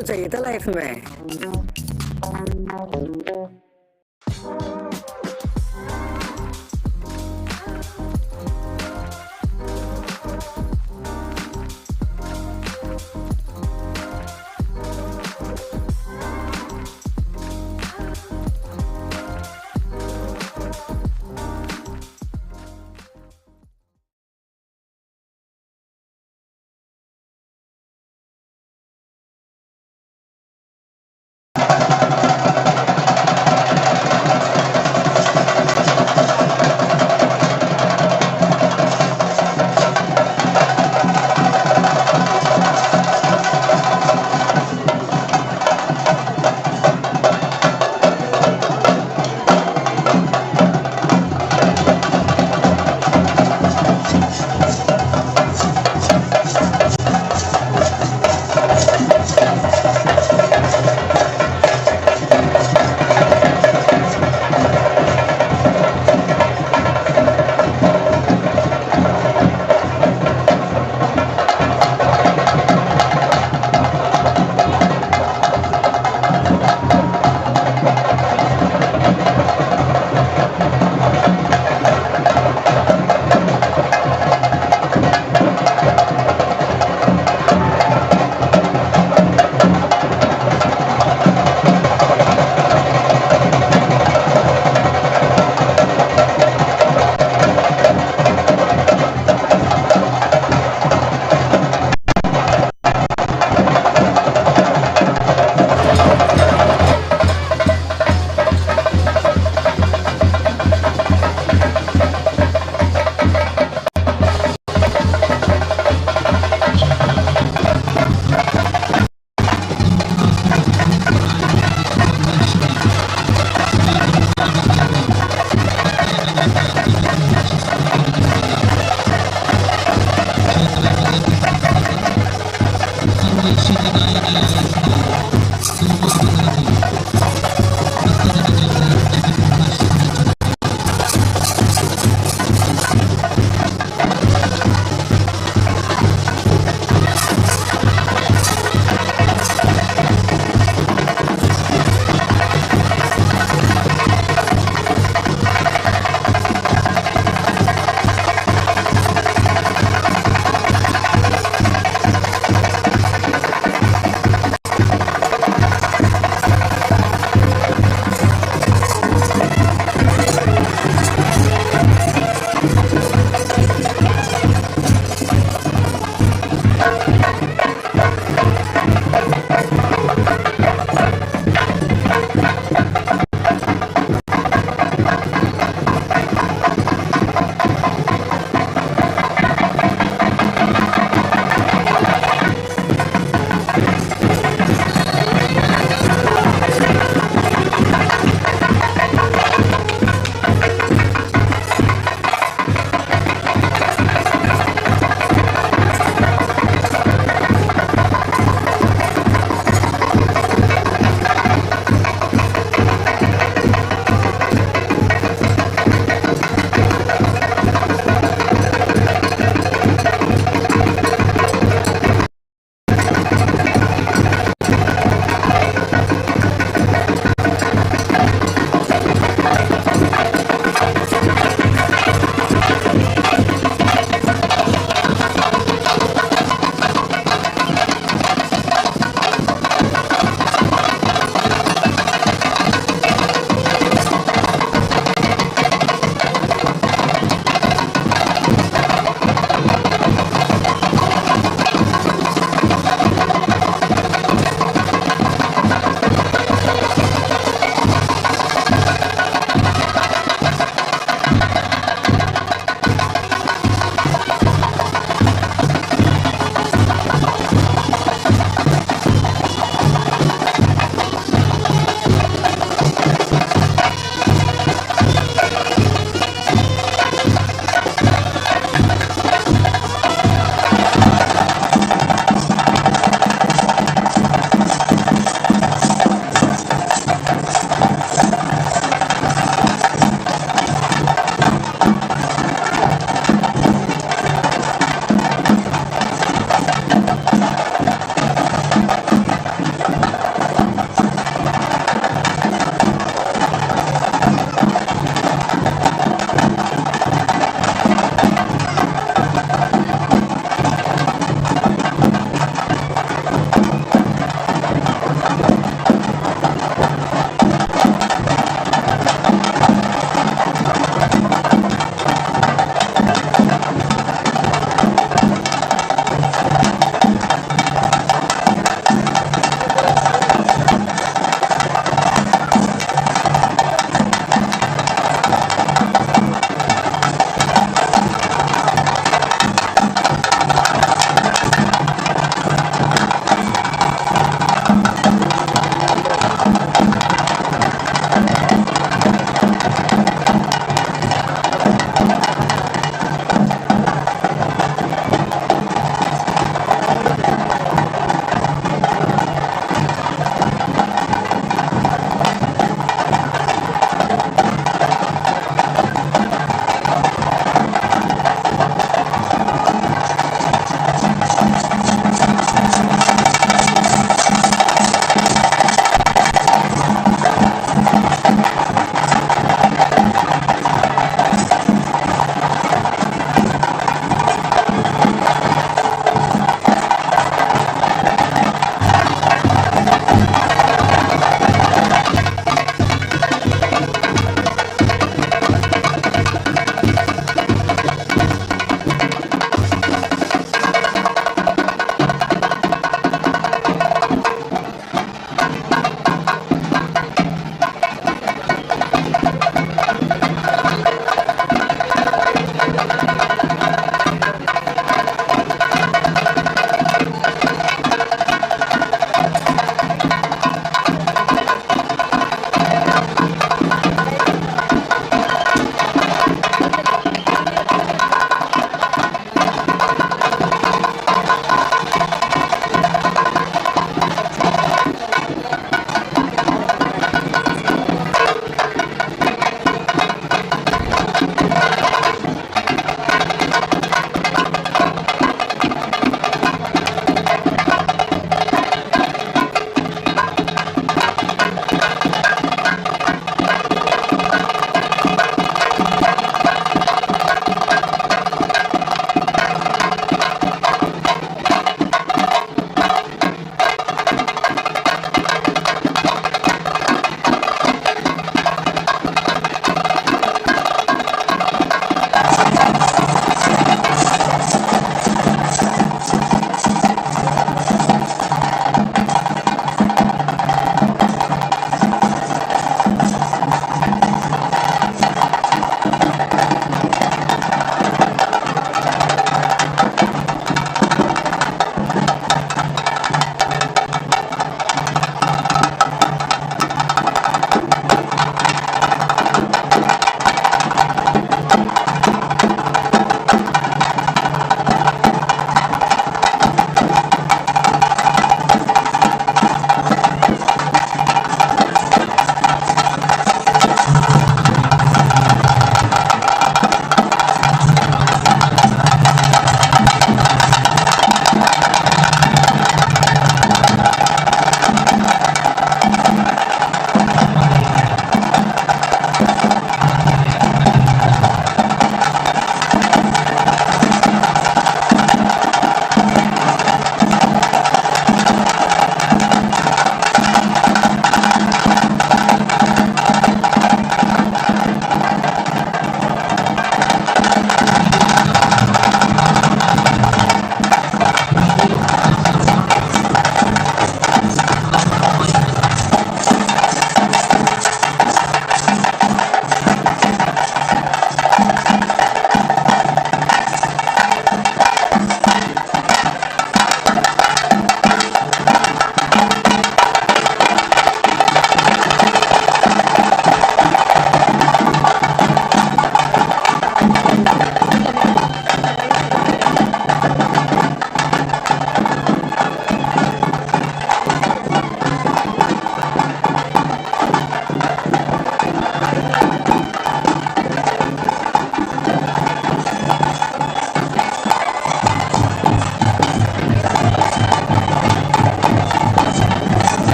जो चाहिए था लाइफ में।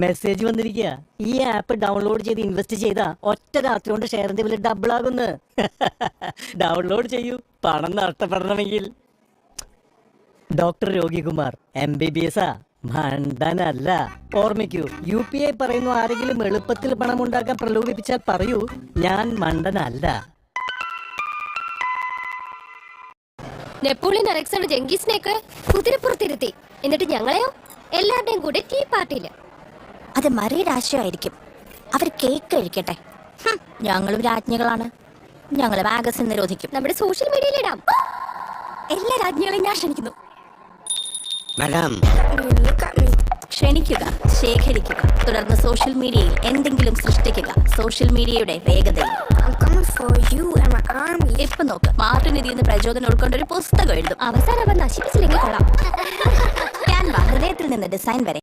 മെസ്സേജ് വന്നിരിക്കുക. ഈ ആപ്പ് ഡൗൺലോഡ് ചെയ്ത് ഇൻവെസ്റ്റ് ചെയ്താ ഒറ്റ രാത്രി കൊണ്ട് ഷെയറിന്റെ വില ഡബിൾ ആകുന്നു. ഡൗൺലോഡ് ചെയ്യൂ പണം നഷ്ടപ്പെടണമെങ്കിൽ. Doctor രോഗികുമാർ MBBS മണ്ടനല്ല. ഓർമ്മിക്കൂ, UPI പറയുന്നു. ആരെങ്കിലും എളുപ്പത്തിൽ പണം ഉണ്ടാക്കാൻ പ്രലോഭിപ്പിച്ചാൽ പറയൂ, ഞാൻ മണ്ടനല്ല. നെപ്പോളിയൻ അലക്സാണ്ടർ ജംഗീസിനെയൊക്കെ കുതിരപ്പുറത്തിരുത്തി, എന്നിട്ട് ഞങ്ങളെയോ എല്ലാവരുടെയും കൂടെ ടീ പാർട്ടിയില്. അത് മറിയുടെ ആശയമായിരിക്കും. അവർ കേക്ക് കഴിക്കട്ടെ. ഞങ്ങളും രാജ്ഞികളാണ്. ഞങ്ങളെ മാഗസിൻ നിരോധിക്കും. നമ്മുടെ സോഷ്യൽ മീഡിയയിലിടാം. എല്ലാ രാജ്ഞികളെയും ഞാൻ ക്ഷണിക്കുന്നു. ക്ഷണിക്കുക, ശേഖരിക്കുക, തുടർന്ന് സോഷ്യൽ മീഡിയയിൽ എന്തെങ്കിലും സൃഷ്ടിക്കുക. സോഷ്യൽ മീഡിയയുടെ വേഗതയിൽ ഇപ്പൊ നോക്ക്, മാർട്ടിൻ ഇതിൽ നിന്ന് പ്രചോദനം ഉൾക്കൊണ്ട ഒരു പുസ്തകം എഴുതും. അവസാനം അവൻ നശിപ്പിച്ചില്ലെങ്കിൽ കൊള്ളാം. ക്യാൻവ, ഹൃദയത്തിൽ നിന്ന് ഡിസൈൻ വരെ.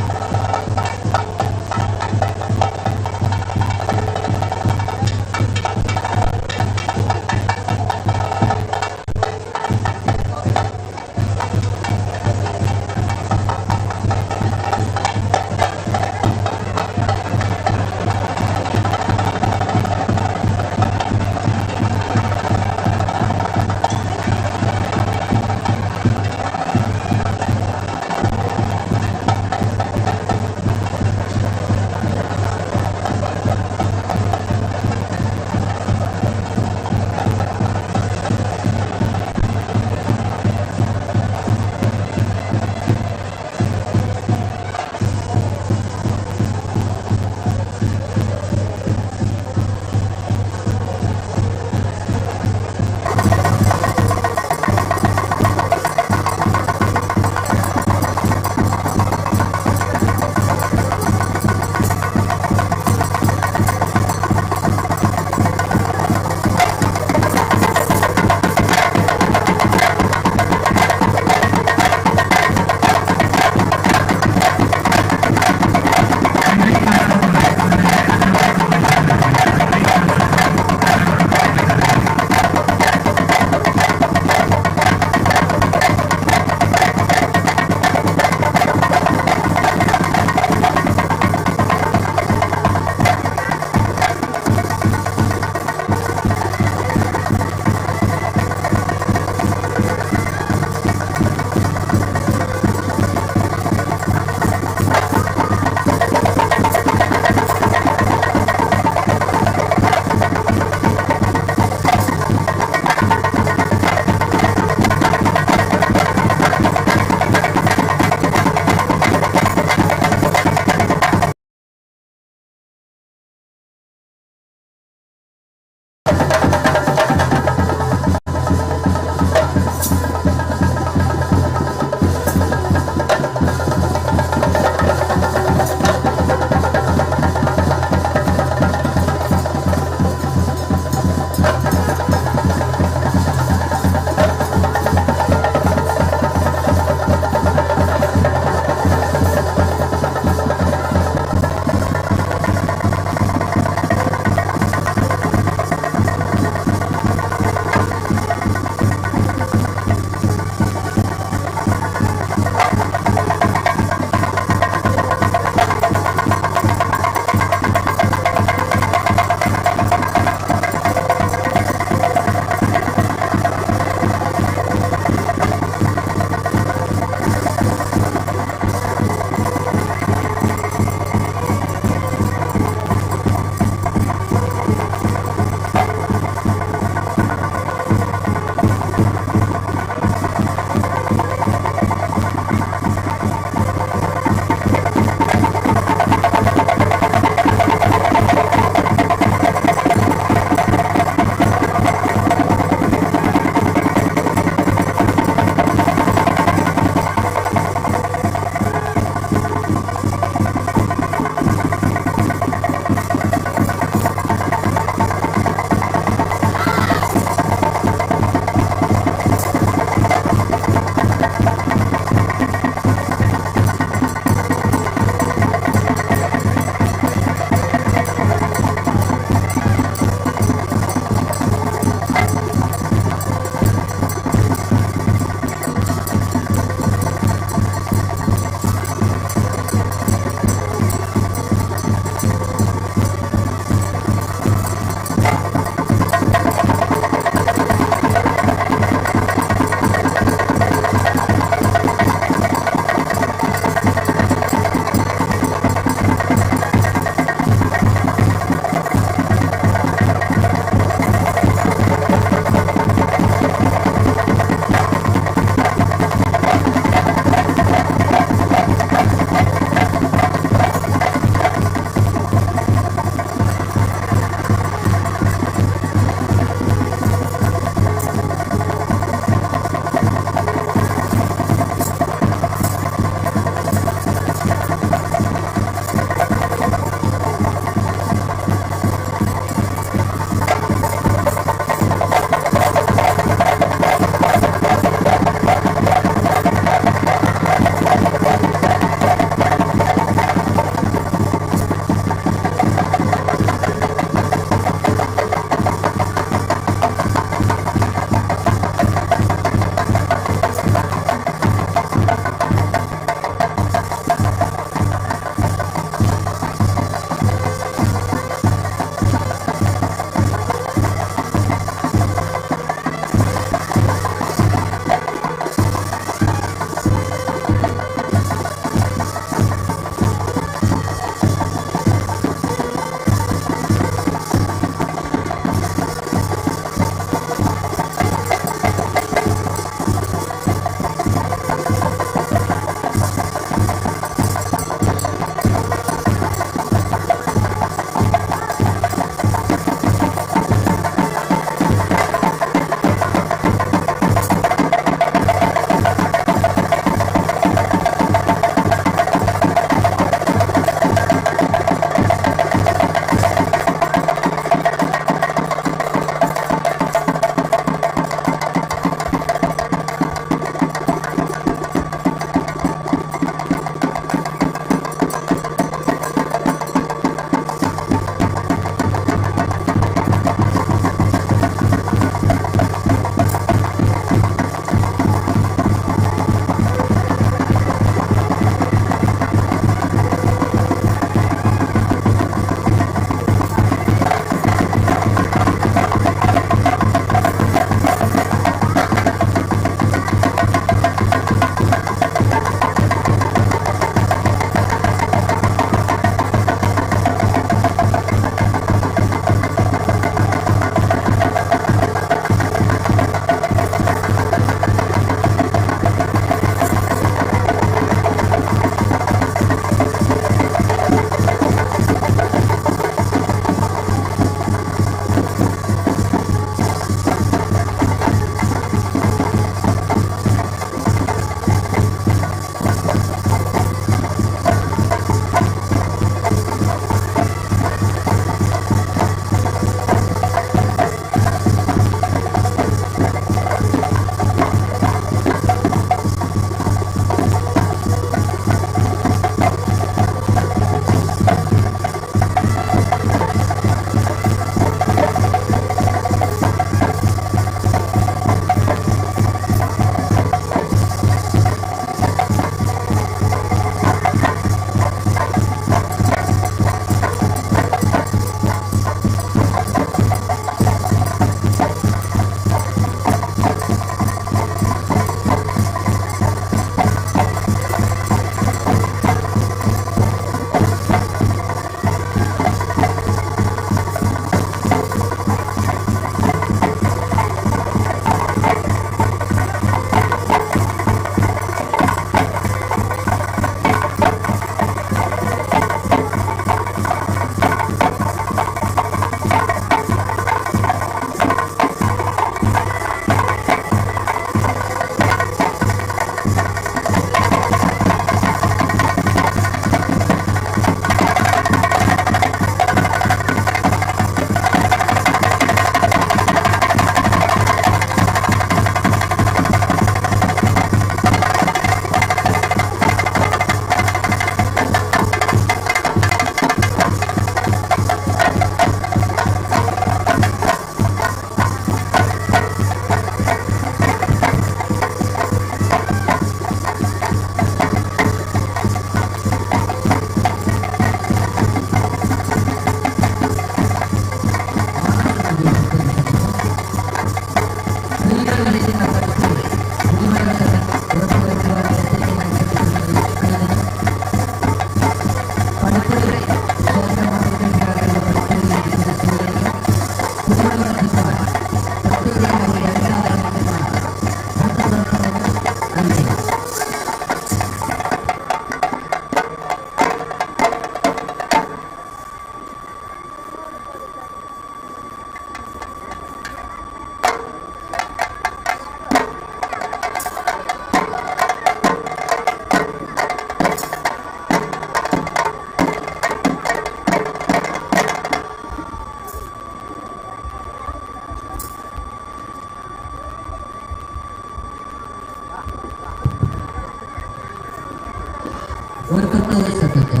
ഒരു പ്രത്യേക ശ്രദ്ധയ്ക്ക്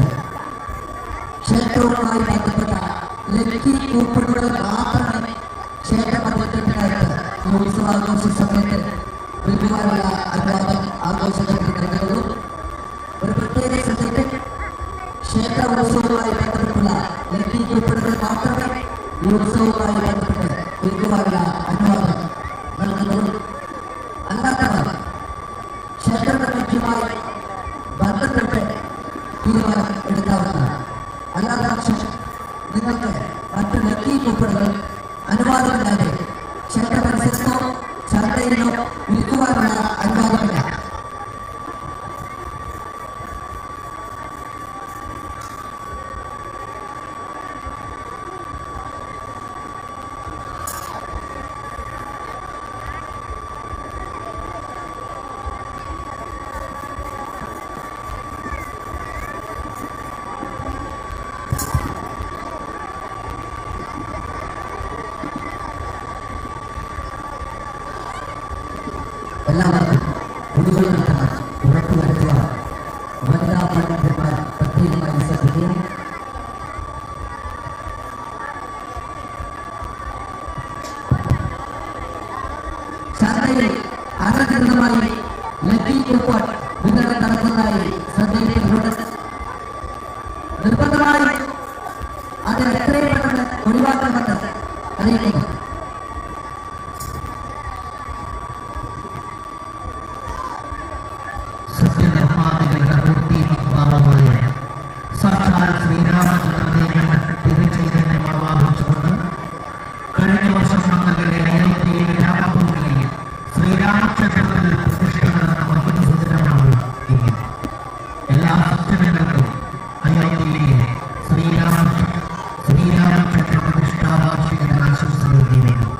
ക്ഷേത്രവുമായി ബന്ധപ്പെട്ട ലക്കി കൂപ്പണുകൾ മാത്രമേ ക്ഷേത്രപദ്ധതിക്കായിട്ട് ഈ ഉത്സവാഘോഷ സമയത്ത് വിൽക്കുവാനുള്ള അനുവാദം ആഘോഷങ്ങൾക്ക് നൽകുന്നു. ഒരു പ്രത്യേക ശ്രദ്ധയ്ക്ക് ക്ഷേത്ര ഉത്സവവുമായി ബന്ധപ്പെട്ടുള്ള ലക്കി കൂപ്പണുകൾ മാത്രമേ ഈ ഉത്സവവുമായി ബന്ധപ്പെട്ട് വിൽക്കുവാനുള്ള അനുവാദം നൽകുന്നു. അല്ലാത്തവർ ക്ഷേത്ര കമ്മിറ്റിയുമായി ബന്ധപ്പെട്ട് തീരുമാനം എടുക്കാവുന്നതാണ്. അല്ലാത്ത പക്ഷം നിങ്ങൾക്ക് മറ്റു ലക്കി കൂപ്പണുകൾ അനുവാദമില്ലാതെ ക്ഷേത്ര പരിസരത്തോ ചന്തയിലോ വിൽക്കുവാനുള്ള അനുവാദമില്ല. എല്ലാവർക്കും കുടിവെള്ളം കിട്ടണം ഉറപ്പുവരുത്തുക. വനിതാ പണ്ഡിതന്മാർ പ്രത്യേകമായി ശ്രദ്ധിക്കുക. ചന്തയിൽ അനധികൃതമായി ലക്കി കൂപ്പൺ വിതരണം നടക്കുന്നതായി ശ്രദ്ധയിൽപ്പെട്ടിട്ടുണ്ട്. നിർബന്ധമായി അത് എത്രയും പെട്ടെന്ന് ഒഴിവാക്കണമെന്ന് അറിയിക്കുന്നു. കഴിഞ്ഞ വർഷം ശ്രീരാമക്ഷേത്രത്തിൽ പ്രതിഷ്ഠ നടന്ന മഹത്സൂചനമാണ് ഇങ്ങനെ. എല്ലാ ഭക്തജനങ്ങൾക്കും അയോധ്യയിലെ ശ്രീരാമക്ഷേത്ര പ്രതിഷ്ഠാവാർഷിക ആശംസകൾ നേരുന്നു.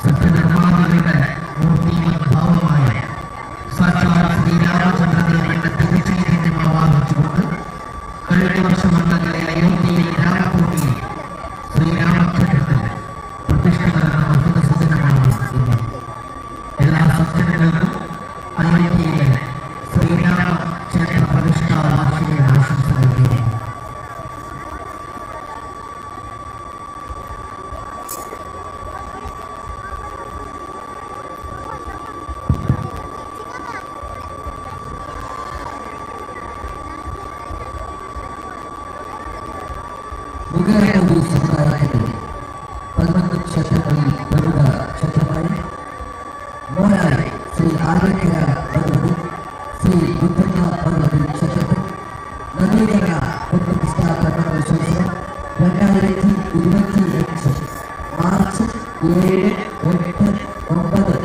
സത്യനിർമ്മാതാക്കളുടെ മൂർത്തിമദ്ഭാവമായ സാക്ഷാൽ ശ്രീരാമചന്ദ്രദേവന്റെ തിരുച്ചൈതന്യം ആവാഹിച്ചുകൊണ്ട് കഴിഞ്ഞ വർഷം അയോധ്യയിലെ രാമകോട്ടിയിൽ ശ്രീരാമക്ഷേത്രത്തിൽ പ്രതിഷ്ഠ നടന്ന മഹത്സൂചനമാണ് ഇന്ന്. എല്ലാ ഭക്തജനങ്ങൾക്കും അയോധ്യയിലെ ശ്രീരാമക്ഷേത്ര പ്രതിഷ്ഠാ വാർഷിക ആശംസകൾ നേരുന്നു. മുഖേനൂരി സമുദായത്തിലെ 11 ക്ഷേത്രങ്ങളിൽ പ്രമുഖ ക്ഷേത്രമായി മോനായി ശ്രീ ആര്യക്കര ഭഗവതി, ശ്രീ ബുദ്ധമ്മ ഭഗവതി ക്ഷേത്രത്തിൽ നവീകരണ പ്രതിഷ്ഠാ പ്രകടനോത്സവം 2025 മാർച്ച് 7, 8, 9,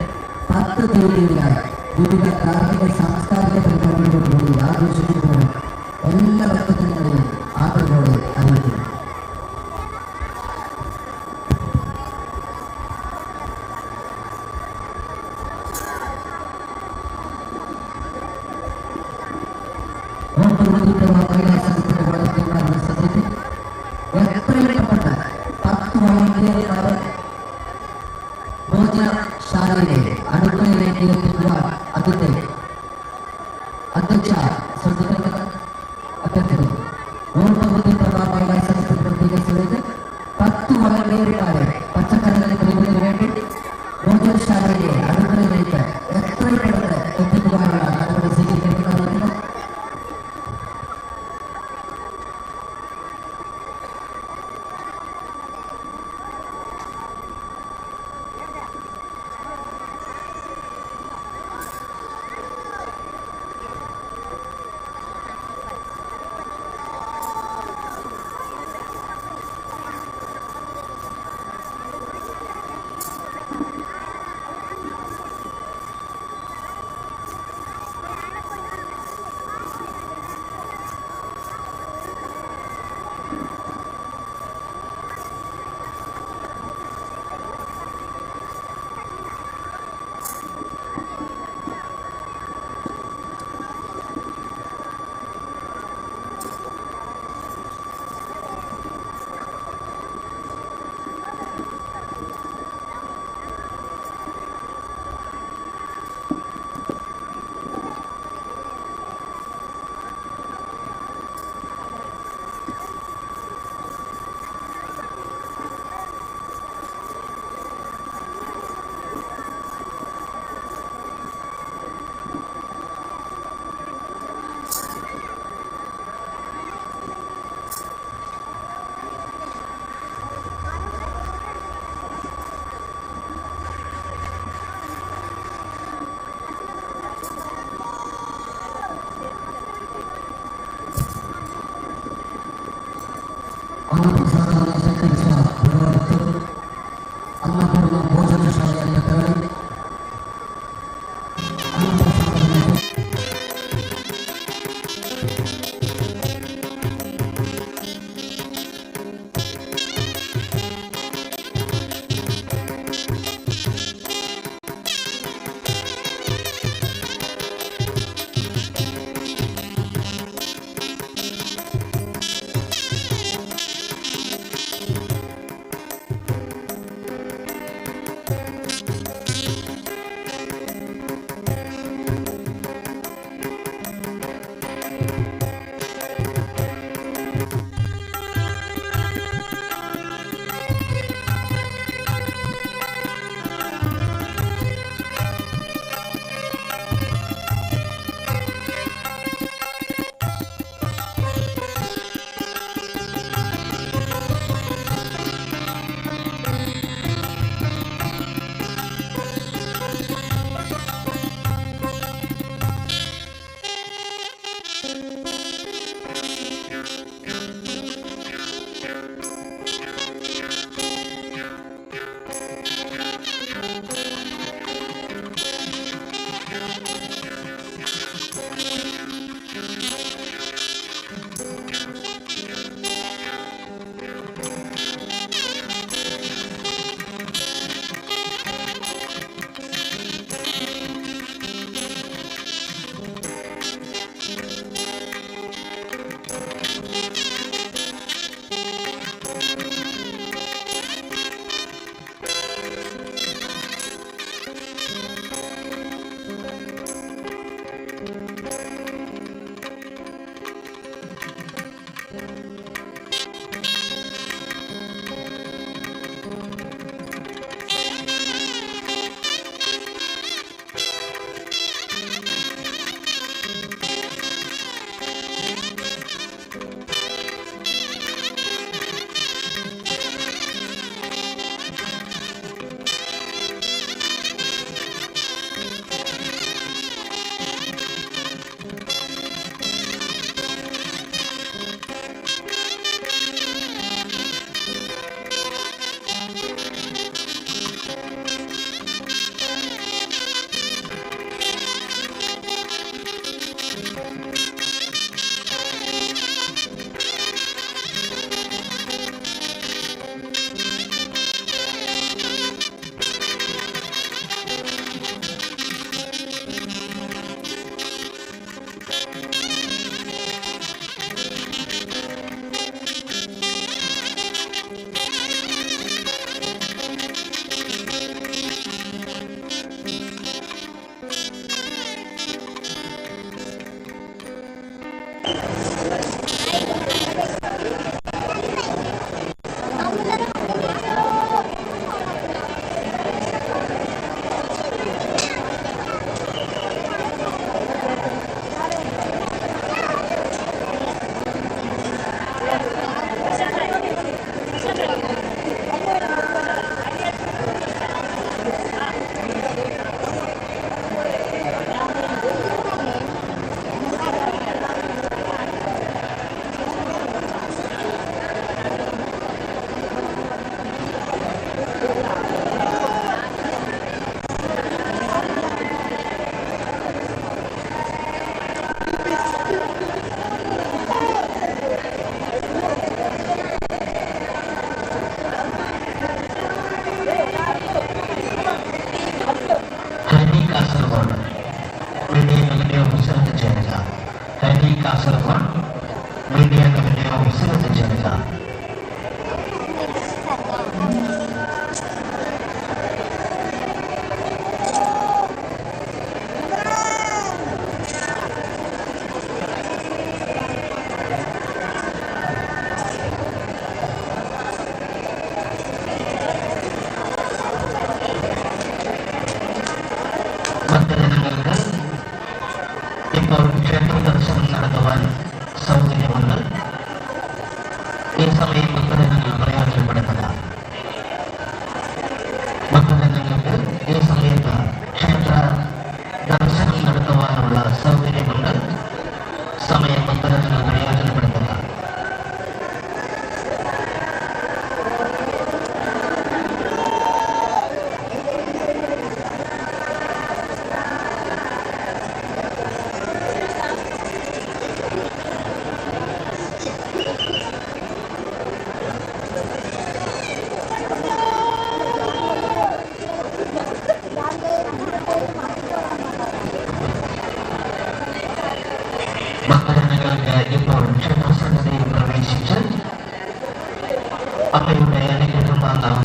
10 തീയതികളിലായി വിവിധ ധാർമ്മിക സാംസ്കാരിക പരിപാടികളോടുകൂടി ആഘോഷിക്കുന്നതിന് എല്ലാ ഭക്തജനങ്ങളെയും ആദരവോടെ അറിയിക്കുന്നു. ഭോജനശാലയിലെ അടുക്കളയിലേക്ക് എത്തിക്കുവാൻ അധ്യക്ഷ ശ്രദ്ധിക്കേണ്ടത് അധ്യക്ഷത ഓർമ്മ പ്രഭാവമായ പ്രത്യേക 10 വളരെയേറെ പച്ചക്കറികളെ കഴിയുന്നതിന് വേണ്ടി ഭോജനശാലയിലെ അടുക്കളയിലേക്ക് എത്രയും പെട്ടെന്ന് എത്തിക്കുവാനുള്ള നടപടി സ്വീകരിക്കേണ്ടതായിരുന്നു.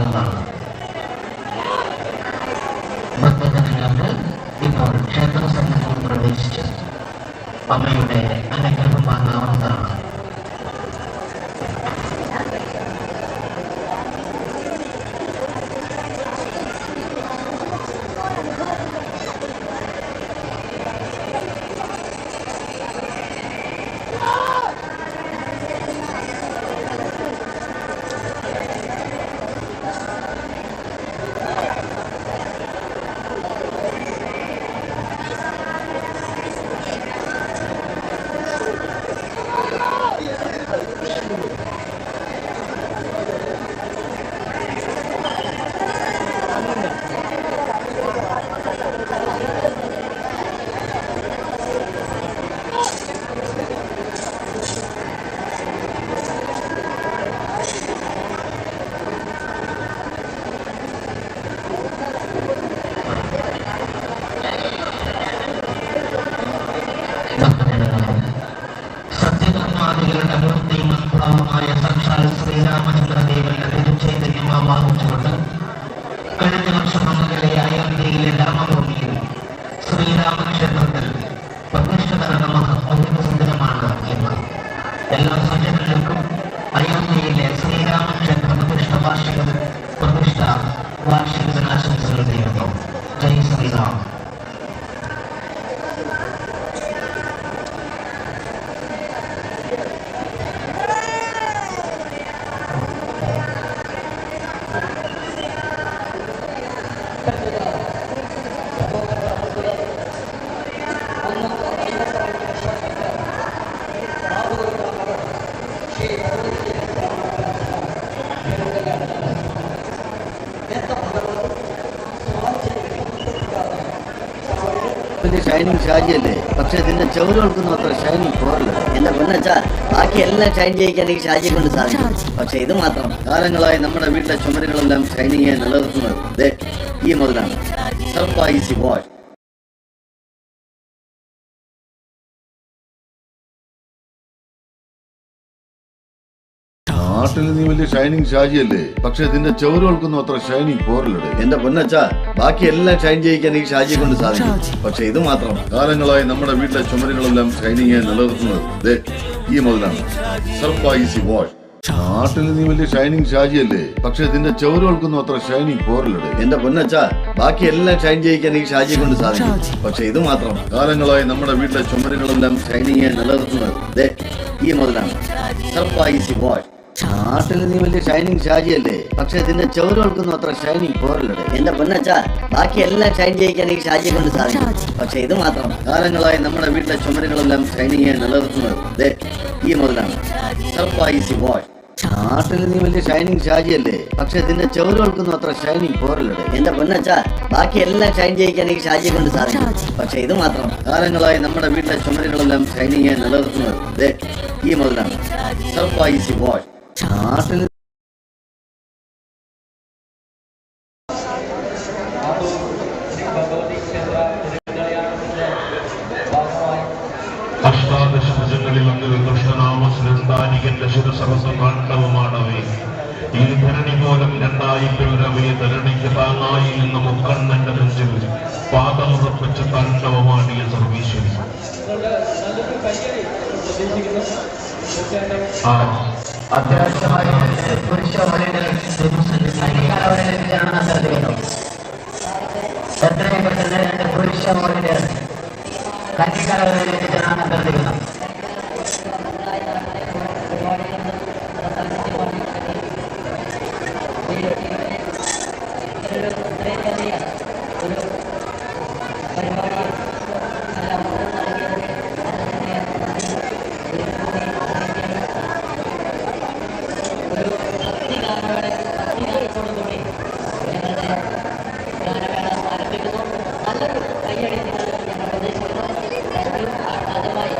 നൽകുന്നതാണ്. ഭക്തജനങ്ങൾക്ക് ഇപ്പോൾ ക്ഷേത്ര സന്നിധിയിൽ പ്രവേശിച്ച് അമ്മയുടെ അനുഗ്രഹം വാങ്ങാവുന്നതാണ്. സത്യധർമാദികളുടെ മൂർത്തിയും അത്ഭുതവുമായ സാക്ഷാൽ ശ്രീരാമചന്ദ്രദേവന്റെ തിരുച്ചൈതന്യം ആവാഹിച്ചുകൊണ്ട് കഴിഞ്ഞ വർഷം മംഗളെ അയോധ്യയിലെ രാമഭൂമിയിൽ ശ്രീരാമക്ഷേത്രത്തിൽ പ്രതിഷ്ഠ നടന്ന സുന്ദരമാണ് എന്ന് എല്ലാ സജ്ജനങ്ങൾക്കും അയോധ്യയിലെ ശ്രീരാമക്ഷേത്ര പ്രതിഷ്ഠ വാർഷിക ദിനാശംസകൾ നേരുന്നു. ജയ് ശ്രീറാം. ഷൈനിങ് ഷാജിയല്ലേ, പക്ഷെ ഇതിന്റെ ചെവരുകൾക്കൊന്നും അത്ര ഷൈനിങ് പോരല്ലോ. എന്റെ പൊന്നച്ചാ, ബാക്കി എല്ലാം ഷൈൻ ചെയ്യിക്കാൻ ഈ ഷാജിയെ കൊണ്ട് സാധിക്കും. പക്ഷെ ഇത് മാത്രം കാലങ്ങളായി നമ്മുടെ വീട്ടിലെ ചുമരുകളെല്ലാം ഷൈനിങ് നിലനിർത്തുന്നത് ഈ മുതലാണ്. Surprise boy. നാട്ടിൽ നീ വലിയ ഷൈനിങ് ഷാജിയല്ലേ, പക്ഷെ ഇതിന്റെ ചെവരുകൾക്കൊന്നും അത്ര ഷൈനിങ് പോരല്ലേ. എന്റെ പൊന്നച്ചാ, ബാക്കി എല്ലാം ഷൈൻ ചെയ്യിക്കാൻ ഈ ഷാജിയെ കൊണ്ട് സാധിക്കും. പക്ഷെ ഇത് മാത്രം കാലങ്ങളായി നമ്മുടെ വീട്ടിലെ ചുമരുകളെല്ലാം ഷൈനിങ് നിലനിർത്തുന്നത് ഈ മുതലാണ്. Surprise boy. നാട്ടിൽ നീ വലിയ ഷൈനിങ് ഷാജിയല്ലേ, പക്ഷെ ഇതിന്റെ ചെവരുകൾക്കൊന്നും അത്ര ഷൈനിങ് പോരല്ലേ. എന്റെ പൊന്നച്ചാ, ബാക്കി എല്ലാം ഷൈൻ ചെയ്യിക്കാൻ ഈ ഷാജിയെ കൊണ്ട് സാധിക്കും. പക്ഷെ ഇത് മാത്രം കാലങ്ങളായി നമ്മുടെ വീട്ടിലെ ചുമരുകളെല്ലാം ഷൈനിങ് നിലനിർത്തുന്നത് ഈ മുതലാണ്. Surprise boy. നാട്ടിൽ നീ വലിയ ഷൈനിങ് ഷാജിയല്ലേ, പക്ഷെ ഇതിന്റെ ചെവരുകൾക്കൊന്നും അത്ര ഷൈനിങ് പോരല്ലേ. എന്റെ പൊന്നച്ചാ, ബാക്കി എല്ലാം ഷൈൻ ചെയ്യിക്കാൻ ഈ ഷാജിയെ കൊണ്ട് സാധിക്കും. പക്ഷെ ഇത് മാത്രം കാലങ്ങളായി നമ്മുടെ വീട്ടിലെ ചുമരുകളെല്ലാം ഷൈനിങ് നിലനിർത്തുന്നത് ഈ മുതലാണ്. Surprise boy. നാട്ടിൽ നീ വലിയ ഷൈനിങ് ഷാജിയല്ലേ, പക്ഷെ ഇതിന്റെ ചെവരുകൾക്കൊന്നും അത്ര ഷൈനിങ് പോരല്ലേ. എന്റെ പൊന്നച്ചാ, ബാക്കി എല്ലാം ഷൈൻ ചെയ്യിക്കാൻ ഈ ഷാജിയെ കൊണ്ട് സാധിക്കും. പക്ഷെ ഇത് മാത്രം കാലങ്ങളായി നമ്മുടെ വീട്ടിലെ ചുമരുകളെല്ലാം ഷൈനിങ് നിലനിർത്തുന്നത് ഈ മുതലാണ്. Surprise boy. നാട്ടിൽ അഷ്ടാദശഭുജങ്ങളിൽ അങ്ങ് കൃഷ്ണനാമസുരന്താനികന്റെ ശിരസഹസ്രകാണ്ഡവമാണവേ. ഈ ധരണി പോലും രണ്ടായി പിറവേ ധരണിക്ക് താങ്ങായി നിന്ന് മുക്കണ്ണന്റെ നെഞ്ചിൽ പാദമുറപ്പിച്ച താണ്ഡവമാണിയ സർവീശ്വരി. അത്യാവശ്യമായി പുരുഷ എത്രയും പെട്ടെന്ന് രണ്ട് പുരുഷ മോഡലുകൾ കന്നിക്കാലങ്ങളിലേക്ക് ജനാനന്ദർദ്ദിക്കുന്നു. നല്ലൊരു കയ്യടി ഞങ്ങളുടെ പ്രദേശത്ത് ആഹ്ലാദമായി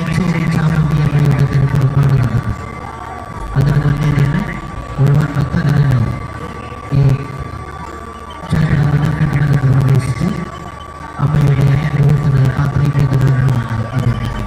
രക്ഷാപ്രതിയുടെ പുറപ്പെടുന്നത്. അതിന് മുന്നേ തന്നെ മുഴുവൻ ഭക്തജനങ്ങളും ഈ ക്ഷേത്രത്തിനകത്ത് പ്രവേശിച്ച് അമ്മയുടെ രൂപത്തിന് ആഗ്രഹിക്കുന്നതിനുമാണ് അഭ്യർത്ഥിക്കുന്നത്.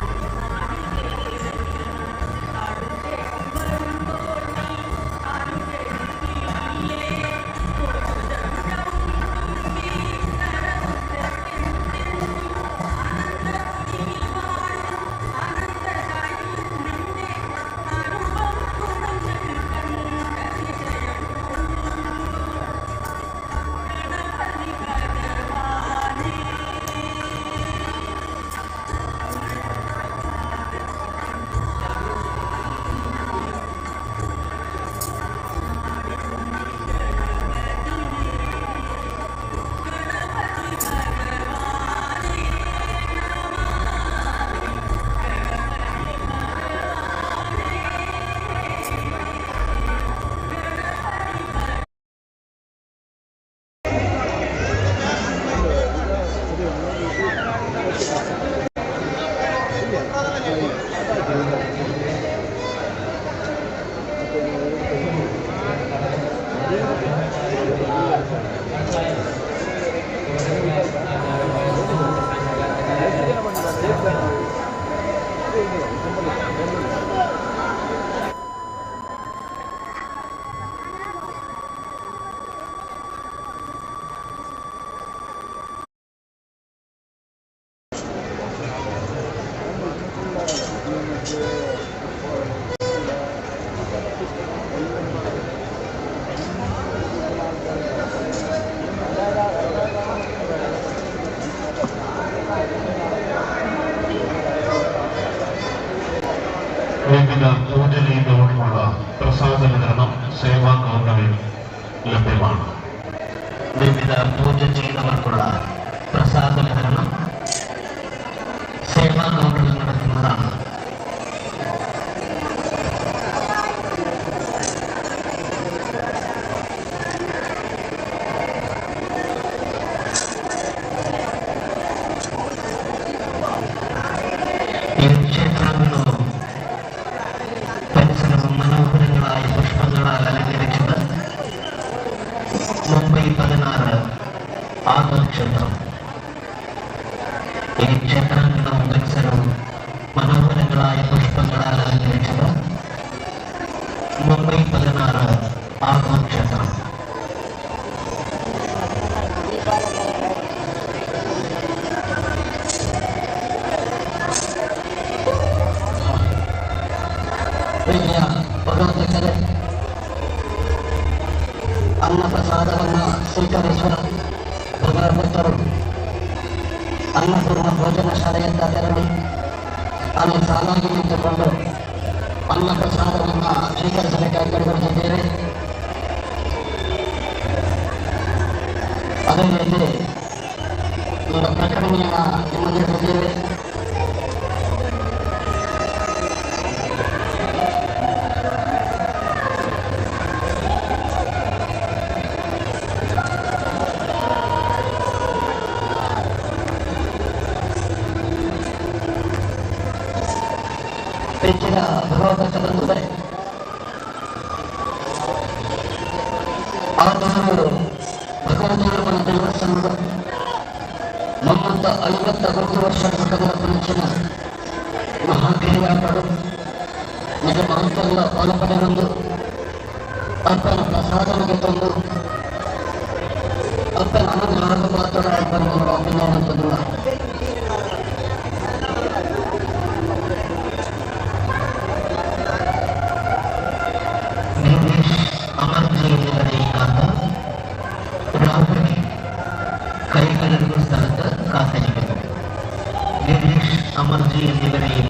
വിവിധ പൂജനീയതോടുള്ള പ്രസാദ വിതരണം സേവാ കൗണ്ടറിൽ ലഭ്യമാണ്. വിവിധ പൂജ ചെയ്തവർക്കുള്ള പ്രസാദ വിതരണം സേവാ കൗണ്ടറിൽ നടത്തുന്നതാണ്. ഈ ക്ഷേത്രാങ്കണവും പരിസരവും മനോഹരങ്ങളായ പുഷ്പങ്ങളാൽ അലങ്കരിച്ചത് മുംബൈ 16 ആഗമക്ഷേത്രം. ഈ ക്ഷേത്രാങ്കണവും പരിസരവും മനോഹരങ്ങളായ പുഷ്പങ്ങളാൽ അലങ്കരിച്ചത് മുംബൈ 16 ആഗമക്ഷേത്രം. വലിയ ഓരോരുത്തരെ അന്നപ്രസാദമെന്ന സ്വീകരിച്ചതും ഓരോരുത്തരും ಅನ್ನಪೂರ್ಣ ಭೋಜನಶಾಲೆಯಿಂದ ತೆರಳಿ ಅಲ್ಲಿ ಸಾಲಾಗಿ ನಿಂತುಕೊಂಡು ಅನ್ನಪ್ರಸಾದವನ್ನು ಸ್ವೀಕರಿಸಬೇಕಾಗಿ ಕೈಗೊಳ್ಳುತ್ತಿದ್ದೇವೆ. ಅದೇ ರೀತಿ ಒಂದು ಪ್ರಕಟಣೆಯನ್ನು ನಿಮಗೆ ನೀಡಿದ್ದೇವೆ. ಹೆಚ್ಚಿನ ಭಗವತ ಬಂಧುಗಳೇ, ಆತನವರು ಭಗವಂತನ ದೇವಸ್ಥಾನದ 350 ವರ್ಷ ಘಟಕದ ಮುಂಚಿನ ಮಹಾದೇವಿಯಾಟರು ನಿಜ ಮಾಂತರ್ಯ ಒಳಪಡೆಯೊಂದು ಅಪ್ಪನ ಪ್ರಸಾದನಿಗೆ ತಂದು ಅಪ್ಪನ ಅನುಗ್ರಹದ ಪಾತ್ರರಾಗಿ ಬಂದಿರುವ ಅಭಿನಯವಂತರು കൈകലർന്ന സ്ഥലത്ത് കാത്തിരിക്കുന്നു. ഗിരീഷ് അമർജി എന്നിവരെയും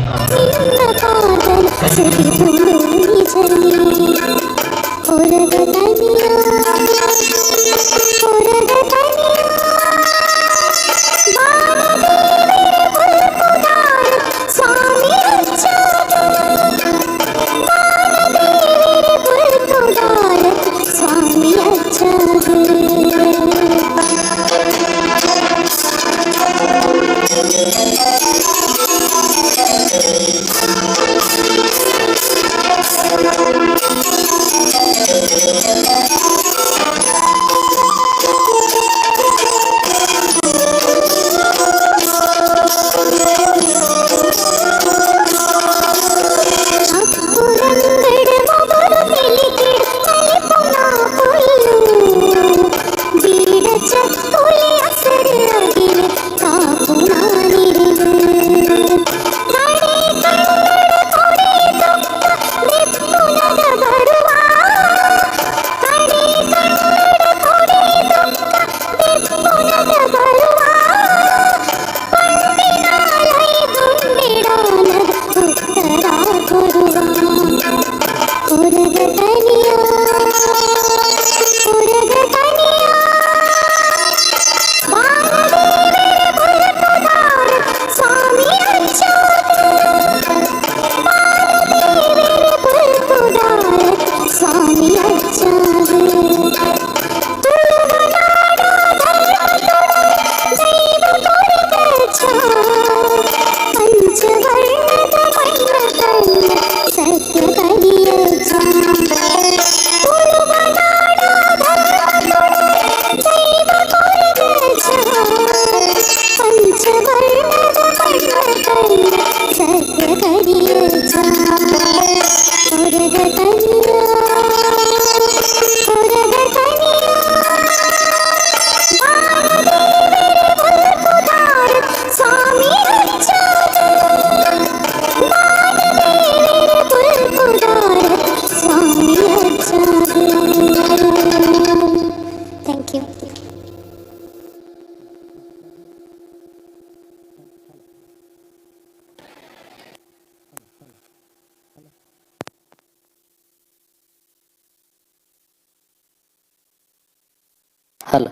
ഹലോ,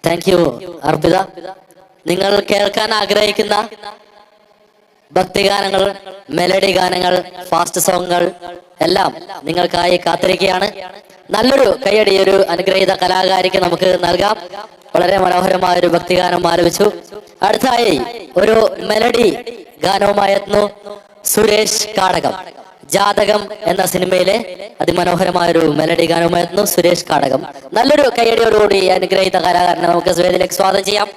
താങ്ക് യു അർപ്പിത. നിങ്ങൾ കേൾക്കാൻ ആഗ്രഹിക്കുന്ന ഭക്തിഗാനങ്ങൾ, മെലഡി ഗാനങ്ങൾ, ഫാസ്റ്റ് സോങ്ങുകൾ എല്ലാം നിങ്ങൾക്കായി കാത്തിരിക്കുകയാണ്. നല്ലൊരു കയ്യടി ഒരു അനുഗ്രഹീത കലാകാരിക്ക് നമുക്ക് നൽകാം. വളരെ മനോഹരമായ ഒരു ഭക്തിഗാനം ആലപിച്ചു. അടുത്തായി ഒരു മെലഡി ഗാനവുമായി എത്തുന്നു സുരേഷ് കാടകം. ജാതകം എന്ന സിനിമയിലെ അതിമനോഹരമായ ഒരു മെലഡി ഗാനവുമായി എത്തുന്നു സുരേഷ് കാടകം. നല്ലൊരു കയ്യടിയോടുകൂടി അനുഗ്രഹീത കലാകാരനെ നമുക്ക് വേദിയിലേക്ക് സ്വാഗതം ചെയ്യാം.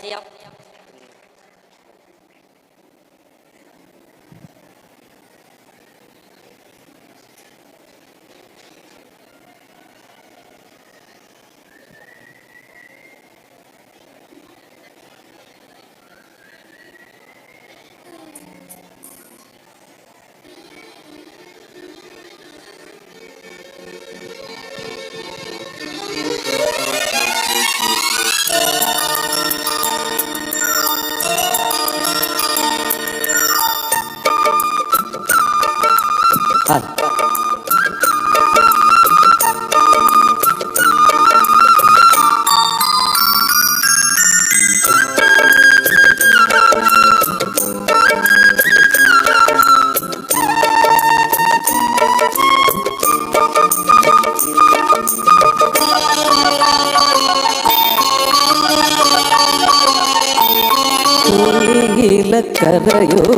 കരയോലും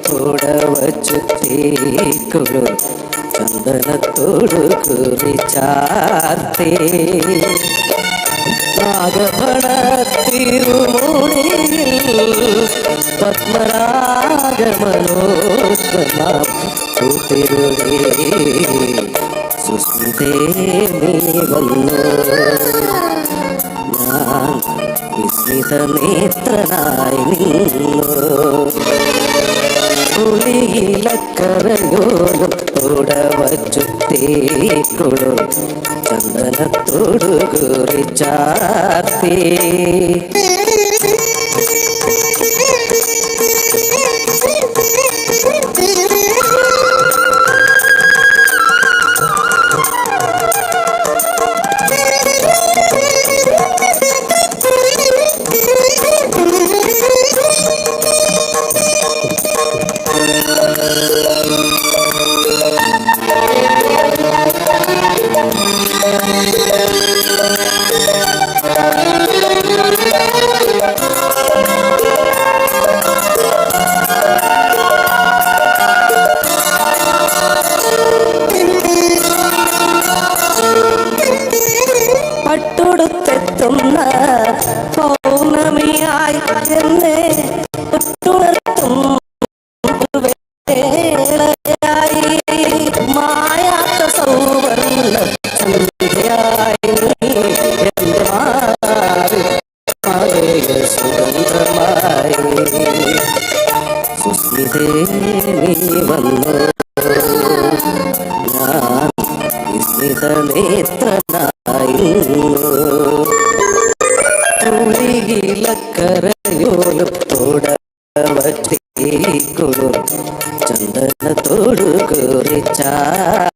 കൂട വച്ചു തേക്കൊടു ചന്ദനത്തോടു കുറിച്ചാർത്തേ നാഗമണത്തിരുമുടിയിൽ പത്മരാഗമനോത്മനാം കൂട്ടിരുടേ സുസ്മിതേ നീ വന്നു. ഞാൻ വിസ്മിത നേത്രനായി നിന്നു. പുലിയിലക്കരയോലും കൂട വച്ചു തേക്കൊടു ചന്ദനത്തോടു കുറിച്ചാർത്തേ പട്ടുടുത്തെത്തുന്ന പൗർണമിയായി എന്നെ തൊട്ടുണർത്തും വേളയായി മായാത്ത സൗവർണ്ണ സന്ധ്യയായി എന്റെ മാറിൽ മലയ സുഗന്ധമായി സുസ്മിതേ നീ വന്നു. ഞാൻ വിസ്മിത നേത്രനായി പുലിയിലക്കരയോലും തോട വച്ചേക്കൊടു ചന്ദനത്തോടു കുറിച്ചാർത്തേ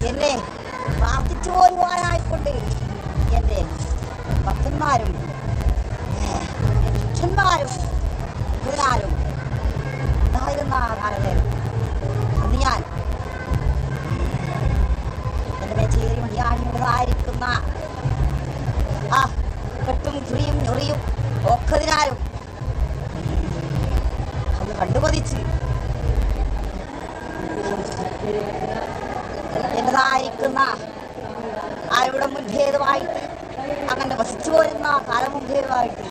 എന്നെ പ്രാർത്ഥിച്ചു പോരുവാനായിക്കൊണ്ട് എൻ്റെ ഭക്തന്മാരും ശിഷ്യന്മാരും ഇതിനാലും ഉണ്ടായിരുന്ന കാലനേരം അന്ന് ഞാൻ എൻ്റെ മേച്ചേരി മണിയാണിയുടേതായിരിക്കുന്ന ആ കെട്ടും ചുറിയും ഞൊറിയും ഒക്കതിനാലും അത് കണ്ടുപതിച്ച് എന്റേതായിരിക്കുന്ന ആരുടെ മുൻഭേദമായിട്ട് അങ്ങനെ വസിച്ചു പോരുന്ന കാലമുൻഭേദമായിട്ട്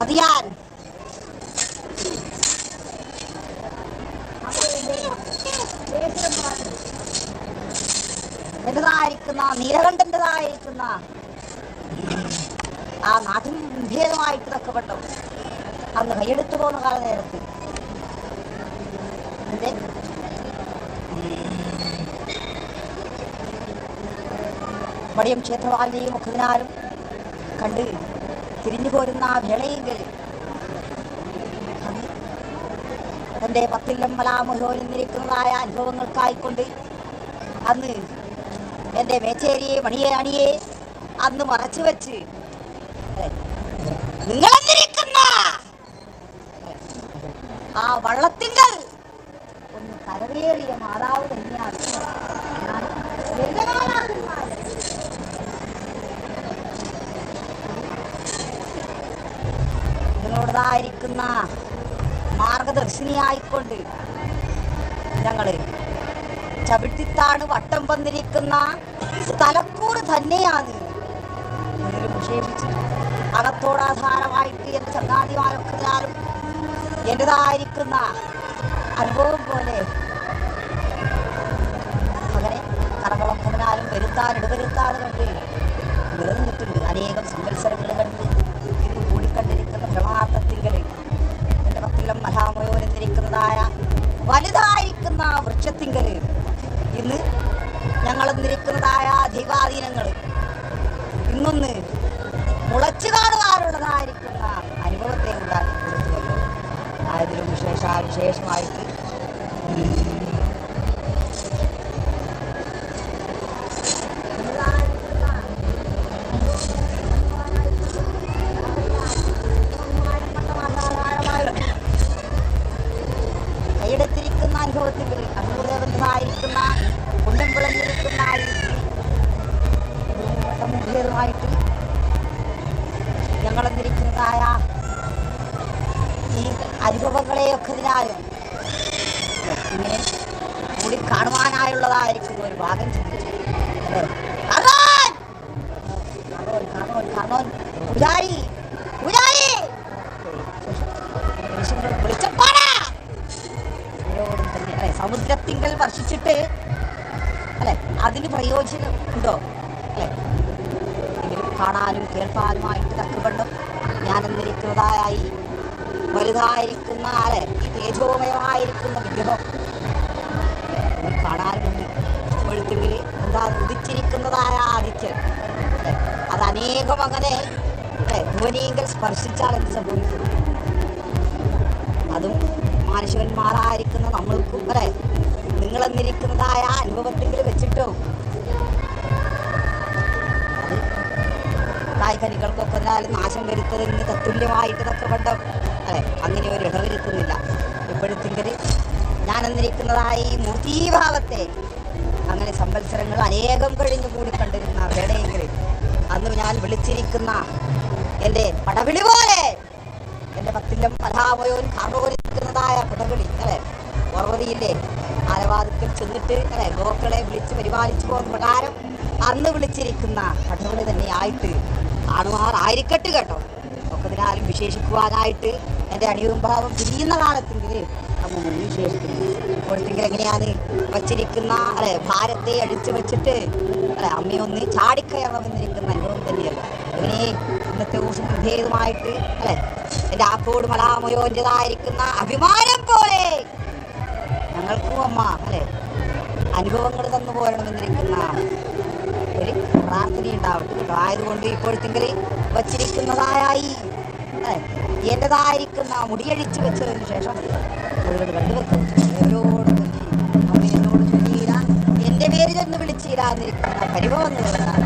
അത് ഞാൻ എന്റേതായിരിക്കുന്ന നീലകണ്ഠൻ്റെതായിരിക്കുന്ന ആ നാട്ടിൻ ഭേദമായിട്ട് തക്കപ്പെട്ടു അന്ന് കൈയെടുത്തു പോകുന്ന കാലനേരത്ത് എൻ്റെ വടിയം ക്ഷേത്രവാലിനെയും ഒക്കതിനാലും കണ്ട് തിരിഞ്ഞു പോരുന്ന വേളയെങ്കിൽ എൻ്റെ പത്തില്ലം മലാമുഹോലിരിക്കുന്നതായ അനുഭവങ്ങൾക്കായിക്കൊണ്ട് അന്ന് എൻ്റെ മേച്ചേരിയെ മണിയെ അണിയെ അന്ന് മറച്ചു വെച്ച് നിങ്ങളെന്നിരിക്കുന്ന ആ വള്ളത്തിങ്കൽ ഒന്ന് കരവേറിയ മാതാവ് തന്നെയാണ് നിങ്ങളുടേതായിരിക്കുന്ന മാർഗദർശിനിയായിക്കൊണ്ട് ഞങ്ങള് ചവിട്ടിത്താണ് വട്ടം വന്നിരിക്കുന്ന സ്ഥലക്കൂട് തന്നെയാണ് വിക്ഷേപിച്ച് അകത്തോടാധാരമായിട്ട് എൻ്റെ ചങ്ങാതിമാരൊക്കെയാലും എൻ്റെതായിരിക്കുന്ന അനുഭവം പോലെ അങ്ങനെ കറകളൊക്കെയാലും വരുത്താൻ ഇടവരുത്താതെ കണ്ട് നിലനിന്നിട്ടുണ്ട്. അനേകം സംവത്സരങ്ങൾ കണ്ട് ഇന്ന് കൂടിക്കണ്ടിരിക്കുന്ന ഭ്രമാർത്ഥത്തിങ്കൽ എൻ്റെ പത്തിലം മഹാമയോനെന്നിരിക്കുന്നതായ വലുതായിരിക്കുന്ന വൃക്ഷത്തിങ്കൽ ഇന്ന് ഞങ്ങളെന്നിരിക്കുന്നതായ ദൈവാധീനങ്ങൾ ഇന്നൊന്ന് മുളച്ചു കാണുവാനുള്ളതായിരിക്കുന്ന അനുഭവത്തെ ഉണ്ടാക്കി കൊടുത്തുവല്ലോ. ആയതിലും വിശേഷമായിട്ട് കൈയെടുത്തിരിക്കുന്ന അനുഭവത്തിൽ അനുഭവദേവനായിരിക്കുന്ന കുണ്ടം വിളഞ്ഞിരിക്കുന്ന സമൂഹമായിട്ട് ഞങ്ങളെന്നിരിക്കുന്നതായ ഈ അനുഭവങ്ങളെയൊക്കെ ഇതിനാലും ഇങ്ങനെ കൂടി കാണുവാനായുള്ളതായിരിക്കും ഒരു ഭാഗം ചിന്തിച്ചു. സമുദ്രത്തിങ്കൽ വർഷിച്ചിട്ട് അല്ലെ അതിന് പ്രയോജനം ഉണ്ടോ അല്ലെ? എങ്കിലും കാണാനും കേൾപ്പാനുമായിട്ട് തക്കവണ്ണം ഞാനെന്നിരിക്കുന്നതായി വലുതായിരിക്കുന്ന അല്ലെ തേജോമയമായിരിക്കുന്ന വിഗ്രഹം കാണാനുണ്ട്. വെളുത്തെങ്കിൽ എന്താ ഉദിച്ചിരിക്കുന്നതായ ആദിത്യൻ അത് അനേകം അങ്ങനെ ധ്വനിയെങ്കിൽ സ്പർശിച്ചാൽ എന്ത് സംഭവിക്കും? അതും മാനുഷികന്മാരായിരിക്കുന്ന നമ്മൾക്കും അല്ലെ നിങ്ങളെന്നിരിക്കുന്നതായ അനുഭവത്തിൽ വെച്ചിട്ടോ കായ്കനികൾക്കൊക്കെ നാശം വരുത്തതിന് തത്തുല്യമായിട്ട് തക്കവണ്ണം അല്ലെ അങ്ങനെ ഒരു ഇടവരുത്തുന്നില്ല. ഇപ്പോഴത്തെങ്കിൽ ഞാനെന്നിരിക്കുന്നതായി മൂർത്തീഭാവത്തെ അങ്ങനെ സംവത്സരങ്ങൾ അനേകം കഴിഞ്ഞു കൂടി കണ്ടിരുന്ന വേളയെങ്കിൽ അന്ന് ഞാൻ വിളിച്ചിരിക്കുന്ന എൻ്റെ പടവിളി പോലെ എൻ്റെ പത്തില്ലം പലാമയോൻ കാണുപോലിരിക്കുന്നതായ പടവിളി അല്ലെ ഓർമ്മതിയില്ലേ? ആലവാദത്തിൽ ചെന്നിട്ട് അല്ലെ ഗോക്കളെ വിളിച്ച് പരിപാലിച്ചു പോകുന്ന പ്രകാരം അന്ന് വിളിച്ചിരിക്കുന്ന പടവിളി തന്നെയായിട്ട് കാണുമാറായിരിക്കട്ടെ കേട്ടോ. ഒക്കെ ഇതിനാലും വിശേഷിക്കുവാനായിട്ട് എൻ്റെ അണിയും ഭാവം തിരിയുന്ന കാലത്തെങ്കിൽ അമ്മ വിശേഷിക്കുന്നു. ഇപ്പോഴത്തെങ്കിൽ എങ്ങനെയാണ് വച്ചിരിക്കുന്ന അല്ലെ ഭാരത്തെ അടിച്ചു വെച്ചിട്ട് അല്ലെ അമ്മയൊന്ന് ചാടിക്കയറണമെന്നിരിക്കുന്ന അനുഭവം തന്നെയല്ല. അങ്ങനെ ഇന്നത്തെ ദിവസം വിഭേദമായിട്ട് അല്ലെ എൻ്റെ ആക്കോട് മലാമയോൻ്റെതായിരിക്കുന്ന അഭിമാനം പോലെ ഞങ്ങൾക്കും അമ്മ അല്ലെ അനുഭവങ്ങൾ തന്നു പോരണമെന്നിരിക്കുന്ന ഒരു പ്രാർത്ഥന ഉണ്ടാവട്ടെ കേട്ടോ. ആയതുകൊണ്ട് ഇപ്പോഴത്തെങ്കിൽ വച്ചിരിക്കുന്നതായി എൻ്റെതായിരിക്കുന്ന മുടിയഴിച്ചു വെച്ചതിന് ശേഷം അതുകൊണ്ട് രണ്ടുപേർക്കും അവരോട് ചൊല്ലി അവൻ എന്നോട് ചൊല്ലിയില്ല എൻ്റെ പേര് ചെന്ന് വിളിച്ചിരാന്നിരിക്കുന്ന പരിഭവം നിറഞ്ഞാണ്.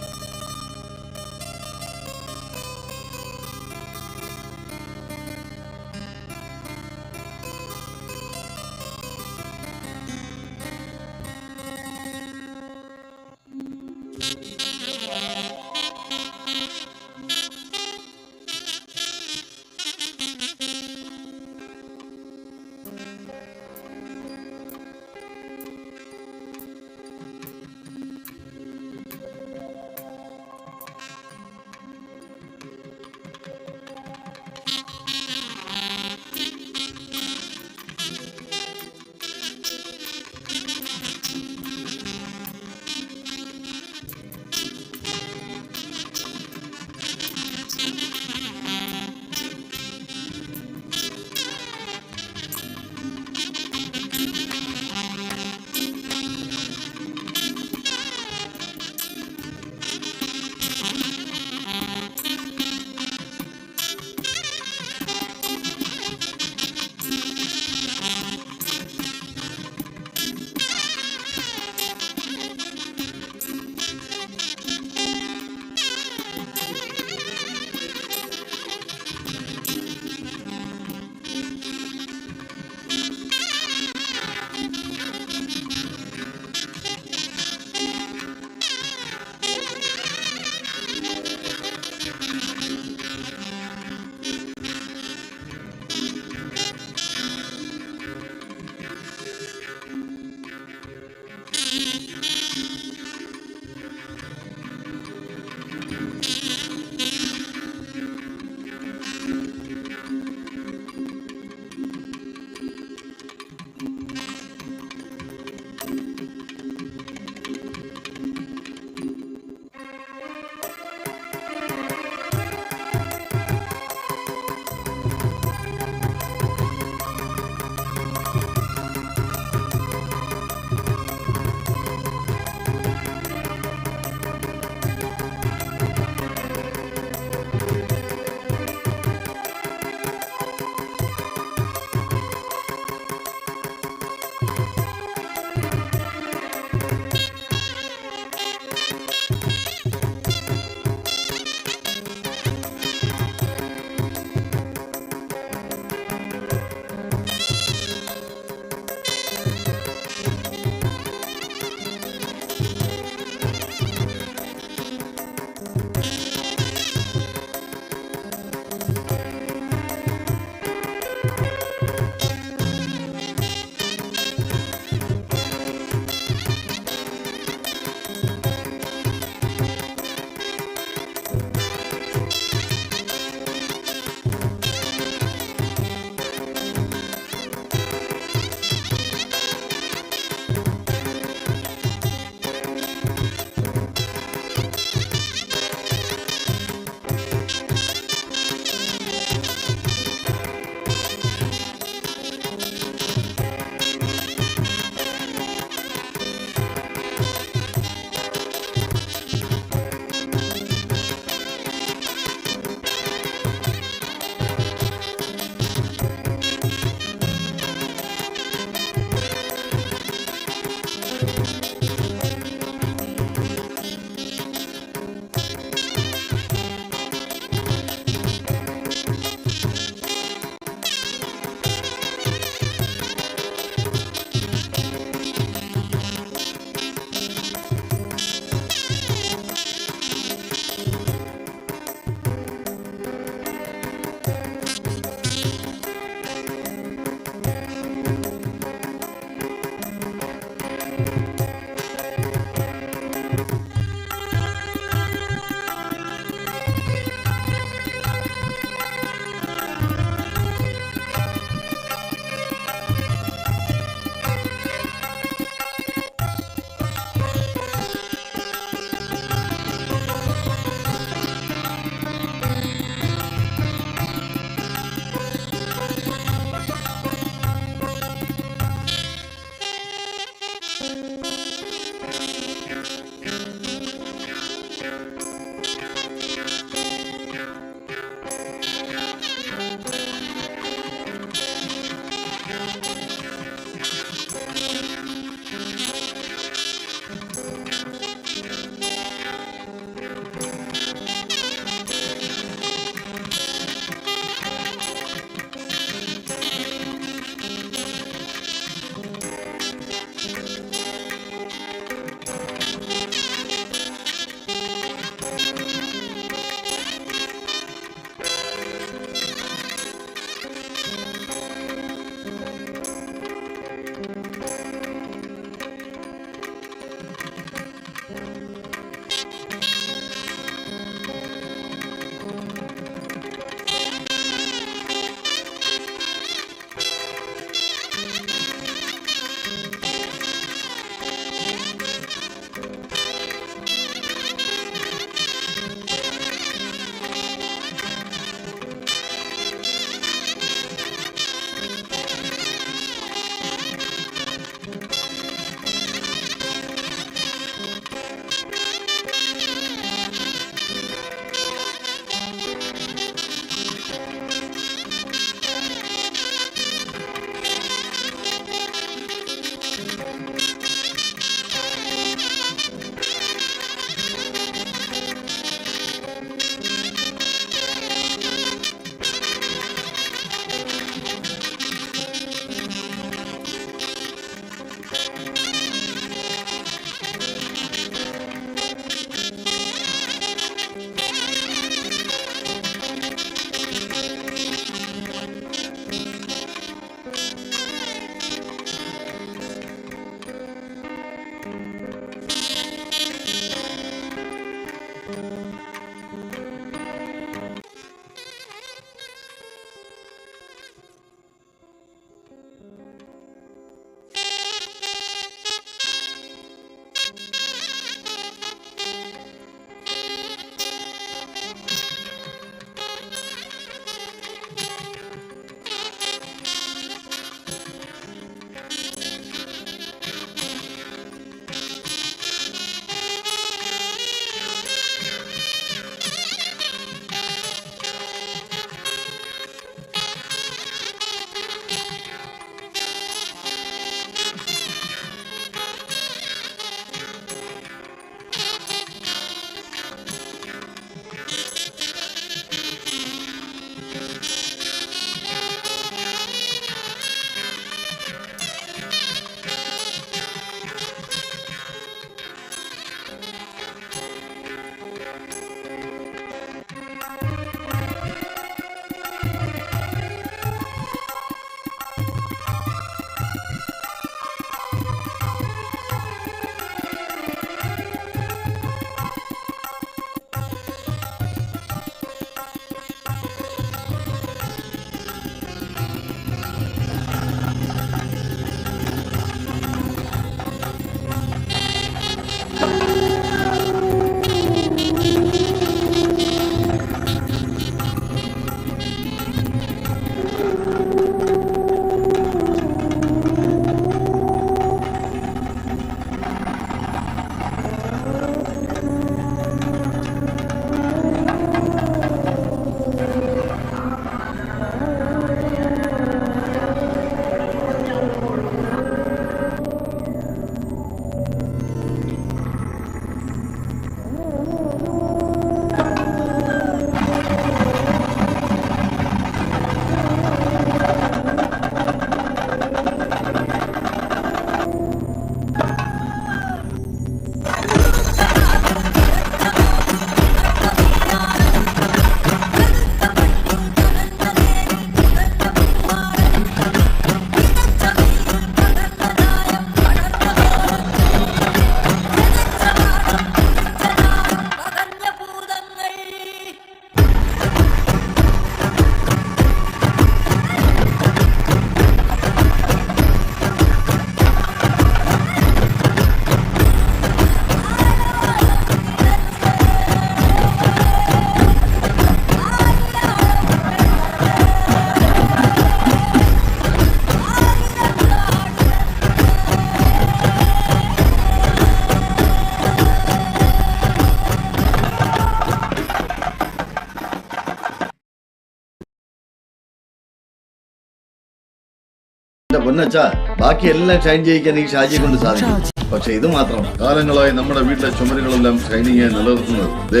പൊന്നച്ചാ ബാക്കി എല്ലാം ഷൈൻ ചെയ്യിക്കാൻ ഈ ഷാജിയെ കൊണ്ട് സാധിക്കും. പക്ഷെ ഇത് മാത്രം കാലങ്ങളായി നമ്മുടെ വീട്ടിലെ ചുമരുകളെല്ലാം ഷൈനിങ് നിലനിർത്തുന്നത്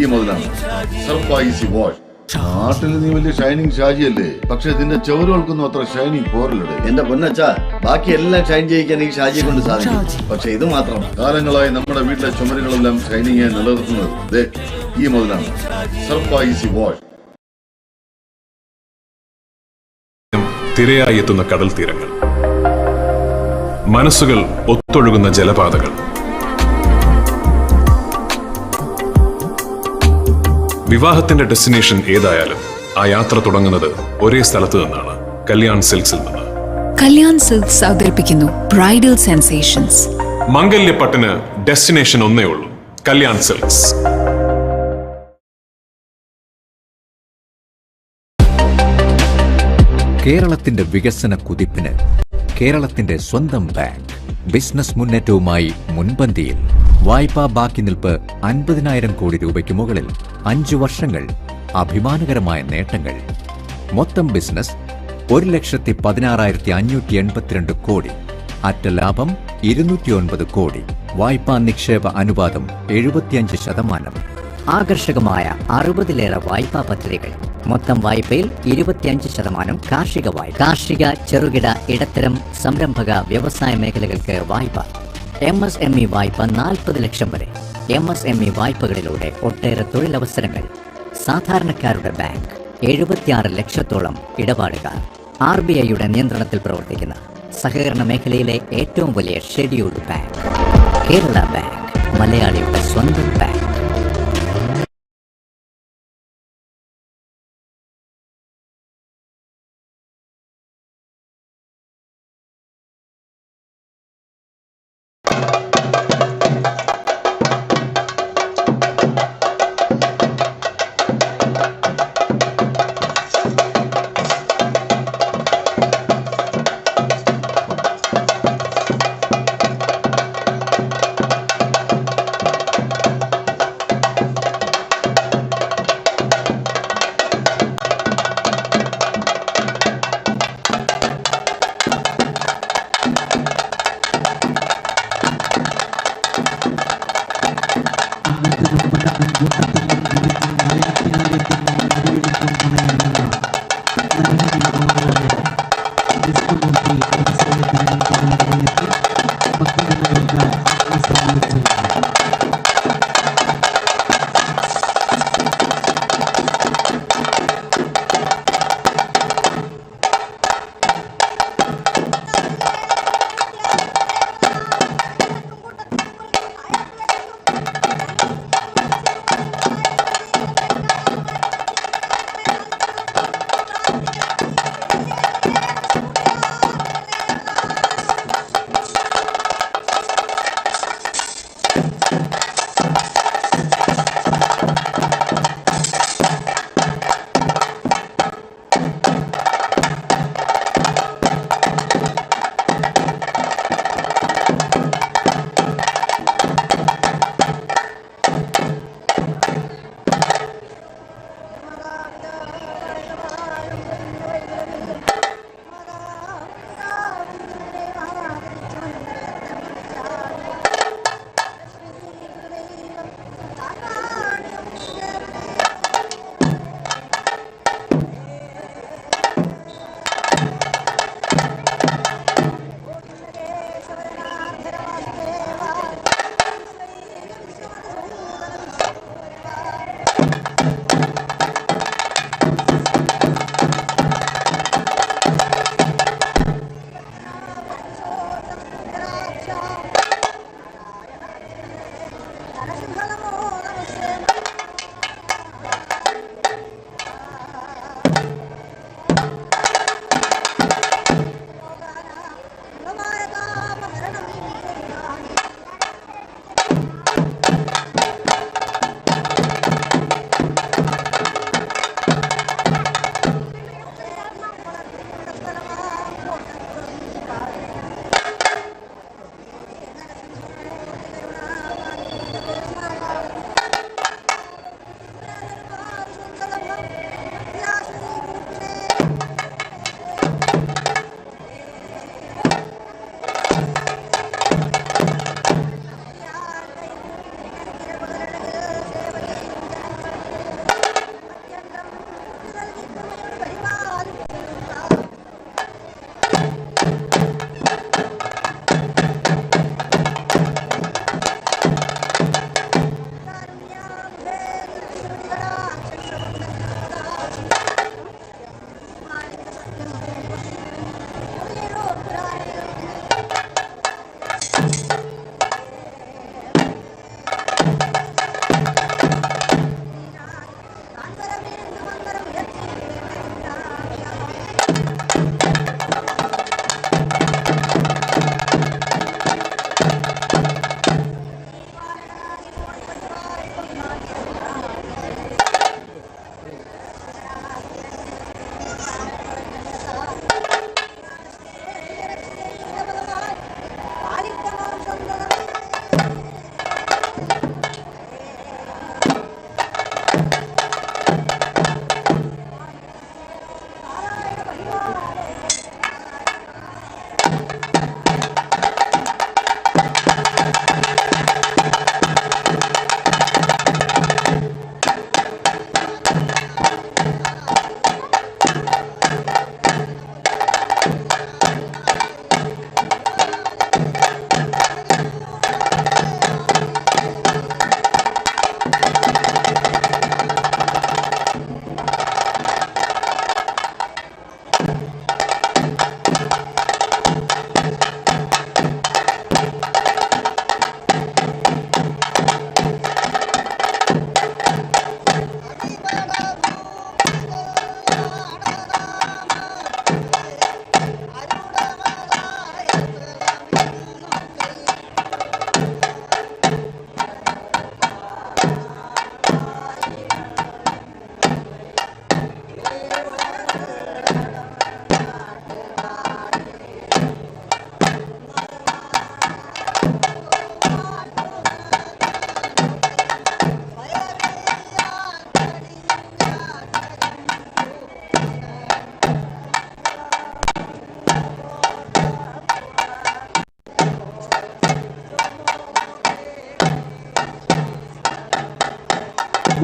ഈ മുതലാണ്. Surprise wash. നാട്ടിൽ നീ വലിയ ഷൈനിങ് ഷാജിയല്ലേ, പക്ഷെ ഇതിന്റെ ചുവരുകൾക്കൊന്നും അത്ര ഷൈനിങ് പോരല്ലേ. എന്റെ പൊന്നച്ചാ ബാക്കി എല്ലാം ഷൈൻ ചെയ്യിക്കാൻ ഈ ഷാജിയെ കൊണ്ട് സാധിക്കും. പക്ഷെ ഇത് മാത്രം കാലങ്ങളായി നമ്മുടെ വീട്ടിലെ ചുമരുകളെല്ലാം ഷൈനിങ് നിലനിർത്തുന്നത് ഈ മുതലാണ്. Surprise wash. തിരയായി എത്തുന്ന കടൽ തീരങ്ങൾ, മനസ്സുകൾ ഒത്തൊഴുകുന്ന ജലപാതകൾ, വിവാഹത്തിന്റെ ഡെസ്റ്റിനേഷൻ ഏതായാലും ആ യാത്ര തുടങ്ങുന്നത് ഒരേ സ്ഥലത്ത് നിന്നാണ്, കല്യാൺ സിൽക്സിൽ നിന്ന്. കല്യാൺ സിൽക്സ് അവതരിപ്പിക്കുന്നു ബ്രൈഡൽ സെൻസേഷൻസ്. മംഗല്യപ്പട്ടിന് ഡെസ്റ്റിനേഷൻ ഒന്നേ ഉള്ളൂ, കല്യാൺ സിൽക്സ്. കേരളത്തിന്റെ വികസന കുതിപ്പിന് കേരളത്തിന്റെ സ്വന്തം ബാങ്ക് ബിസിനസ് മുന്നേറ്റവുമായി മുൻപന്തിയിൽ. വായ്പാ ബാക്കി നിൽപ്പ് 50,000 കോടി രൂപയ്ക്ക് മുകളിൽ, 5 വർഷങ്ങൾ, അഭിമാനകരമായ നേട്ടങ്ങൾ. മൊത്തം ബിസിനസ് 1,16,582 കോടി. അറ്റ ലാഭം 209 കോടി. വായ്പാ നിക്ഷേപ അനുപാതം 75%. ആകർഷകമായ 60-ലേറെ വായ്പാ പദ്ധതികൾ. മൊത്തം വായ്പയിൽ 25% കാർഷിക വായ്പ. കാർഷിക, ചെറുകിട, ഇടത്തരം, സംരംഭക, വ്യവസായ മേഖലകൾക്ക് വായ്പ. MSME വായ്പ 40 ലക്ഷം വരെ. MSME വായ്പകളിലൂടെ ഒട്ടേറെ തൊഴിലവസരങ്ങൾ. സാധാരണക്കാരുടെ ബാങ്ക്. 76 ലക്ഷത്തോളം ഇടപാടുകാർ. RBIയുടെ നിയന്ത്രണത്തിൽ പ്രവർത്തിക്കുന്ന സഹകരണ മേഖലയിലെ ഏറ്റവും വലിയ ഷെഡ്യൂൾഡ് ബാങ്ക്. കേരള ബാങ്ക്, മലയാളിയുടെ സ്വന്തം ബാങ്ക്.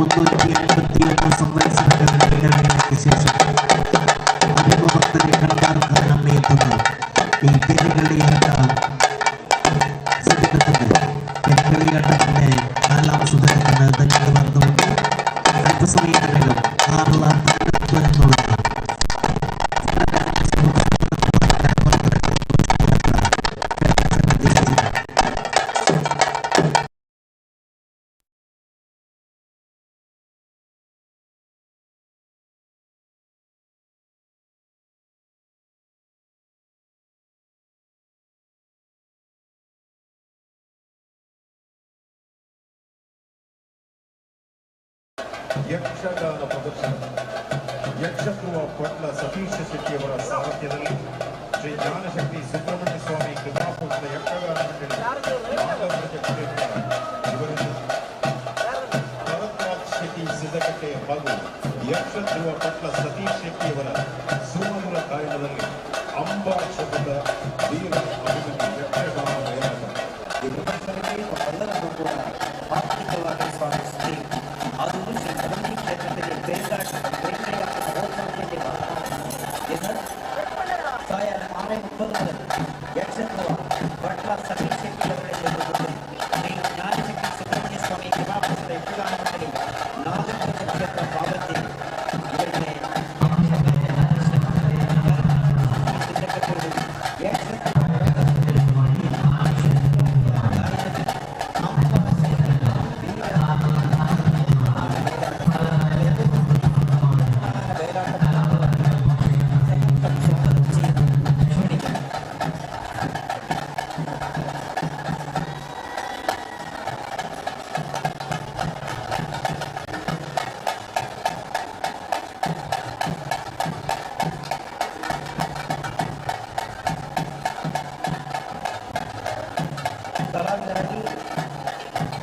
381 സംവത്സരങ്ങളുടെ ഇടവേളയ്ക്ക് ശേഷം അഭിമുഖത്തിനെ കണ്ടാർക്കാൻ നമ്മെ എത്തുന്നു ഈ പെരുകളിയാട്ട പെരുകളിയാട്ടത്തിന്റെ 4ാം സുദിനത്തിന് തങ്ങളുടെ ബന്ധമുണ്ട്. അല്പസമയത്തിനകം എന്നുള്ള ಯಕ್ಷಗಾನ ಪ್ರದರ್ಶನ ಯಕ್ಷಧ್ರುವ ಪಟ್ಲ ಸತೀಶ ಶೆಟ್ಟಿಯವರ ಸಾರಥ್ಯದಲ್ಲಿ ಶ್ರೀ ಜ್ಞಾನಶಕ್ತಿ ಸುಬ್ರಹ್ಮಣ್ಯ ಸ್ವಾಮಿ ಕೃಪಾಪುರದ ಯಕ್ಷಗಾನ ಮಂಡಳಿ ಇವರನ್ನು ಭರದ್ವಾಜ್ ಶೆಟ್ಟಿ ಸಿದ್ದಕಟ್ಟೆ ಹಾಗೂ ಯಕ್ಷಧ್ರುವ ಪಟ್ಲ ಸತೀಶ್ ಶೆಟ್ಟಿಯವರ ಸುಮಧುರ ಗಾಯನದಲ್ಲಿ ಅಂಬಾ ಶಬ್ದದ ವೀರ ಅಭಿಮನ್ಯು ಯಕ್ಷಗಾನ ಬಯಲಾಟ ಈ ಪ್ರದರ್ಶನಕ್ಕೆ ಎಲ್ಲರಿಗೂ ಕೂಡ ಆರ್ಥಿಕವಾಗಿ ಸ್ವಾಗತಿಸಿ ಅದು ಶ್ರೀ ಸರಂಗಿ ಕ್ಷೇತ್ರದಲ್ಲಿ ಸಾಯಂಕಾಲ 6:30 ಯಕ್ಷಧ್ರುವ ಪಟ್ಲ ಸತೀಶ್ ಶೆಟ್ಟಿ ಅವರಲ್ಲಿ ಶ್ರೀ ಜ್ಞಾನಶಕ್ತಿ ಸುಬ್ರಹ್ಮಣ್ಯ ಸ್ವಾಮಿ ಕೃಪಾಪುರದ ಯಕ್ಷಗಾನ ಮಂಡಳಿ ನಾಗಪುರ ಕ್ಷೇತ್ರ ಪಾವತಿ ಇವರಿಗೆ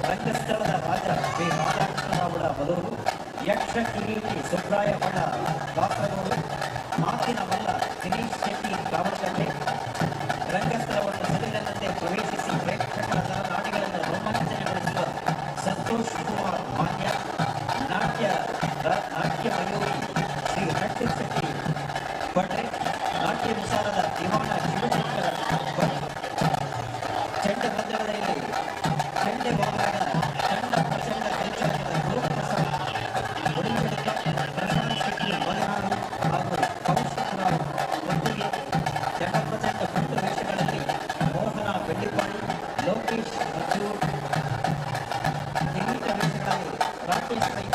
ರಂಗಸ್ಥಳದ ರಾಜ ಶ್ರೀ ರಾಧಾಕೃಷ್ಣರಾವುಡ ಬಲೂರು ಯಕ್ಷ ಕಿರೀಟಿ ಸುಬ್ರಾಯ ಬಣ್ಣ ಪಾತ್ರಗಳು ಮಾತಿನ ಮಲ್ಲ ದಿನೇಶ್ ಶೆಟ್ಟಿ ಕಾವಲಕಟ್ಟೆ ರಂಗಸ್ಥಳವನ್ನು ಸರಿದಂತೆ ಪ್ರವೇಶಿಸಿ ಪ್ರೇಕ್ಷಕರ ನಾಡಿಗಳನ್ನು ರೋಮಾಂಚನಗೊಳಿಸುವ ಸಂತೋಷ್ ಕುಮಾರ್ ಮಾನ್ಯ ನಾಟ್ಯ ಮಯೂರಿ ಶ್ರೀ ಹಟ್ಟಿ ಶೆಟ್ಟಿ ಭಟ್ರೆ ನಾಟ್ಯ ವಿಚಾರದ ದಿವಾಣ ಶಿವಶಂಕರ ಭಟ್ ಚಂಡಭದ್ರದಲ್ಲಿ ಚಂಡಭಾಗದ ಚಂಡ ಪ್ರಚಂಡ ಕಲಿಚಾರದ ಗುರುಪ್ರಸಾದ್ ಉಡುಪಿಯ ಪ್ರಶಾಂತ್ ಶೆಟ್ಟಿ ಮಲೆನಾಡು ಹಾಗೂ ಕೌಶಿಕರಾವ್ ಒಟ್ಟಿಗೆ ಚಂಡಪ್ರಚಂಡ ಪುಟ್ಟ ವೇಷಗಳಲ್ಲಿ ಮೋಹನ ಬೆಳ್ಳಿಪಾಡಿ ಲೋಕೇಶ್ ಅರ್ಜೂರ್ ಕಿರೀಟ ವೇಷಗಳಲ್ಲಿ ರಾಕೇಶ್ ಪೈ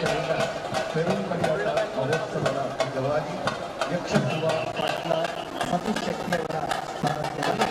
ನಡೆದ ಪೆರುಂ ಕಲಿಯಾಟ ಮಹೋತ್ಸವದ ಅಂಗವಾಗಿ ಯಕ್ಷಧ್ರುವ ಪಾಟ್ಲ ಸತೀಶ್ ಶೆಟ್ಟಿಯವರ ಸಾರಥ್ಯದಲ್ಲಿ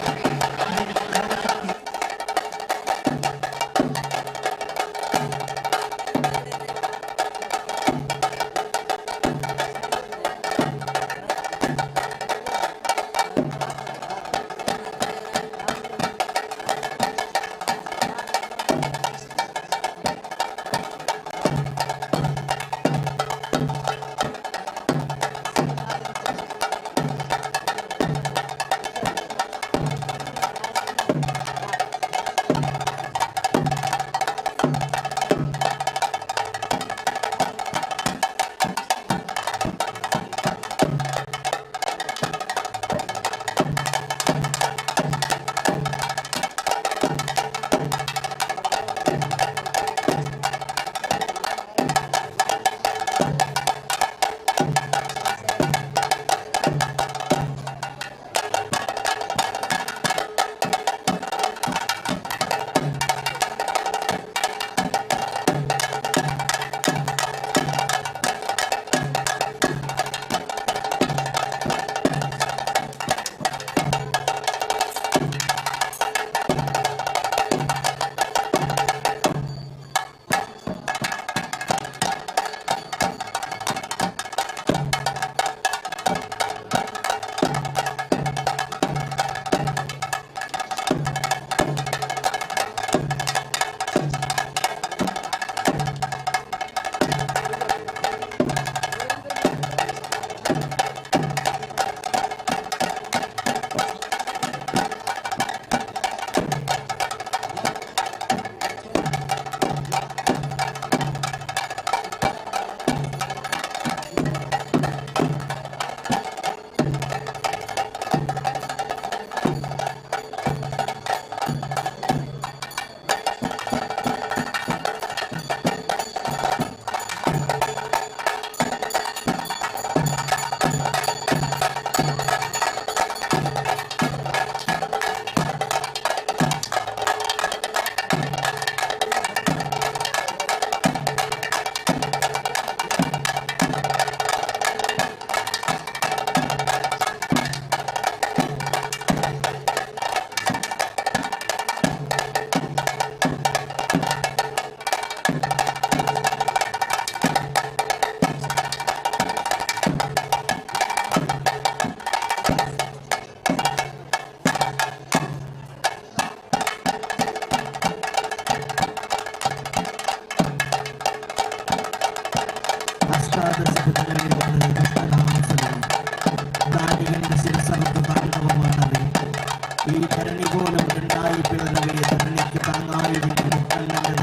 ഈ ധരണി പോലും രണ്ടായി പിളർന്നവേ ധരണിക്ക് താങ്ങായതിന്റെ മുക്കല്ലന്റെ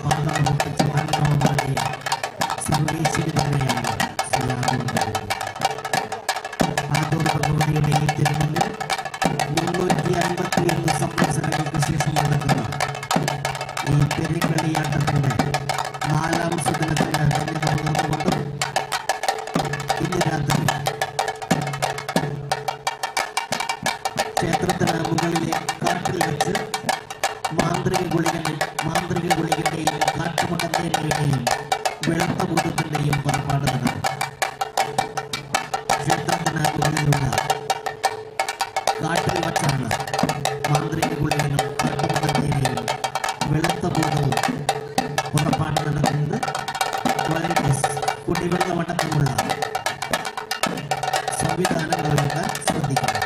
പാദം മുട്ടിച്ച് മരണവുമായി സർവേശ്വരനെയാണ് ആദോർഭഗവതിയുടെ ഈ തിരുമുന്നിൽ 351 സംവത്സരങ്ങൾക്ക് ശേഷം നടക്കുന്ന ഈ പെരുക്കളിയാട്ടത്തിന്റെ 4ാം സുദിനത്തിന് ധന്യത പകർന്നുകൊണ്ടും ഇന്ന് രാത്രി ക്ഷേത്രത്തിന് മുകളിലെ കാട്ടിൽ വെച്ച് മാന്ത്രിക ഗുളികന്റെയും കാട്ടുമുണ്ടത്തിന്റെയും വെളുത്ത ഭൂതത്തിന്റെയും പുറപ്പാട് നടന്നു. ക്ഷേത്രത്തിന് മുകളിലുള്ള കാട്ടിൽ വച്ചാണ് മാന്ത്രിക ഗുളികനും കാട്ടുമുണ്ടത്തിന്റെയും വെളുത്ത ഭൂതവും പുറപ്പാട് നടക്കുന്നത്. കുടിവെള്ള മട്ടത്തിലുള്ള സംവിധാനങ്ങളുണ്ട്, ശ്രദ്ധിക്കണം.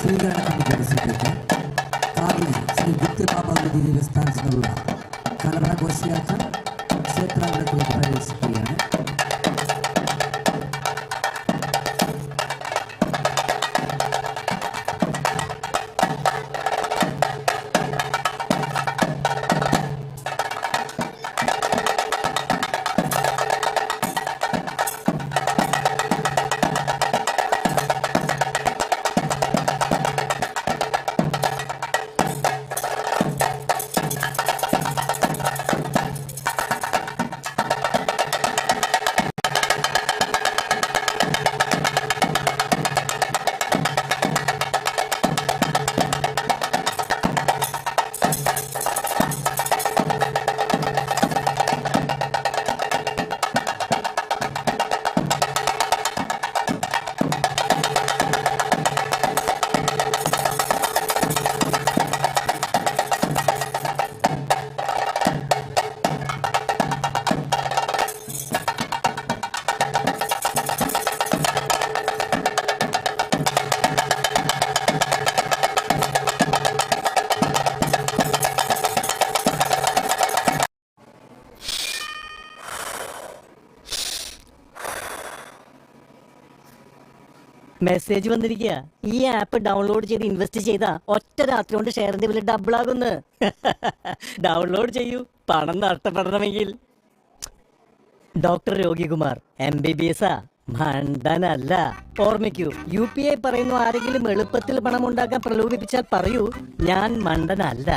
സ്വീകരണ കമ്മിറ്റിയുടെ സെക്രട്ടറി കാറിലെ ശ്രീ ഗുപ്തബാബാഗതി ദേവസ്ഥാനത്തിനുള്ള കലവറ ഘോഷയാത്ര ക്ഷേത്രാങ്കണത്തിലേക്ക് പ്രവേശിക്കുകയാണ്. മെസ്സേജ് വന്നിരിക്കുക. ഈ ആപ്പ് ഡൗൺലോഡ് ചെയ്ത് ഇൻവെസ്റ്റ് ചെയ്താ ഒറ്റ രാത്രി കൊണ്ട് ഷെയറിന്റെ വില ഡബിൾ ആകുന്നു. ഡൗൺലോഡ് ചെയ്യൂ, പണം നഷ്ടപ്പെടണമെങ്കിൽ. Doctor രോഗികുമാർ MBBS മണ്ടനല്ല. ഓർമ്മിക്കൂ, UPI പറയുന്നു. ആരെങ്കിലും എളുപ്പത്തിൽ പണം ഉണ്ടാക്കാൻ പ്രലോഭിപ്പിച്ചാൽ പറയൂ, ഞാൻ മണ്ടനല്ല.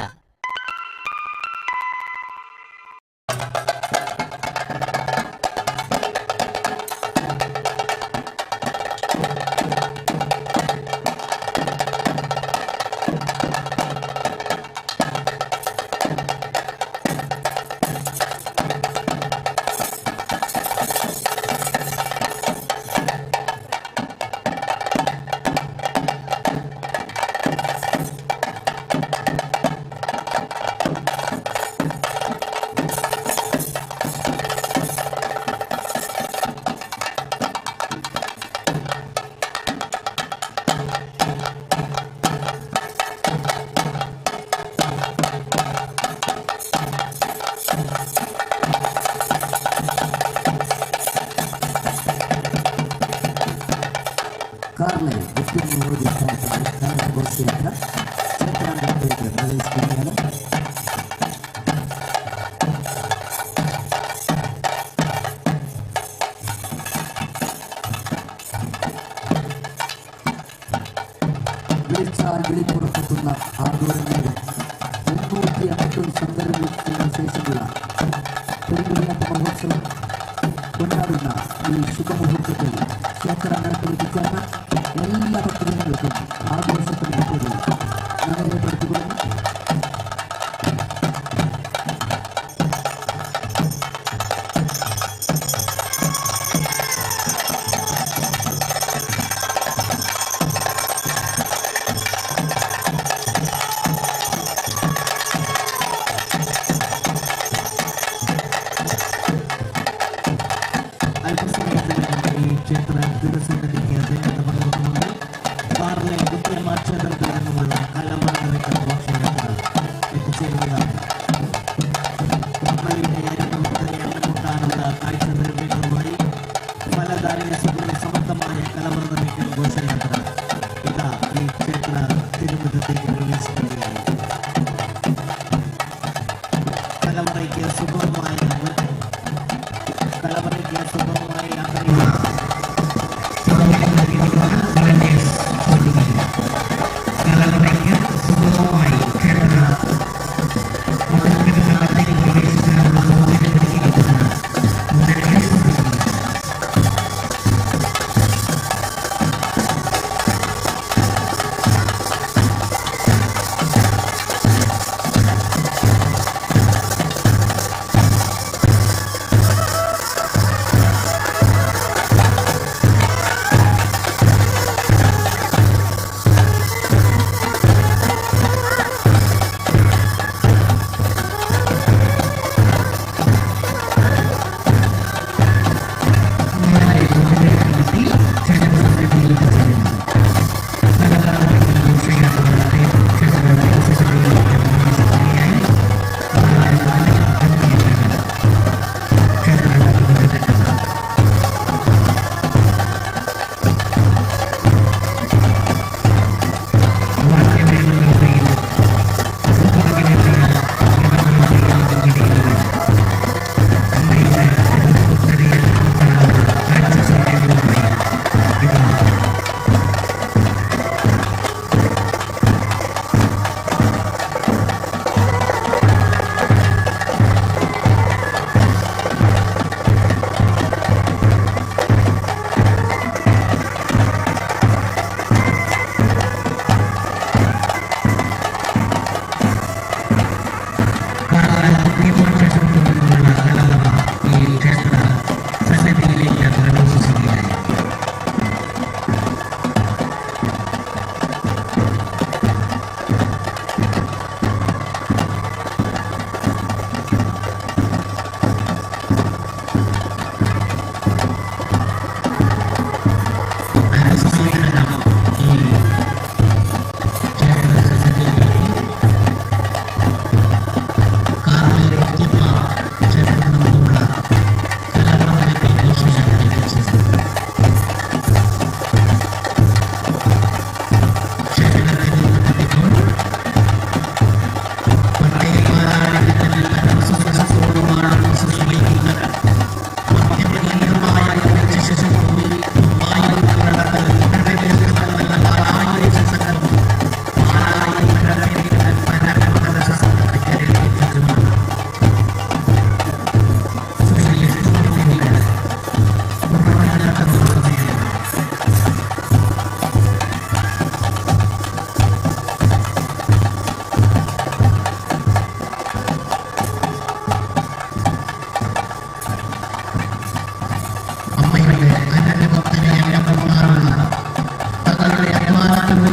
കാറിലെ ഘോഷയാത്ര ക്ഷേത്രാങ്കണത്തിലേക്ക് പ്രവേശിക്കുകയാണ്. വിളിച്ചാൽ വിളിപ്പുറത്തെത്തുന്ന ആദൂരങ്ങളുടെ 350 സംഘടനകൾക്ക് ശേഷമുള്ള പെരുങ്കുടിയാട്ട മഹോത്സവം കൊണ്ടാടുന്ന ഈ ശുഭമുഹൂർത്തത്തിൽ ക്ഷേത്രാങ്കണത്തിലേക്ക് ചേർന്ന എല്ലാ ഭക്തജനങ്ങൾക്കും ആഘോഷത്തിന് കൂടി നഗരപ്പെടുത്തിക്കൊള്ളുന്നു. അല്പസമയത്തിൽ ഈ ക്ഷേത്ര ദിവസങ്ങളിലേക്ക് അദ്ദേഹത്തെ പങ്കെടുക്കുന്നുണ്ട്. കാറിലെ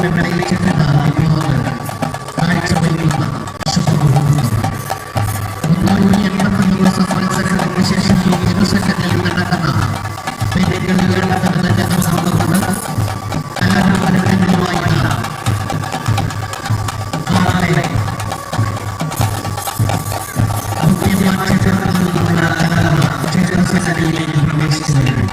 എല്ലാവരുടെയും ചെറുത വിഭവങ്ങൾ കാഴ്ചവെക്കുന്ന ശുഭമുഹൂർത്തം. 381 ദിവസം മത്സരങ്ങൾക്ക് ശേഷം ഈ ദിവസങ്ങളിൽ നടക്കുന്ന വേദികളിൽ നടക്കുന്ന ജനസംഘങ്ങളുടെ കലാകാരന്മാരുമായിട്ട് ക്ഷേത്രസന്നിധിയിലേക്ക് പ്രവേശിച്ചു കഴിഞ്ഞു.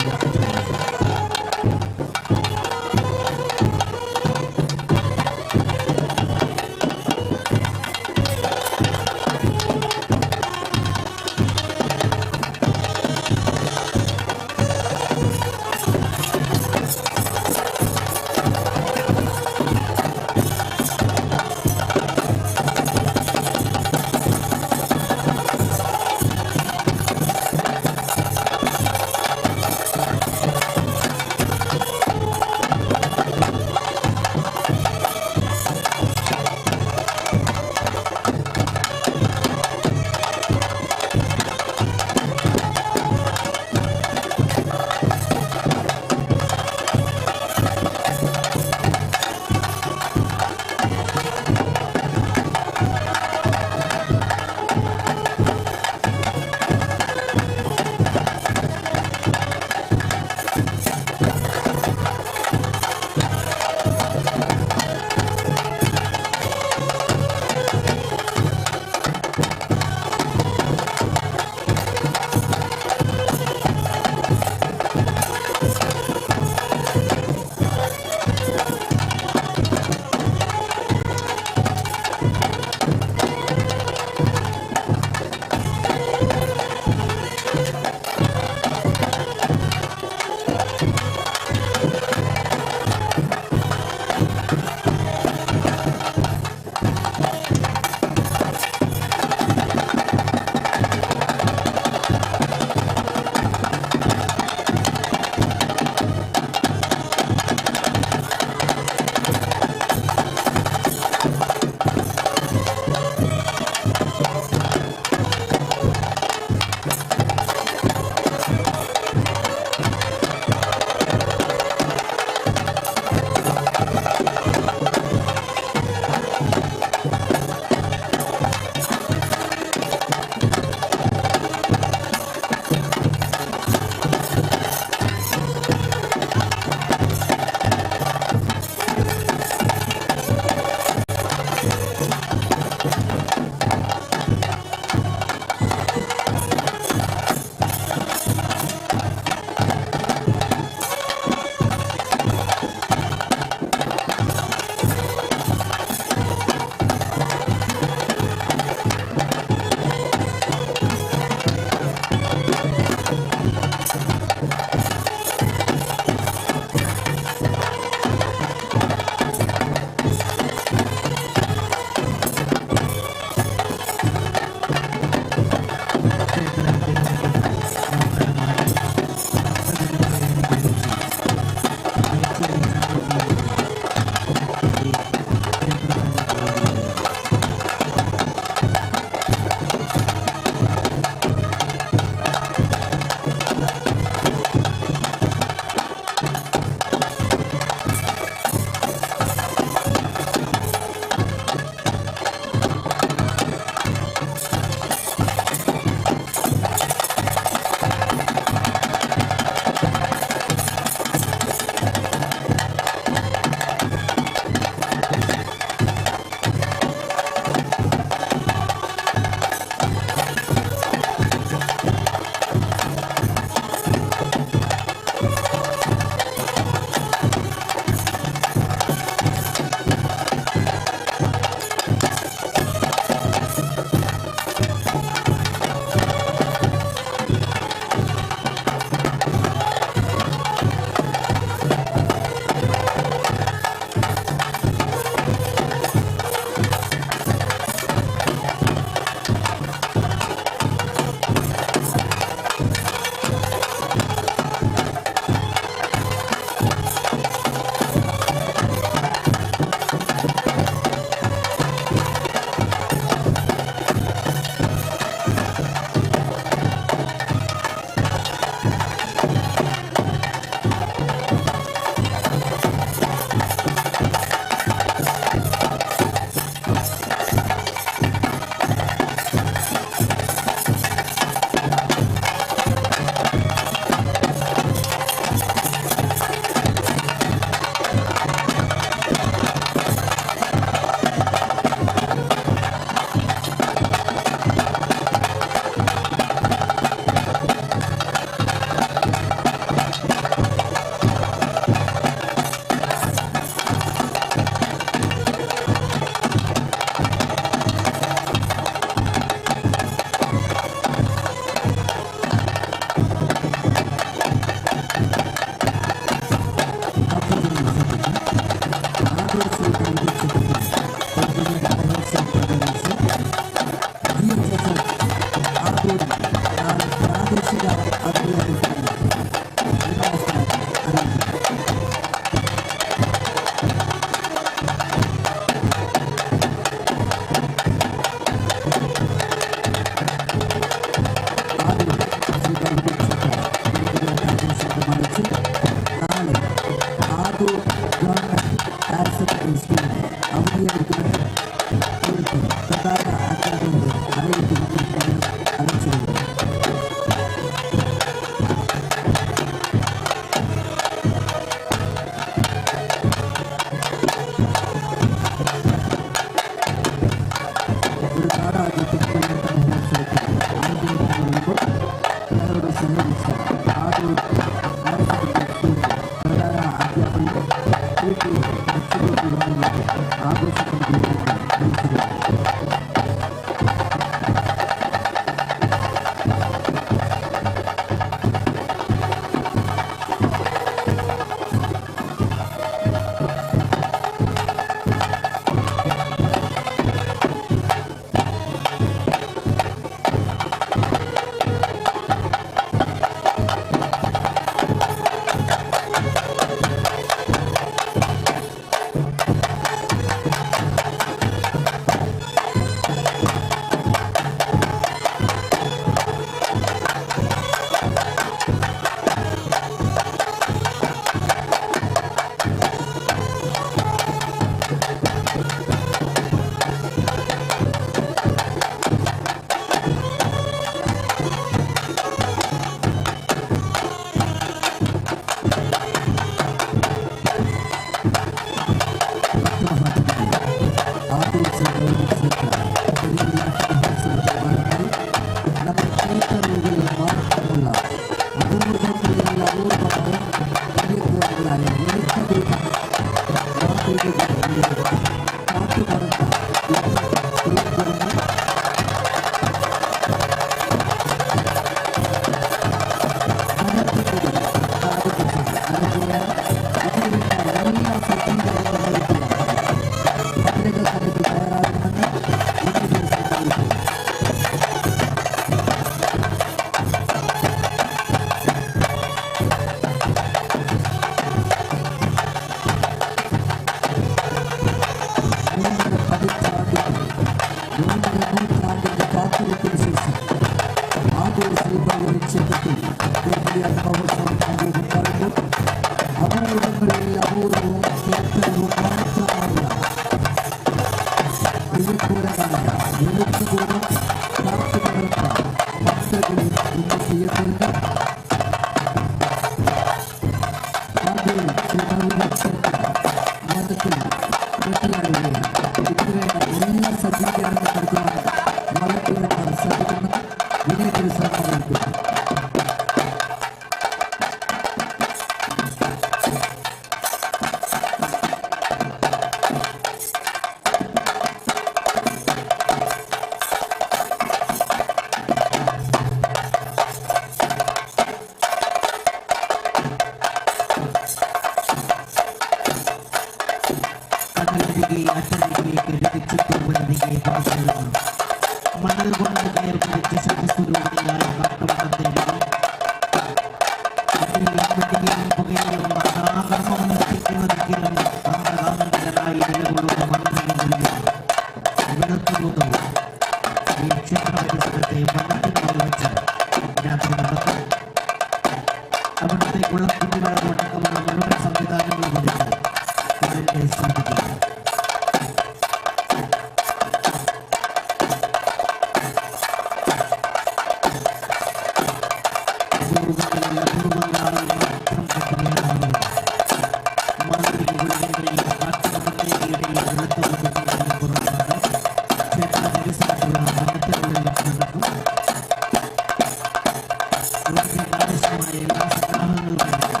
എല്ലാ സന്നാഹങ്ങളും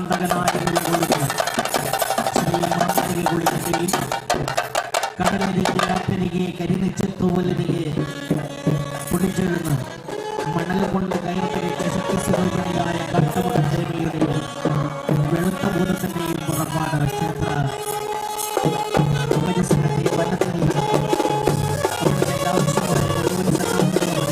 നർത്തകനായ കടലരികെ കരിനെച്ചത്തോലരികെ പൊടിച്ചെഴുന്ന് മണൽ കൊണ്ട് കയറിയ ശക്തിസ്വരൂപിണിയായ കട്ടമുട ദേവിയുടെയും വെളുത്ത ഭൂതത്തിന്റെയും പുറപ്പാട് ക്ഷേത്ര പരിസരത്തെ വനത്തിനെയും അവരുടെ ആവശ്യമായ മുഴുവൻ സന്നാഹങ്ങളും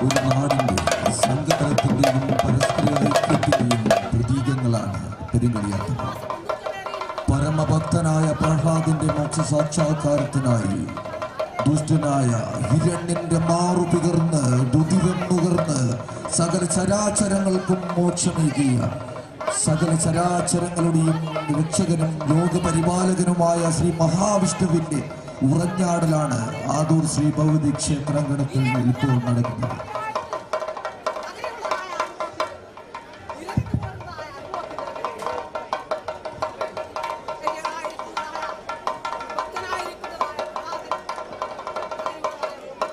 ഒരു നാടിൻ്റെ സംഘടനത്തിൻ്റെയും പരസ്പര ഐക്യത്തിൻ്റെയും പ്രതീകങ്ങളാണ് പെരുങ്കളിയാട്ടങ്ങൾ. പരമഭക്തനായ പ്രഹ്ലാദിന്റെ മോക്ഷസാക്ഷാത്കാരത്തിനായി ദുഷ്ടനായ ഹിരണ്യന്റെ മാറു പികർന്ന് രുതിരം നുകർന്ന് സകല ചരാചരങ്ങൾക്കും മോക്ഷമേകിയ സകല ചരാചരങ്ങളുടെയും രക്ഷകനും ലോകപരിപാലകനുമായ ശ്രീ മഹാവിഷ്ണുവിന്റെ ഉറഞ്ഞാടലാണ് ആദൂർ ശ്രീ ഭഗവതി ക്ഷേത്രാങ്കണത്തിൽ ഇപ്പോൾ നടക്കുന്നത്.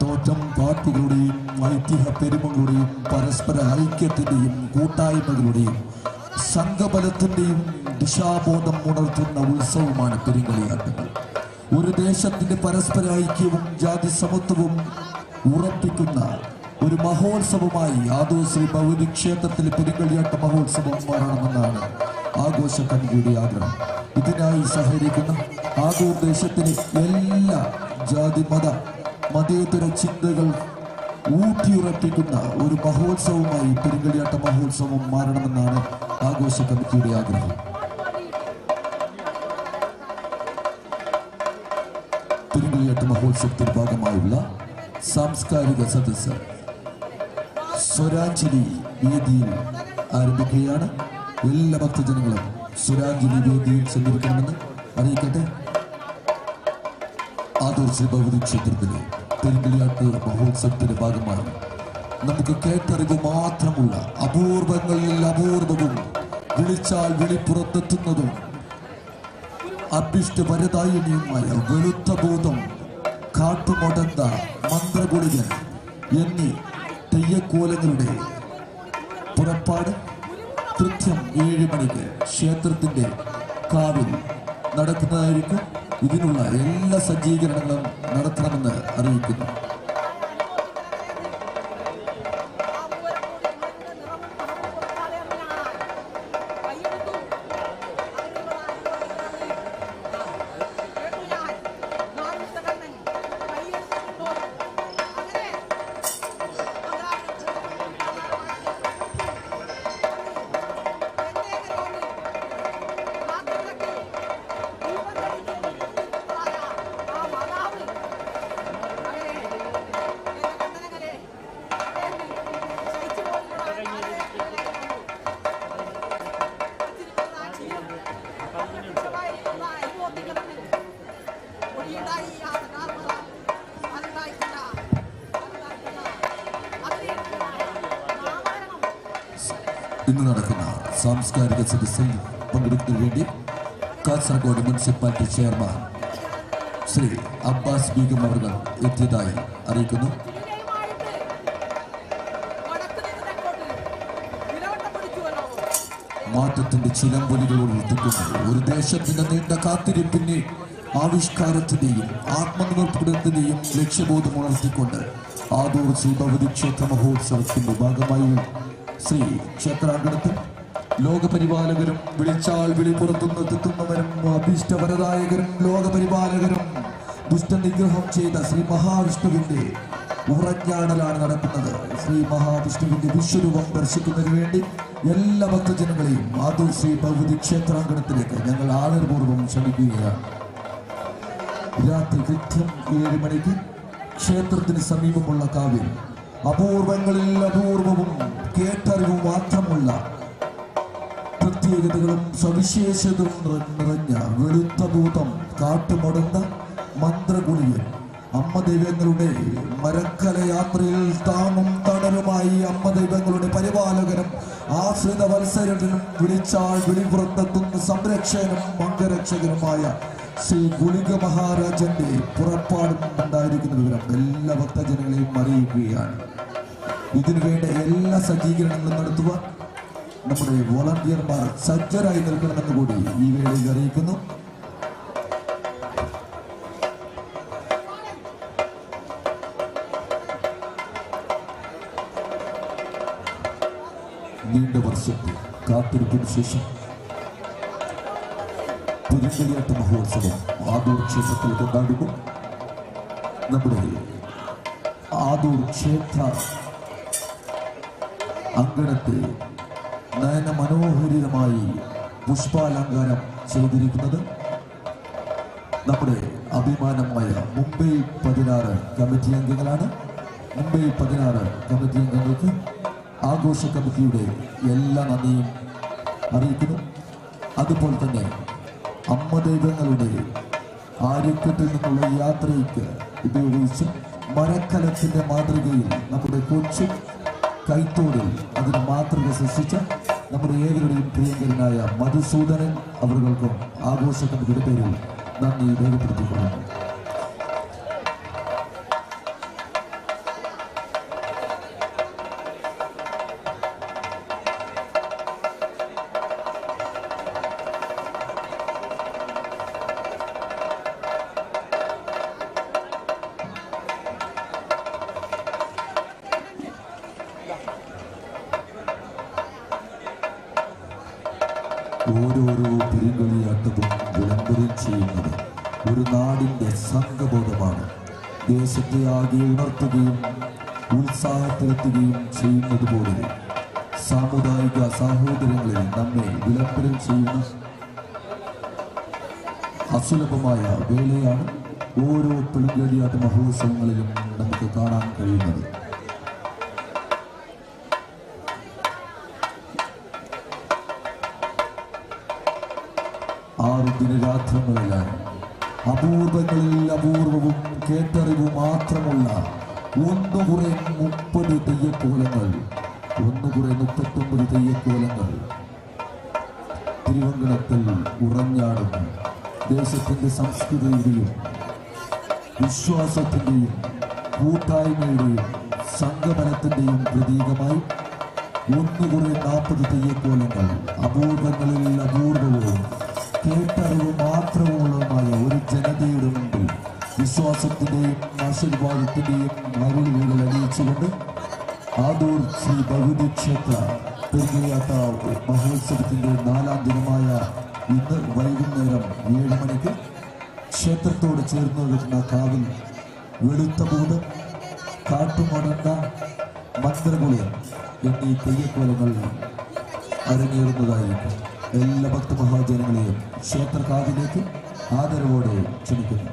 തോറ്റം പാട്ടുകളുടെയും ഐതിഹ്യ പെരുമകളുടെയും പരസ്പര ഐക്യത്തിന്റെയും കൂട്ടായ്മകളുടെയും സംഘബലത്തിന്റെയും ദിശാബോധം ഉണർത്തുന്ന ഉത്സവമാണ് പെരുങ്കളിയാട്ടങ്ങൾ. ഒരു ദേശത്തിന്റെ പരസ്പര ഐക്യവും ജാതി സമത്വവും ഉറപ്പിക്കുന്ന ഒരു മഹോത്സവമായി ആദൂർ ശ്രീ ഭഗവതി ക്ഷേത്രത്തിലെ പെരുങ്കളിയാട്ട മഹോത്സവം മാറണമെന്നാണ് ആഘോഷ കമ്മിറ്റിയുടെ ആഗ്രഹം. ഇതിനായി സഹകരിക്കുന്ന ആദൂർ ദേശത്തിലെ എല്ലാ ജാതി മതേതര ചിന്തകൾ ഊട്ടിയുറപ്പിക്കുന്ന ഒരു മഹോത്സവമായി പെരുങ്കളിയാട്ട മഹോത്സവം മാറണമെന്നാണ് ആഘോഷ കമ്മിറ്റിയുടെ ആഗ്രഹം. പെരുങ്കളിയാട്ട മഹോത്സവത്തിന്റെ ഭാഗമായുള്ള സാംസ്കാരിക സദസ്സ് സ്വരാഞ്ജലി വേദിയിൽ ആരംഭിക്കുകയാണ്. എല്ലാ ഭക്തജനങ്ങളും സ്വരാഞ്ജലി വേദിയിൽ ചെന്നിരിക്കണമെന്ന് അറിയിക്കട്ടെ. ആദൂർ ശ്രീ ഭഗവതി ക്ഷേത്രത്തിലെ പെരുങ്കളിയാട്ട് മഹോത്സവത്തിന്റെ ഭാഗമായി നമുക്ക് കേട്ടറിവ് മാത്രമുള്ള അപൂർവങ്ങളിൽ അപൂർവവും വിളിച്ചാൽ വെളിപ്പുറത്തെത്തുന്നതും അഭിഷ്ടപരദായിനിയുമായ വെളുത്ത ഭൂതം, കാട്ടുമൊടന്ത, മന്ത്രഗുളികൻ എന്നീ തെയ്യക്കോലങ്ങളുടെ പുറപ്പാട് കൃത്യം 7 മണിക്ക് ക്ഷേത്രത്തിന്റെ കാവിൽ നടക്കുന്നതായിരിക്കും. ഇതിനുള്ള എല്ലാ സജ്ജീകരണങ്ങളും നടത്തണമെന്ന് അറിയിക്കുന്നു. ഇന്ന് നടക്കുന്ന സാംസ്കാരിക സദസ്സിൽ പങ്കെടുക്കുന്നതിന് വേണ്ടി കാസർഗോഡ് മുനിസിപ്പാലിറ്റി ചെയർമാൻ ശ്രീ അബ്ബാസ് ബീഗം അവർ എത്തിയതായി അറിയിക്കുന്നു. മാറ്റത്തിന്റെ ചിലമ്പൊലികൾ ഉയർത്തുന്ന ഒരു ദേശത്തിന്റെ നീണ്ട കാത്തിരിപ്പിന്റെ ആവിഷ്കാരത്തിന്റെയും ആത്മനിർഭരത്തിന്റെയും ലക്ഷ്യബോധം ഉണർത്തിക്കൊണ്ട് ആദൂർ ശ്രീ ഭഗവതി ക്ഷേത്ര മഹോത്സവത്തിന്റെ ഭാഗമായി ശ്രീ ക്ഷേത്രാങ്കണത്തിൽ ലോകപരിപാലകരും വിളിച്ചാൽ വിളിപ്പുറത്തുനിന്നെത്തുന്നവരും അഭീഷ്ടവരദായകരും ലോകപരിപാലകരും ദുഷ്ടനിഗ്രഹം ചെയ്ത ശ്രീ മഹാവിഷ്ണുവിന്റെ ഉറഞ്ഞാടലാണ് നടക്കുന്നത്. ശ്രീ മഹാവിഷ്ണുവിന്റെ വിശ്വരൂപം ദർശിക്കുന്നതിന് വേണ്ടി എല്ലാ ഭക്തജനങ്ങളെയും ആദൂർ ശ്രീ ഭഗവതി ക്ഷേത്രാങ്കണത്തിലേക്ക് ഞങ്ങൾ ആദരപൂർവ്വം ക്ഷണിക്കുകയാണ്. രാത്രി കൃത്യം 7 മണിക്ക് ക്ഷേത്രത്തിന് സമീപമുള്ള കാവിൽ അപൂർവങ്ങളിൽ അപൂർവവും കേട്ടറിവ് മാത്രമുള്ള പ്രത്യേകതകളും സവിശേഷതകളും നിറഞ്ഞ വെളുത്ത ഭൂതം, കാട്ടുമൊടന്ത, മന്ത്രഗുളികൻ, അമ്മ ദൈവങ്ങളുടെ മരക്കല യാത്രയിൽ താങ്ങും തണലുമായി അമ്മ ദൈവങ്ങളുടെ പരിപാലകനും ആശ്രിത വത്സരനും വിളിച്ചാൽ വിളിപുറത്തെത്തുന്ന സംരക്ഷകനും അംഗരക്ഷകനുമായ ശ്രീ ഗുളിക മഹാരാജന്റെ പുറപ്പാടും ഉണ്ടായിരിക്കുന്ന വിവരം എല്ലാ ഭക്തജനങ്ങളെയും അറിയിക്കുകയാണ്. ഇതിനുവേണ്ട എല്ലാ സജ്ജീകരണങ്ങളും നടത്തുവാൻ നമ്മുടെ വോളണ്ടിയർമാർ സജ്ജരായി നിൽക്കണമെന്ന് കൂടി ഈ വേളയിൽ അറിയിക്കുന്നു. നീണ്ട വർഷത്തെ കാത്തിരിപ്പിന് ശേഷം പെരുങ്കളിയാട്ട മഹോത്സവം ആദൂർ ക്ഷേത്രത്തിൽ കൊണ്ടാടുന്നു. നമ്മുടെ ആദൂർ ക്ഷേത്ര അങ്കണത്തെ നയന മനോഹരിതമായി പുഷ്പാലങ്കാരം ചെയ്തിരിക്കുന്നത് നമ്മുടെ അഭിമാനമായ മുംബൈ 16 കമ്മിറ്റി അംഗങ്ങളാണ്. മുംബൈ 16 കമ്മിറ്റി അംഗങ്ങൾക്ക് ആഘോഷ കമ്മിറ്റിയുടെ എല്ലാ നന്ദിയും അറിയിക്കുന്നു. അതുപോലെ തന്നെ അമ്മ ദൈവങ്ങളുടെ ആര്യക്കെട്ടിൽ നിന്നുള്ള യാത്രയ്ക്ക് ഉപയോഗിച്ച് മരക്കലത്തിന്റെ മാതൃകയിൽ നമ്മുടെ കൊച്ചു കൈത്തോടിൽ അതിന് മാതൃക സൃഷ്ടിച്ച നമ്മുടെ ഏവരുടെയും പ്രിയങ്കരനായ മധുസൂദനൻ അവർക്കും ആഘോഷ കമ്മിറ്റിയുടെ പേരിൽ നന്ദി രേഖപ്പെടുത്തിക്കൊള്ളുന്നു. ഓരോരോ പെരുങ്കളിയാട്ടവും വിളംബരം ചെയ്യുന്നത് ഒരു നാടിൻ്റെ സംഘബോധമാണ്. ദേശത്തെ ആകെ ഉണർത്തുകയും ഉത്സാഹത്തിലെത്തുകയും ചെയ്യുന്നത് പോലെ സാമുദായിക സാഹോദര്യങ്ങളിൽ നമ്മെ വിളംബരം ചെയ്യുന്ന അസുലഭമായ വേളയാണ് ഓരോ പെരുങ്കളിയാട്ട മഹോത്സവങ്ങളിലും നമുക്ക് കാണാൻ കഴിയുന്നത്. 6 ദിനരാത്രങ്ങളിലാണ് അപൂർവങ്ങളിൽ അപൂർവവും കേട്ടറിവ് മാത്രമുള്ള ഒന്നുകുറെ 30 തെയ്യക്കോലങ്ങൾ, ഒന്നുകുറെ 39 തെയ്യക്കോലങ്ങൾ തിരുവങ്കണത്തിൽ ഉറഞ്ഞാടുന്നു. ദേശത്തിന്റെ സംസ്കൃതിയുടെയും വിശ്വാസത്തിന്റെയും കൂട്ടായ്മയുടെയും സംഗമനത്തിന്റെയും പ്രതീകമായി ഒന്നുകുറെ 40 തെയ്യക്കോലങ്ങൾ അപൂർവങ്ങളിൽ അപൂർവവും കേട്ടറിവ് മാത്രമുള്ളതുമായ ഒരു ജനതയുടെ മുമ്പിൽ വിശ്വാസത്തിന്റെയും ആശീർവാദത്തിന്റെയും മറുപടികൾ അണിയിച്ചുകൊണ്ട് ആദൂർ ശ്രീ ഭഗവതി ക്ഷേത്ര പെരുങ്കളിയാട്ട മഹോത്സവത്തിന്റെ 4ാം ദിനമായ ഇന്ന് വൈകുന്നേരം 7 മണിക്ക് ക്ഷേത്രത്തോട് ചേർന്ന് നിൽക്കുന്ന കാവിൽ വെളുത്ത പൂതം, കാട്ടുമടണ്ട, മന്ത്രകുളിയം എന്നീ തെയ്യക്കോലങ്ങൾ അരങ്ങേറുന്നതായിരിക്കും. എല്ലാ ഭക്തമഹാജനങ്ങളെയും ക്ഷേത്രകാവിലേക്ക് ആദരവോടെ ക്ഷണിക്കുന്നു.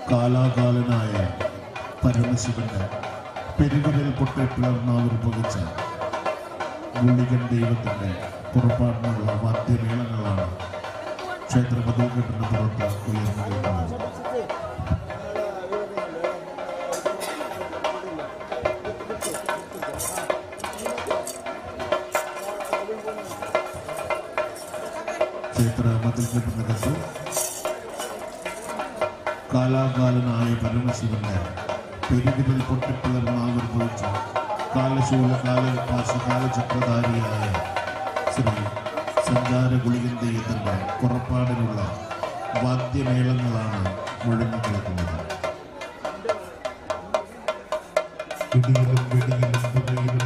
കാലാകാലനായ പരമശിവന്റെ പെരുവിരൽ പൊട്ടിപ്പിളർന്നാവിർഭവിച്ച ഗുളികൻ ദൈവത്തിന്റെ പുറപ്പാടിനുള്ള വാദ്യമേളങ്ങളാണ് ക്ഷേത്രപദൂക്കെട്ടിന് പുറത്ത് ഉയർന്നു കേൾക്കുന്നത്. ക്ഷേത്ര മതിൽക്കെട്ടിനകത്ത് കാലാകാലനായ പരമശിവന്റെ പെരുവിരൽ പൊട്ടിപ്പിളർന്നാവിർഭവിച്ച കാലശൂല കാലചക്രധാരിയായ ശ്രീ സഞ്ചാര ഗുളികൻ ദൈവത്തിന്റെ പുറപ്പാടിനുള്ള വാദ്യമേളങ്ങളാണ് മുഴങ്ങി കേൾക്കുന്നത്. ഇടിയിലും വെടിയിലും പുകയിലും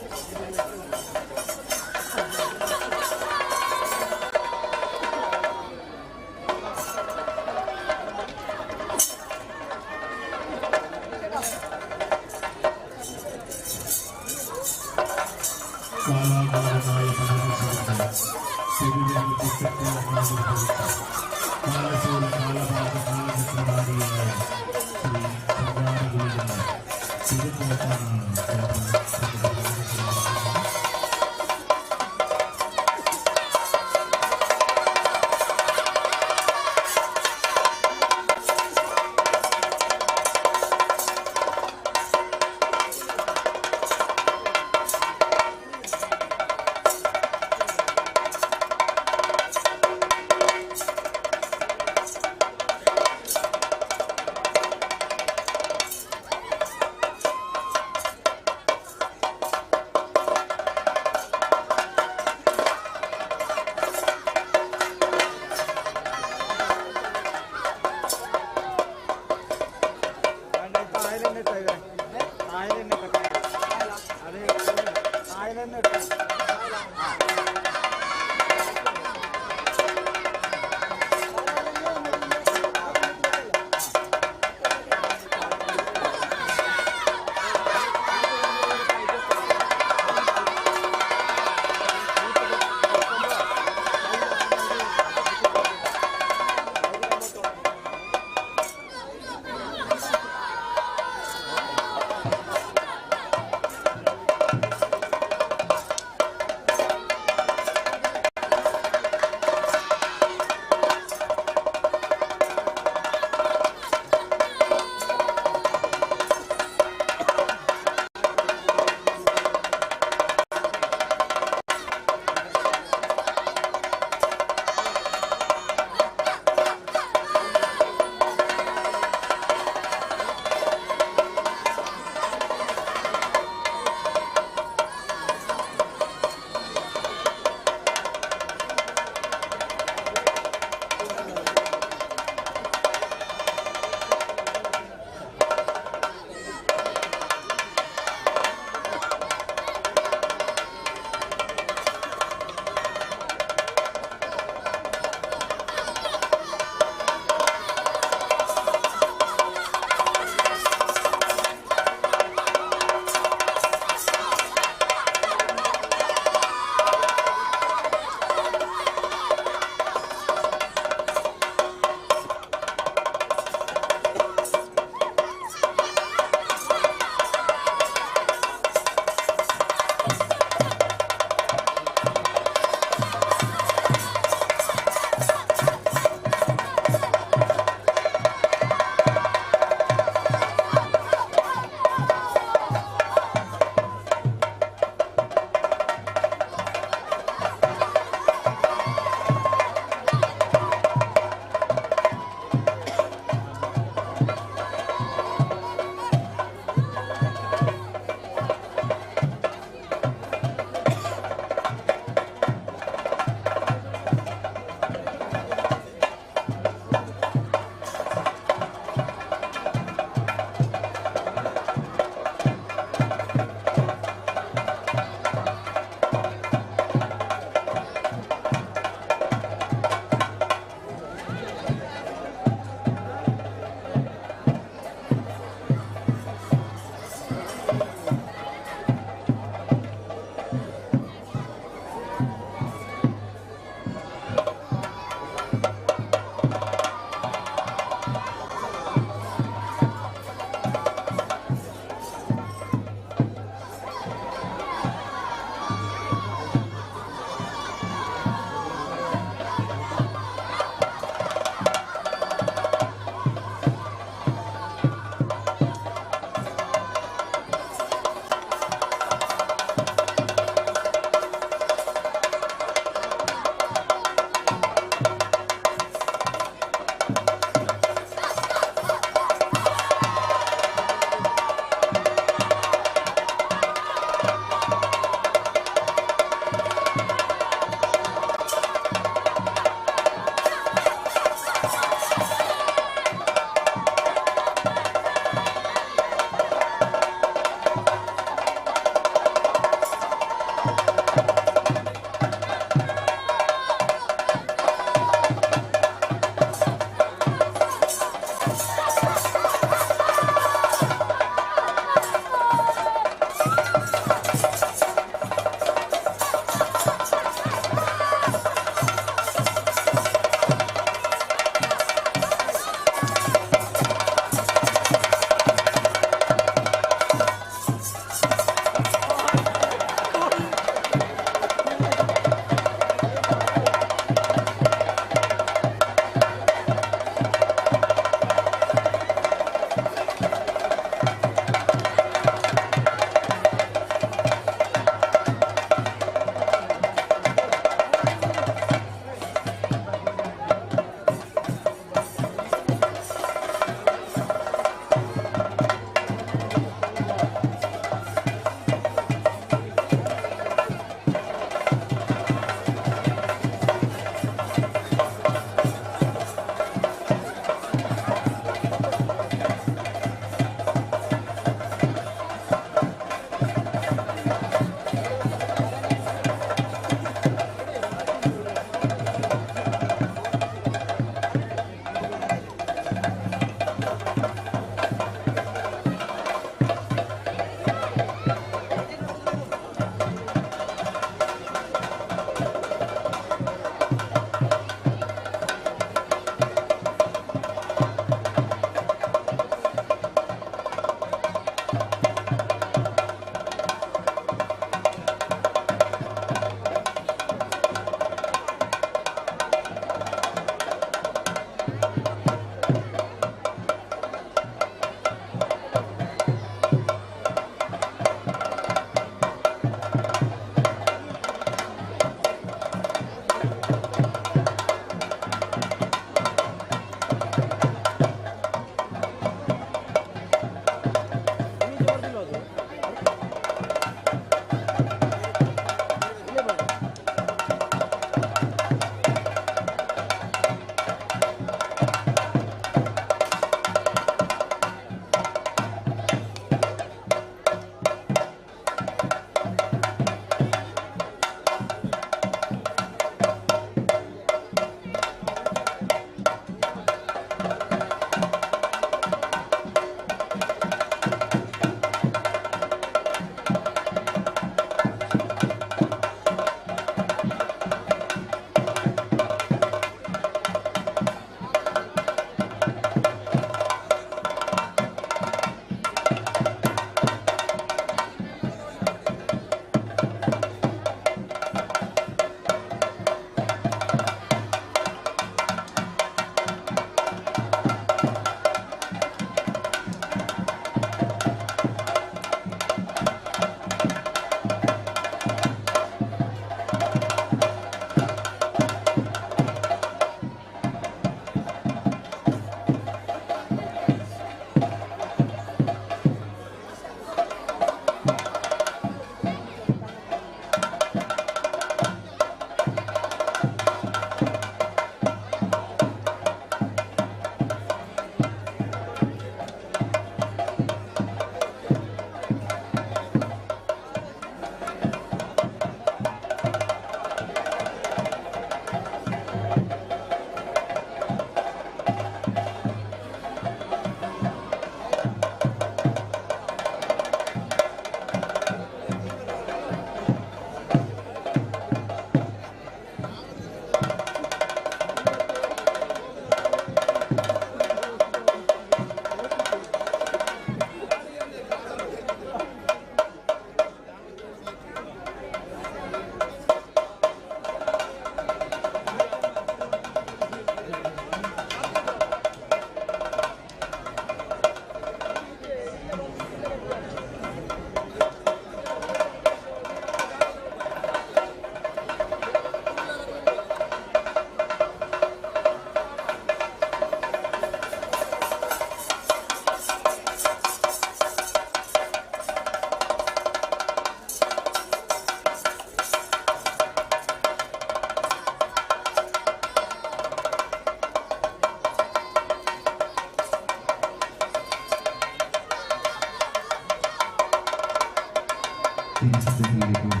തിരിച്ചെത്തിയിരിക്കുന്നു.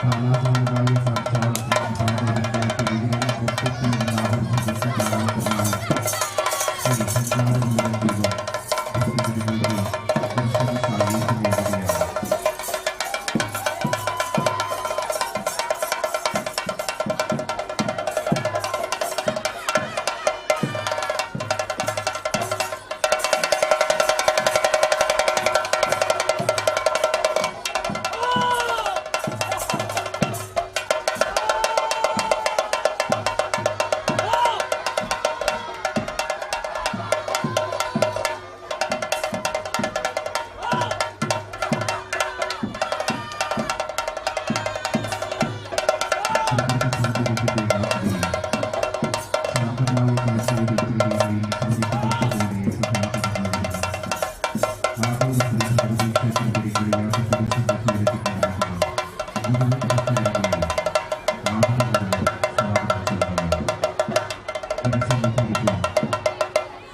കാലാകാലമായ സാക്ഷാത്കാരത്തിനും സാധനങ്ങൾക്ക് ഇതിനെ പുറത്തെത്തിയിരുന്ന ആവർത്തിക്കുന്ന ശ്രീ സഞ്ചാരങ്ങളുടെ ദൈവം ഭക്തജനങ്ങളുടെ ദർശന സാന്നിധ്യം നേടുകയാണ്.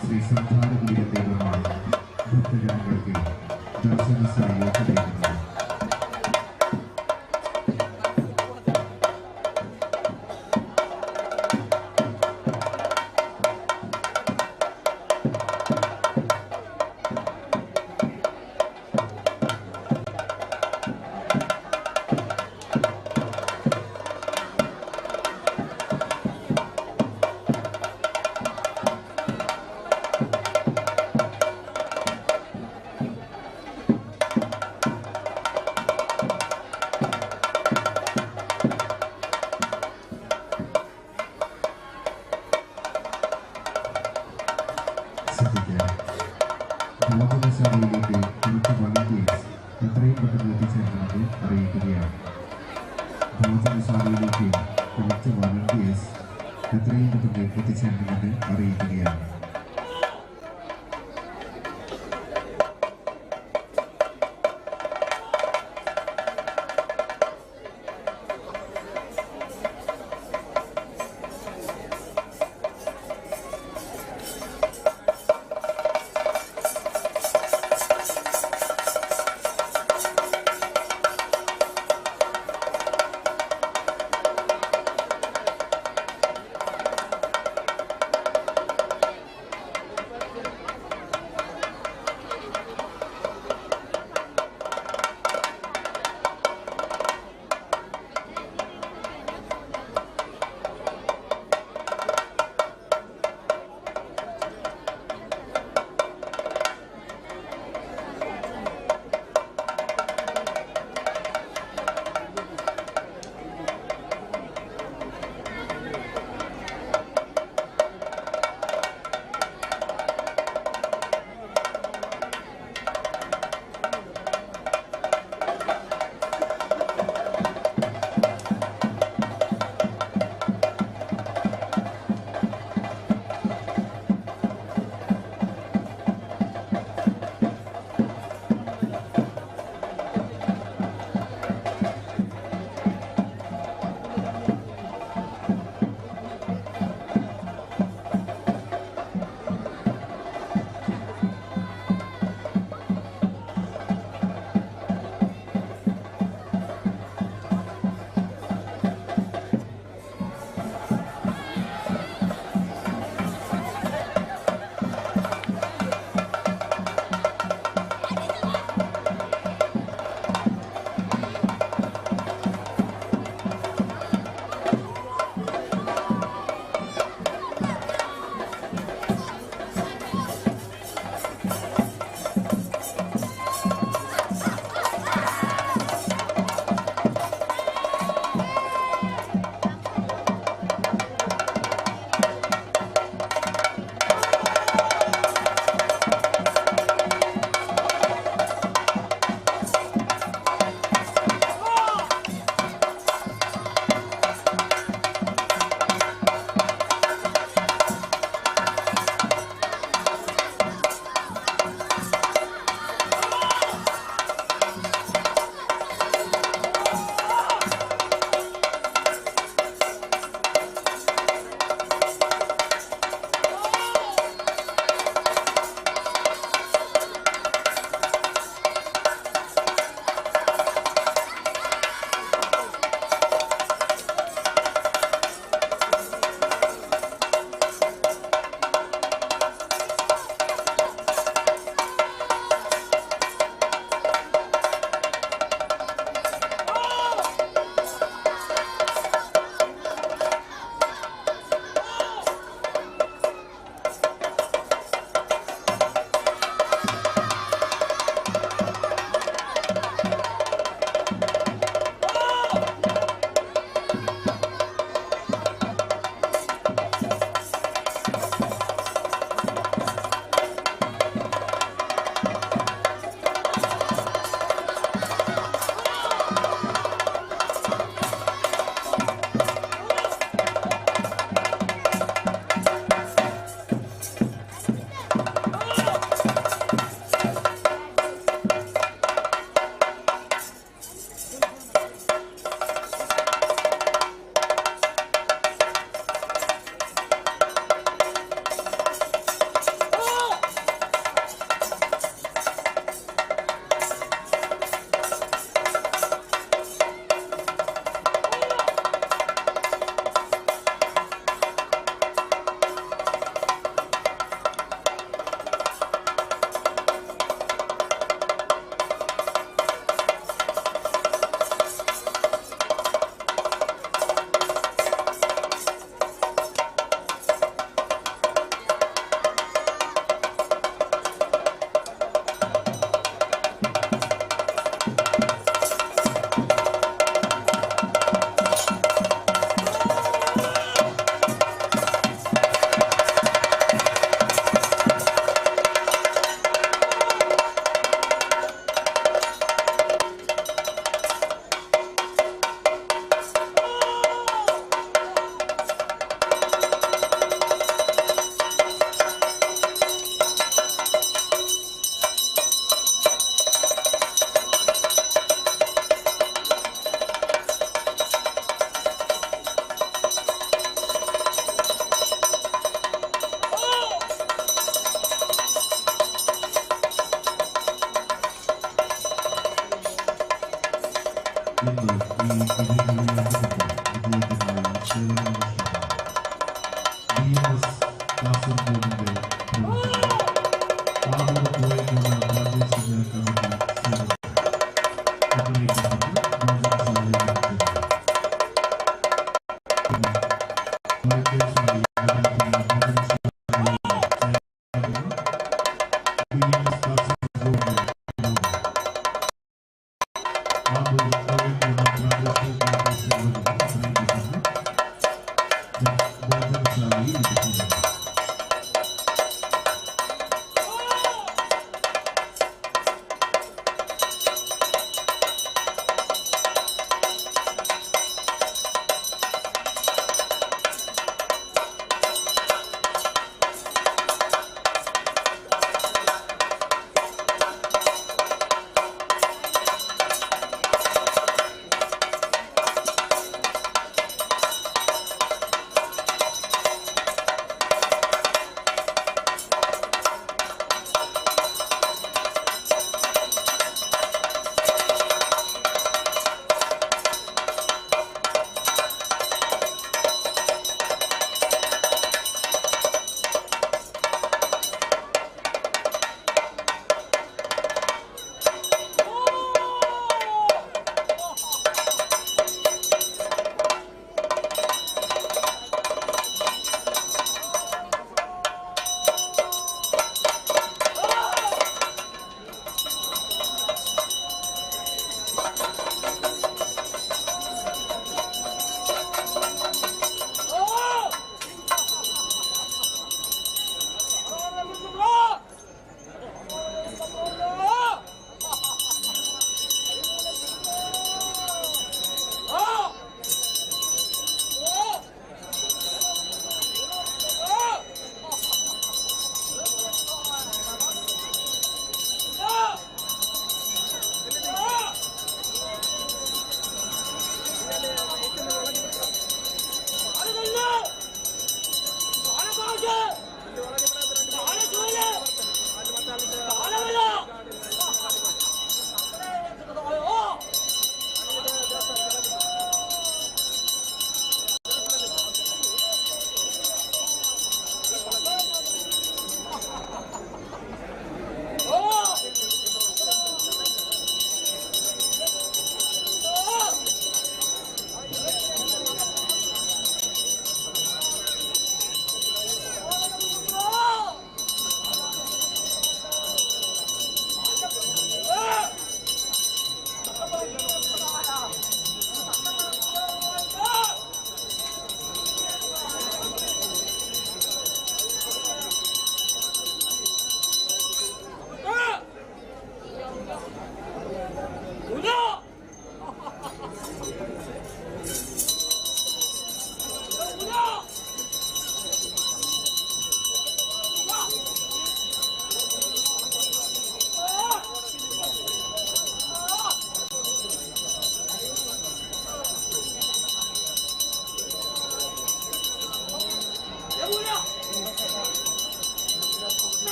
ശ്രീ സംഹാരഗുരുവിന്റെ ദൈവമാണ് ഭക്തജനങ്ങൾക്ക് ദർശന സാന്നിധ്യം നേടുന്നത്. ഭോജനശാലയിലേക്ക് കുറച്ച് വളണ്ടിയേഴ്സ് എത്രയും പെട്ടെന്ന് എത്തിച്ചേരണമെന്ന് അറിയിക്കുകയാണ്. ഭോജനശാലയിലേക്ക് കുറച്ച് വളണ്ടിയേഴ്സ് എത്രയും പെട്ടെന്ന് എത്തിച്ചേരണമെന്ന് അറിയിക്കുകയാണ്.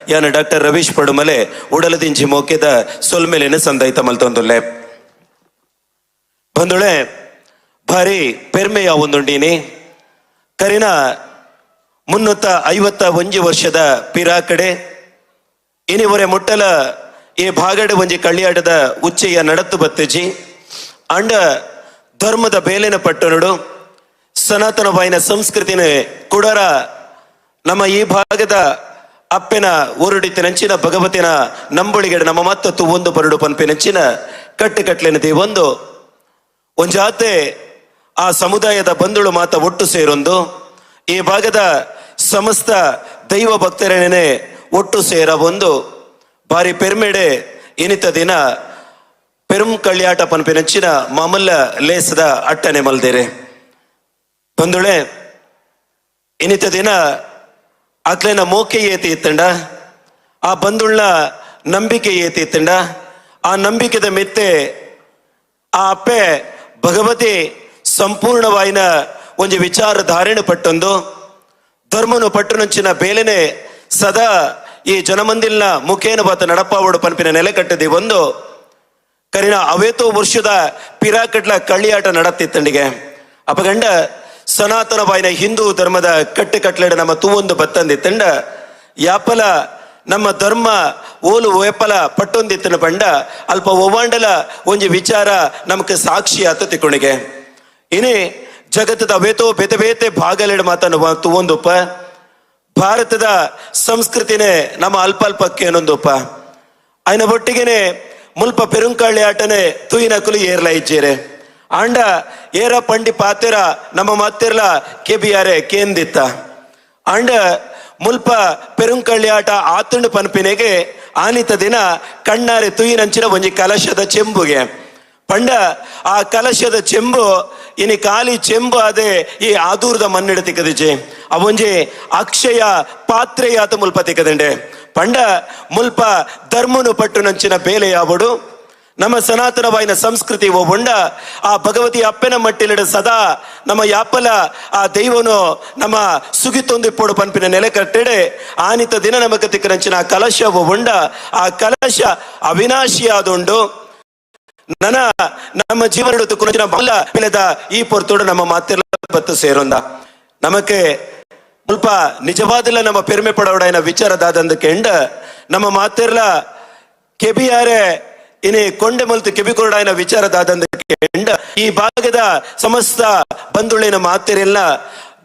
ಯಾನ ಡಾಕ್ಟರ್ ರವೀಶ್ ಪಡುಮಲೆ ಉಡಲದಿಂಚಿ ಮೋಕೆದ ಸೊಲ್ಮೆಲೆನ ಸಂದೈತ ಮಲ್ತೊಂದುಲ್ಲೆ ಬಂದುಳೆ ಭಾರಿ ಪೆರ್ಮೆಯ ಒಂದುಂಡೀನಿ ಕರಿನ 351 ವರ್ಷದ ಪಿರಾಕಡೆ ಇನಿವರೆ ಮುಟ್ಟಲ ಈ ಭಾಗಡೆ ಒಂಜಿ ಕಳ್ಳಿಯಾಟದ ಉಚ್ಚೆಯ ನಡತ್ತು ಬತ್ತಜಿ ಅಂಡ ಧರ್ಮದ ಬೇಲಿನ ಪಟ್ಟಣಡು ಸನಾತನ ವಾಯಿನ ಸಂಸ್ಕೃತಿನ ಕುಡರ ನಮ್ಮ ಈ ಭಾಗದ ಅಪ್ಪೆನ ಊರುಡಿತಿನಂಚಿನ ಭಗವತಿನ ನಂಬುಳಿಗೆ ನಮ್ಮ ಮತ್ತತ್ತು ಒಂದು ಬರಡು ಪನ್ಪಿನಂಚಿನ ಕಟ್ಟುಕಟ್ಲೆನತಿ ಒಂಜಾತೆ ಆ ಸಮುದಾಯದ ಬಂಧುಳು ಮಾತ ಒಟ್ಟು ಸೇರೊಂದು ಈ ಭಾಗದ ಸಮಸ್ತ ದೈವ ಭಕ್ತರೇನೇ ಒಟ್ಟು ಸೇರ ಒಂದು ಬಾರಿ ಪೆರ್ಮೆಡೆ ಇನಿತ ದಿನ ಪೆರುಂ ಕಳ್ಳಿಯಾಟ ಪನ್ಪಿನಂಚಿನ ಮಾಮಲ್ಲ ಲೇಸದ ಅಟ್ಟನೆ ಮಲ್ದೇರೆ ಬಂದುಳೆ ಇನಿತ ದಿನ ಅಕ್ಲೆನ ಮೋಕೆ ಏತಿ ಇತ್ತಂಡ ಆ ಬಂದುಳ್ಳ ನಂಬಿಕೆ ಏತಿ ಇತ್ತಂಡ ಆ ನಂಬಿಕೆದ ಮೆತ್ತೆ ಆ ಅಪ್ಪೆ ಭಗವತಿ ಸಂಪೂರ್ಣವಾಯಿನ ಒಂಜಿ ವಿಚಾರ ಧಾರಣೆ ಪಟ್ಟೊಂದು ಧರ್ಮನು ಪಟ್ಟುನಂಚಿನ ಬೇಲೆನೆ ಸದಾ ಈ ಜನಮಂದಿಲ್ನ ಮುಖೇನ ಬಾತ ನಡಪಾವಡು ಪನ್ಪಿನ ನೆಲೆ ಕಟ್ಟದಿ ಒಂದು ಕರಿನ ಅವೇತೋ ವರ್ಷದ ಪಿರಾಕಟ್ಲ ಕಳ್ಳಿಯಾಟ ನಡತ್ತಿತ್ತಂಡಿಗೆ ಅಪಗಂಡ ಸನಾತನವಾಯಿನ ಹಿಂದೂ ಧರ್ಮದ ಕಟ್ಟೆಕಟ್ಲೆಡ ನಮ್ಮ ತೂವೊಂದು ಬತ್ತಂದಿತ್ತಂಡ ಯಾಪಲ ನಮ್ಮ ಧರ್ಮ ಓಲು ಓಯಪಲ ಪಟ್ಟೊಂದಿತ್ತನ ಬಂಡ ಅಲ್ಪ ಒವಾಂಡಲ ಒಂಜಿ ವಿಚಾರ ನಮಕ್ ಸಾಕ್ಷಿ ಆತ ತಿಕ್ಕೊಣಿಗೆ ಇನಿ ಜಗತ್ತದ ಅವೇತೋ ಬೇತೆ ಬೇತೆ ಭಾಗಲೆಡ್ ಮಾತನ್ನು ತೂವೊಂದುಪ್ಪ ಭಾರತದ ಸಂಸ್ಕೃತಿನೇ ನಮ್ಮ ಅಲ್ಪ ಅಲ್ಪಕ್ಕೆ ಅನ್ನೊಂದುಪ್ಪ ಆಯ್ನ ಒಟ್ಟಿಗೆನೆ ಮುಲ್ಪ ಪೆರುಂಕಳ್ಳಿ ಆಟನೆ ತುಯಿನಕುಲು ಏರ್ಲ ಇಜ್ಜೇರೆ ಆಂಡ ಏರ ಪಂಡಿ ಪಾತೆರ ನಮ್ಮ ಮಾತೆರ್ಲ ಕೆಬಿಯಾರೆ ಕೇಂದಿತ್ತ ಆಂಡ ಮುಲ್ಪ ಪೆರುಂಕಳ್ಳಿ ಆಟ ಆತುಂಡು ಪನ್ಪಿನೆಗೆ ಆನಿತ ದಿನ ಕಣ್ಣಾರೆ ತುಯಿನಂಚಿನ ಒಂಜಿ ಕಲಶದ ಚೆಂಬುಗೆ ಪಂಡ ಆ ಕಲಶದ ಚೆಂಬು ಇನಿ ಖಾಲಿ ಚೆಂಬು ಅದೇ ಈ ಆದೂರದ ಮಣ್ಣಿಡ ತಿಕ್ಕದಿಜೆ ಅವೊಂಜಿ ಅಕ್ಷಯ ಪಾತ್ರೆಯಾತ ಮುಲ್ಪ ತಿಕ್ಕದಂಡೆ ಪಂಡ ಮುಲ್ಪ ಧರ್ಮನು ಪಟ್ಟು ನಂಚಿನ ಬೇಲೆ ಯಾವಡು ನಮ್ಮ ಸನಾತನವಾಯಿನ ಸಂಸ್ಕೃತಿ ಒಬ್ಬಂಡ ಆ ಭಗವತಿ ಅಪ್ಪನ ಮಟ್ಟಿಲಿಡ ಸದಾ ನಮ್ಮ ಯಾಪಲ ಆ ದೈವನು ನಮ್ಮ ಸುಗಿತೊಂದು ಪೋಡು ಪನ್ಪಿನ ನೆಲೆ ಕಟ್ಟೆಡೆ ಆನಿತ ದಿನ ನಮಕ ತಿಕ್ಕರಂಚಿನ ಆ ಕಲಶ ಒಬ್ಬಂಡ ಆ ಕಲಶ ಅವಿನಾಶಿ ಆದುಂಡು ನನ್ನ ನಮ್ಮ ಜೀವನ ಬೆಳೆದ ಈ ಪೊರ್ತೋಡು ನಮ್ಮ ಮಾತೆಲ್ಲ ಬತ್ತು ಸೇರೊಂದ ನಮಕ್ಕೆ ಮುಲ್ಪ ನಿಜವಾದಿಲ್ಲ ನಮ್ಮ ಪೆರ್ಮೆ ಪಡೋಡಾಯಿನ ವಿಚಾರದಾದಂದು ಕೆಂಡ ನಮ್ಮ ಮಾತೆರ್ಲ ಕೆಬಿಯಾರೆ ಇನಿ ಕೊಂಡೆ ಮಲ್ತು ಕೆಬಿಕೊರಡಾಯಿನ ವಿಚಾರದಾದಂದು ಕೆಂಡ ಈ ಭಾಗದ ಸಮಸ್ತ ಬಂಧುಳಿನ ಮಾತೆರೆಲ್ಲ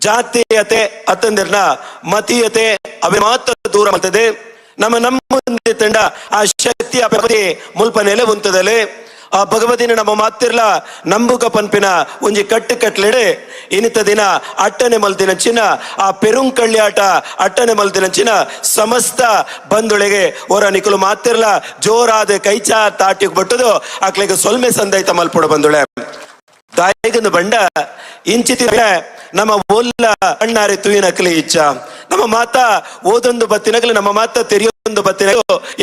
ಜಾತೀಯತೆ ಅತ್ತಂದಿರ್ನ ಮತೀಯತೆ ಅವೇ ಮಾತ್ರ ದೂರ ಮಾಡ್ತದೆ ನಮ್ಮ ತಂಡ ಆ ಶಕ್ತಿಯ ಭಗವತಿ ಮುಲ್ಪ ನೆಲೆ ಉಂಟದಲೆ ಆ ಭಗವತಿನ ನಮ್ಮ ಮಾತಿರ್ಲ ನಂಬುಕ ಪನ್ಪಿನ ಒಂಜಿ ಕಟ್ಟೆಡೆ ಇನಿತ ದಿನ ಅಟ್ಟನೆ ಮಲ್ತಿನಂಚಿನ ಆ ಪೆರುಂಕಳ್ಳಿ ಆಟ ಅಟ್ಟನೆ ಮಲ್ತಿನಂಚಿನ ಸಮಸ್ತ ಬಂಧುಳಿಗೆ ಹೊರ ನಿಕಲು ಮಾತಿರ್ಲ ಜೋರಾದ ಕೈಚಾ ತಾಟಿಗೆ ಬಟ್ಟದು ಆಕ್ಲೆಗೆ ಸೊಲ್ಮೆ ಸಂದೈತ ಮಲ್ಪೊಡ ಬಂದುಳೆ ದಾಯಗಂದು ಬಂಡ ಇಂಚಿತಿ ನಮ್ಮ ಓಲ್ಲ ಅಣ್ಣಾರೆ ತುಯಿನಕಲಿ ಇಚ್ಛ ನಮ್ಮ ಮಾತ ಓದೊಂದು ಬತ್ತಿನಗಲಿ ನಮ್ಮ ಮಾತ ತೆರೆಯೊಂದು ಬತ್ತಿನ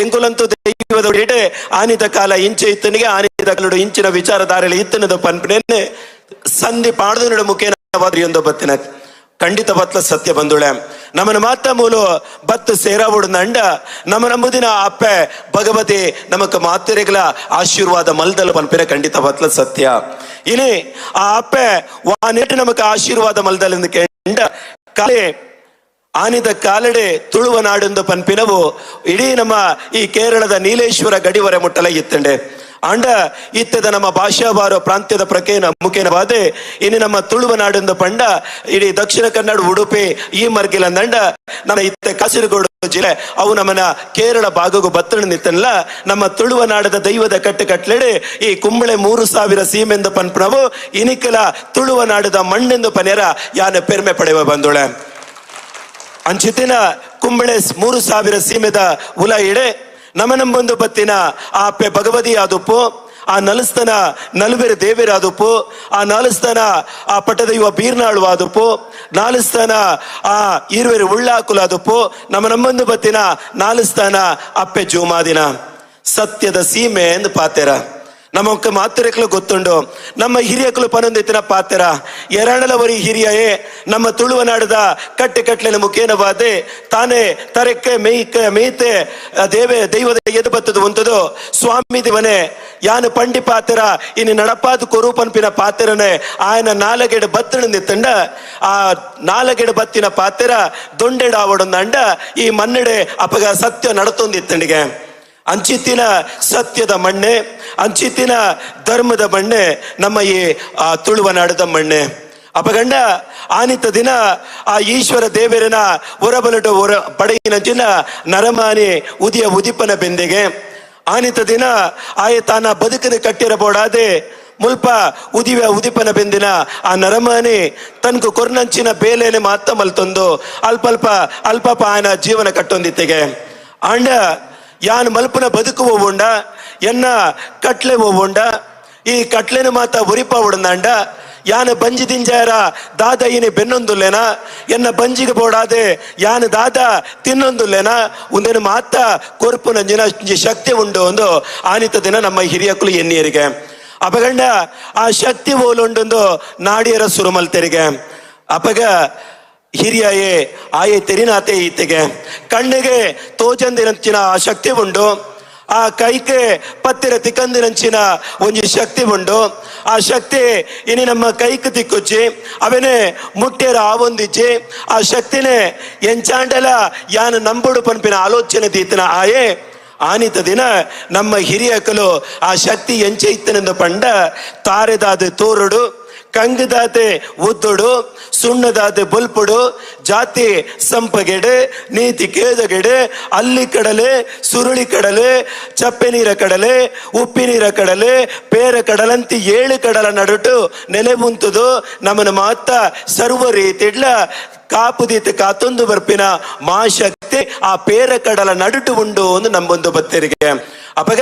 ಎಂಕುಲಂತೂ ದೈವದ ಇಡೆ ಆನಿದ ಕಾಲ ಇಂಚೆ ಇತ್ತನಿಗೆ ಆನಿದ ಕಾಲಡು ಇಂಚಿನ ವಿಚಾರಧಾರೆಯಲ್ಲಿ ಇತ್ತನದ ಪನ್ಪನೆ ಸಂಧಿ ಪಾಡ್ದು ಮುಖೇನ ಬತ್ತಿನ ಖಂಡಿತ ಬತ್ಲ ಸತ್ಯ ಬಂದುಳೆ ನಮ್ಮನ ಮಾತ ಮೂಲು ಬತ್ತು ಸೇರಾವುಡು ನಂಡ ನಮ್ಮ ನಂಬುದಿನ ಅಪ್ಪೆ ಭಗವತಿ ನಮಕ ಮಾತೆರೆಗಳ ಆಶೀರ್ವಾದ ಮಲ್ದಲು ಪನ್ಪಿನ ಖಂಡಿತ ಬತ್ಲ ಸತ್ಯ ಇನಿ ಆ ಅಪ್ಪೆ ವಾನೆಟ್ಟು ನಮಕ ಆಶೀರ್ವಾದ ಮಲ್ದಲೆಂದು ಕೆಂಡ ಕಾಲೇ ಆನಿದ ಕಾಲಡೆ ತುಳುವ ನಾಡೊಂದು ಪನ್ಪಿನವು ಇಡೀ ನಮ್ಮ ಈ ಕೇರಳದ ನೀಲೇಶ್ವರ ಗಡಿವರೆ ಮುಟ್ಟಲ ಇತ್ತಂಡೆ ಅಂಡ ಇತ್ತದ ನಮ್ಮ ಭಾಷಾ ಬಾರೋ ಪ್ರಾಂತ್ಯದ ಪ್ರಕೇನ ಮುಖೇನ ಬಾದೆ ಇನ್ನು ನಮ್ಮ ತುಳುವ ನಾಡೊಂದು ಪಂಡ ಇಡೀ ದಕ್ಷಿಣ ಕನ್ನಡ ಉಡುಪಿ ಈ ಮರ್ಗಿಲ ನಂಡ ನಮ್ಮ ಇತ್ತ ಕಾಸರಗೋಡು ಜಿಲ್ಲೆ ಅವು ನಮ್ಮನ ಕೇರಳ ಭಾಗಗೂ ಬತ್ತಣ ನಿತ್ತನಲ್ಲ ನಮ್ಮ ತುಳುವ ನಾಡದ ದೈವದ ಕಟ್ಟೆಡೆ ಈ ಕುಂಬಳೆ 3000 ಸೀಮೆಂದು ಪನ್ಪನವು ಇನಿಕಲ ತುಳುವ ನಾಡದ ಮಣ್ಣೆಂದು ಪನೆರ ಯಾನ ಪೆರ್ಮೆ ಪಡೆಯುವ ಬಂದೋಳೆ ಅಂಚಿತಿನ ಕುಂಬಳೆ 3000 ಸೀಮೆದ ಉಲ ಇಡೆ ನಮ್ಮ ನಂಬೊಂದು ಬತ್ತಿನ ಆ ಅಪ್ಪೆ ಭಗವತಿ ಆದುಪ್ಪು ಆ ನಲಸ್ತನ ನಲುಬೆರೆ ದೇವೇರಾದುಪ್ಪು ಆ ನಾಲಸ್ತಾನ ಆ ಪಟ್ಟದೈವ ಬೀರ್ನಾಳು ಆದುಪ್ಪು ನಾಲಸ್ತಾನ ಆ ಈರುವೆರೆ ಉಳ್ಳಾಕುಲಾದುಪ್ಪು ನಮ್ಮ ನಂಬೊಂದು ಬತ್ತಿನ ನಾಲಸ್ತಾನ ಅಪ್ಪೆ ಜೂಮಾದಿನ ಸತ್ಯದ ಸೀಮೆ ಎಂದು ಪಾತೆರ ನಮಕ್ ಮಾತುರೆಕ್ಲು ಗೊತ್ತುಂಡು ನಮ್ಮ ಹಿರಿಯಕಲು ಪನೊಂದಿತ್ತಿನ ಪಾತ್ರ ಎರಡಲವರಿ ಹಿರಿಯೇ ನಮ್ಮ ತುಳುವನಾಡದ ಕಟ್ಟೆಕಟ್ಲಿನ ಮುಖೇನವಾದೆ ತಾನೇ ತರಕ್ಕೆ ಮೇಯ್ತೆ ದೈವದ ಎದು ಬತ್ತದು ಒಂತದು ಸ್ವಾಮಿ ದಿವನೆ ಯಾನು ಪಂಡಿ ಪಾತ್ರ ಇನ್ನು ನಡಪಾದು ಕೊರು ಪನ್ಪಿನ ಪಾತ್ರನೆ ಆಯನ ನಾಲಗೆಡು ಬತ್ತಣ ನಿತ್ತಂಡ ಆ ನಾಲಗೆಡು ಬತ್ತಿನ ಪಾತ್ರ ದೊಂಡೆಡ ಆವಡೊಂದಂಡ ಈ ಮನ್ನಡೆ ಅಪಗ ಸತ್ಯ ನಡತೊಂದಿತ್ತಂಡಿಗೆ ಅಂಚಿತ್ತಿನ ಸತ್ಯದ ಮಣ್ಣೆ ಅಂಚಿತ್ತಿನ ಧರ್ಮದ ಮಣ್ಣೆ ನಮ್ಮ ಈ ತುಳುವನಾಡದ ಮಣ್ಣೆ ಅಪಗಂಡ ಆನಿತ ದಿನ ಆ ಈಶ್ವರ ದೇವರನ ಹೊರಬಲಟ ಪಡೆಯಿನ ನರಮಾನಿ ಉದಿಪನ ಬೆಂದೆಗೆ ಆನಿತ ದಿನ ಆಯ ತಾನ ಬದುಕನ್ನು ಕಟ್ಟಿರಬೋಡಾದೆ ಮುಲ್ಪ ಉದಿಪನ ಬೆಂದಿನ ಆ ನರಮಾನಿ ತನಕು ಕೊರ್ನಂಚಿನ ಬೇಲೆನೆ ಮಾತ್ರ ಮಲ್ತೊಂದು ಅಲ್ಪ ಆಯನ ಜೀವನ ಕಟ್ಟೊಂದಿತ್ತೆಗೆ ಆಂಡ ಯಾನ್ ಮಲ್ಪನ ಬದುಕು ಹೋಗುಂಡ ಎನ್ನ ಕಟ್ಲೆ ಹೋಗುಂಡ ಈ ಕಟ್ಲೆನ ಮಾತ ಉರಿಪ ಉಡಂದಾಂಡ ಯಾನ ಬಂಜಿ ದಿಂಜಾರ ದಾದ ಇನಿ ಬೆನ್ನೊಂದುಲ್ಲೇನ ಎನ್ನ ಬಂಜಿಗೆ ಬೋಡಾದೆ ಯಾನ ದಾದ ತಿನ್ನೊಂದುಲ್ಲೇನ ಒಂದೇನು ಮಾತ ಕೊರ್ಪು ನಂಜಿನ ಶಕ್ತಿ ಉಂಡು ಒಂದು ಆನಿತ ದಿನ ನಮ್ಮ ಹಿರಿಯಕ್ಕಳು ಎನ್ನಿಯರಿಗೆ ಅಪಗಂಡ ಆ ಶಕ್ತಿ ಹೋಲುಂಡೊಂದು ನಾಡಿಯರ ಸುರುಮಲ್ತೆರಿಗೆ ಅಪಗ ಹಿರಿಯೇ ಆಯೆ ತೆರಿನಾತೆ ಈತೆಗೆ ಕಣ್ಣಿಗೆ ತೋಜಂದಿನಂಚಿನ ಆ ಶಕ್ತಿ ಉಂಡು ಆ ಕೈಗೆ ಪತ್ತಿರ ತಿಕ್ಕಂದಿನಂಚಿನ ಒಂಜಿ ಶಕ್ತಿ ಉಂಡು ಆ ಶಕ್ತಿ ಇನಿ ನಮ್ಮ ಕೈಕ್ ತಿಕ್ಕುಚ್ಚಿ ಅವನೇ ಮುಟ್ಟೆರ ಆವೊಂದಿಚ್ಚಿ ಆ ಶಕ್ತಿನೇ ಎಂಚಾಂಡಲ ಯಾನು ನಂಬುಡು ಪನ್ಪಿನ ಆಲೋಚನೆ ತೀತನ ಆಯೆ ಆನಿತ ದಿನ ನಮ್ಮ ಹಿರಿಯಕಲು ಆ ಶಕ್ತಿ ಎಂಚೆ ಇತ್ತನೆಂದು ಪಂಡ ತಾರೆದಾದ ತೋರುಡು ಕಂಗದಾತೆ ಉದ್ದುಡು ಸುಣ್ಣದಾತೆ ಬುಲ್ಪುಡು ಜಾತಿ ಸಂಪಗೆಡೆ ನೀತಿ ಕೇದಗೆಡೆ ಅಲ್ಲಿ ಕಡಲೆ ಸುರುಳಿ ಕಡಲೆ ಚಪ್ಪೆ ನೀರ ಕಡಲೆ ಉಪ್ಪಿ ನೀರ ಕಡಲೆ ಪೇರ ಕಡಲಂತಿ 7 ಕಡಲ ನಡುಟು ನೆಲೆ ಮುಂತುದು ನಮ್ಮನ ಮಾತ ಸರ್ವ ರೀತಿಡ್ಲ ಕಾಪುದೀತ ಕಾತೊಂದು ಬರ್ಪಿನ ಮಾ ಶಕ್ತಿ ಆ ಪೇರ ಕಡಲ ನಡುಟು ಉಂಡು ಒಂದು ನಂಬೊಂದು ಬತ್ತರಿಗೆ ಅಪಗ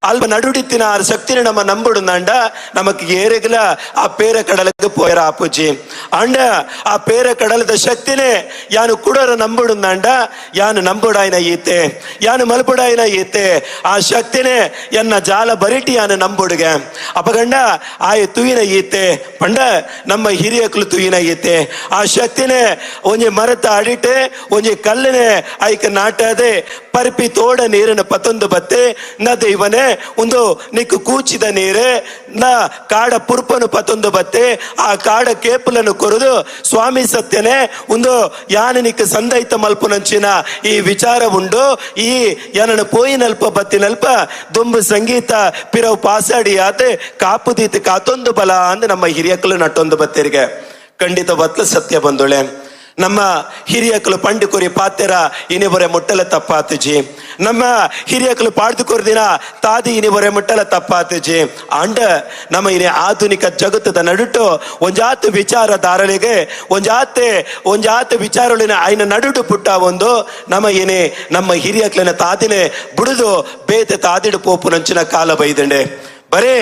ಅಲ್ಪ ನಡುಡಿತ್ತಿನ ಆ ಶಕ್ತಿನ ನಮ್ಮ ನಂಬುಡುಂದಾಂಡ ನಮಕ್ ಏರೆಗಲ ಆ ಪೇರ ಕಡಲಕ್ಕೆ ಪೋಯರ ಆಪುಜಿ ಅಂಡ ಆ ಪೇರ ಕಡಲದ ಶಕ್ತಿನೇ ಯಾನು ಕುಡರ ನಂಬುಡುಂದಾಂಡ ಯಾನು ನಂಬುಡಾಯಿನ ಈತೆ ಯಾನು ಮಲ್ಪುಡಾಯಿನ ಈತೆ ಆ ಶಕ್ತಿನೇ ಎನ್ನ ಜಾಲ ಬರಿಟಿ ಯಾನು ನಂಬುಡುಗೆ ಅಪಗಂಡ ಆಯ ತುಯಿನ ಈತೆ ಪಂಡ ನಮ್ಮ ಹಿರಿಯಕಲು ತುಯಿನ ಈತೆ ಆ ಶಕ್ತಿನೇ ಒಂಜಿ ಮರತ ಅಡಿಟೆ ಒಂಜಿ ಕಲ್ಲನೆ ಐಕ ನಾಟದೆ ಪರಿಪಿ ತೋಡ ನೀರಿನ ಪತ್ತೊಂದು ಬತ್ತೆ ನ ದೈವನೇ ಒಂದು ನಿಕ್ಕು ಕೂಚಿದ ನೀರೇ ನ ಕಾಡ ಪುರ್ಪನು ಪತ್ತೊಂದು ಬತ್ತೆ ಆ ಕಾಡ ಕೇಪುಲನ್ನು ಕೊರದು ಸ್ವಾಮಿ ಸತ್ಯನೇ ಒಂದು ಯಾನ ನಿಕ್ಕ ಸಂದೈತ ಮಲ್ಪುನಂಚಿನ ಈ ವಿಚಾರ ಉಂಡು ಈ ಯಾನನ ಪೋಯಿ ನಲ್ಪ ಬತ್ತಿನಲ್ಪ ದುಂಬು ಸಂಗೀತ ಪಿರವು ಪಾಸಾಡಿ ಆತೆ ಕಾಪುದೀತ ಕಾತೊಂದು ಬಲ ಅಂದ್ ನಮ್ಮ ಹಿರಿಯಕ್ಕಲು ನಟ್ಟೊಂದು ಬತ್ತೇರಿಗೆ ಖಂಡಿತ ಬತ್ಲ ಸತ್ಯ ಬಂದೊಳೆ ನಮ್ಮ ಹಿರಿಯಕ್ಕಲು ಪಂಡಿಕೊರಿ ಪಾತೆರ ಇನಿವರೆ ಮುಟ್ಟಲ ತಪ್ಪಾತುಜಿ ನಮ್ಮ ಹಿರಿಯಕ್ಕಲು ಪಾಡ್ದು ಕೊರ್ದಿನ ತಾದಿ ಇನಿವರೆ ಮುಟ್ಟಲ ತಪ್ಪಾತುಜಿ ಅಂಡ ನಮ್ಮ ಇನಿ ಆಧುನಿಕ ಜಗತ್ತದ ನಡುಟು ಒಂಜಾತು ವಿಚಾರಧಾರಳಿಗೆ ಒಂಜಾತೆ ವಿಚಾರಳಿನ ಐನ ನಡುಟು ಪುಟ್ಟ ಒಂದು ನಮ್ಮ ಏನೇ ನಮ್ಮ ಹಿರಿಯಕ್ಕಲಿನ ತಾದಿನೇ ಬುಡುದು ಬೇತೆ ತಾದಿಡು ಪೋಪು ನಂಚಿನ ಕಾಲ ಬೈದಂಡೆ ಬರೇ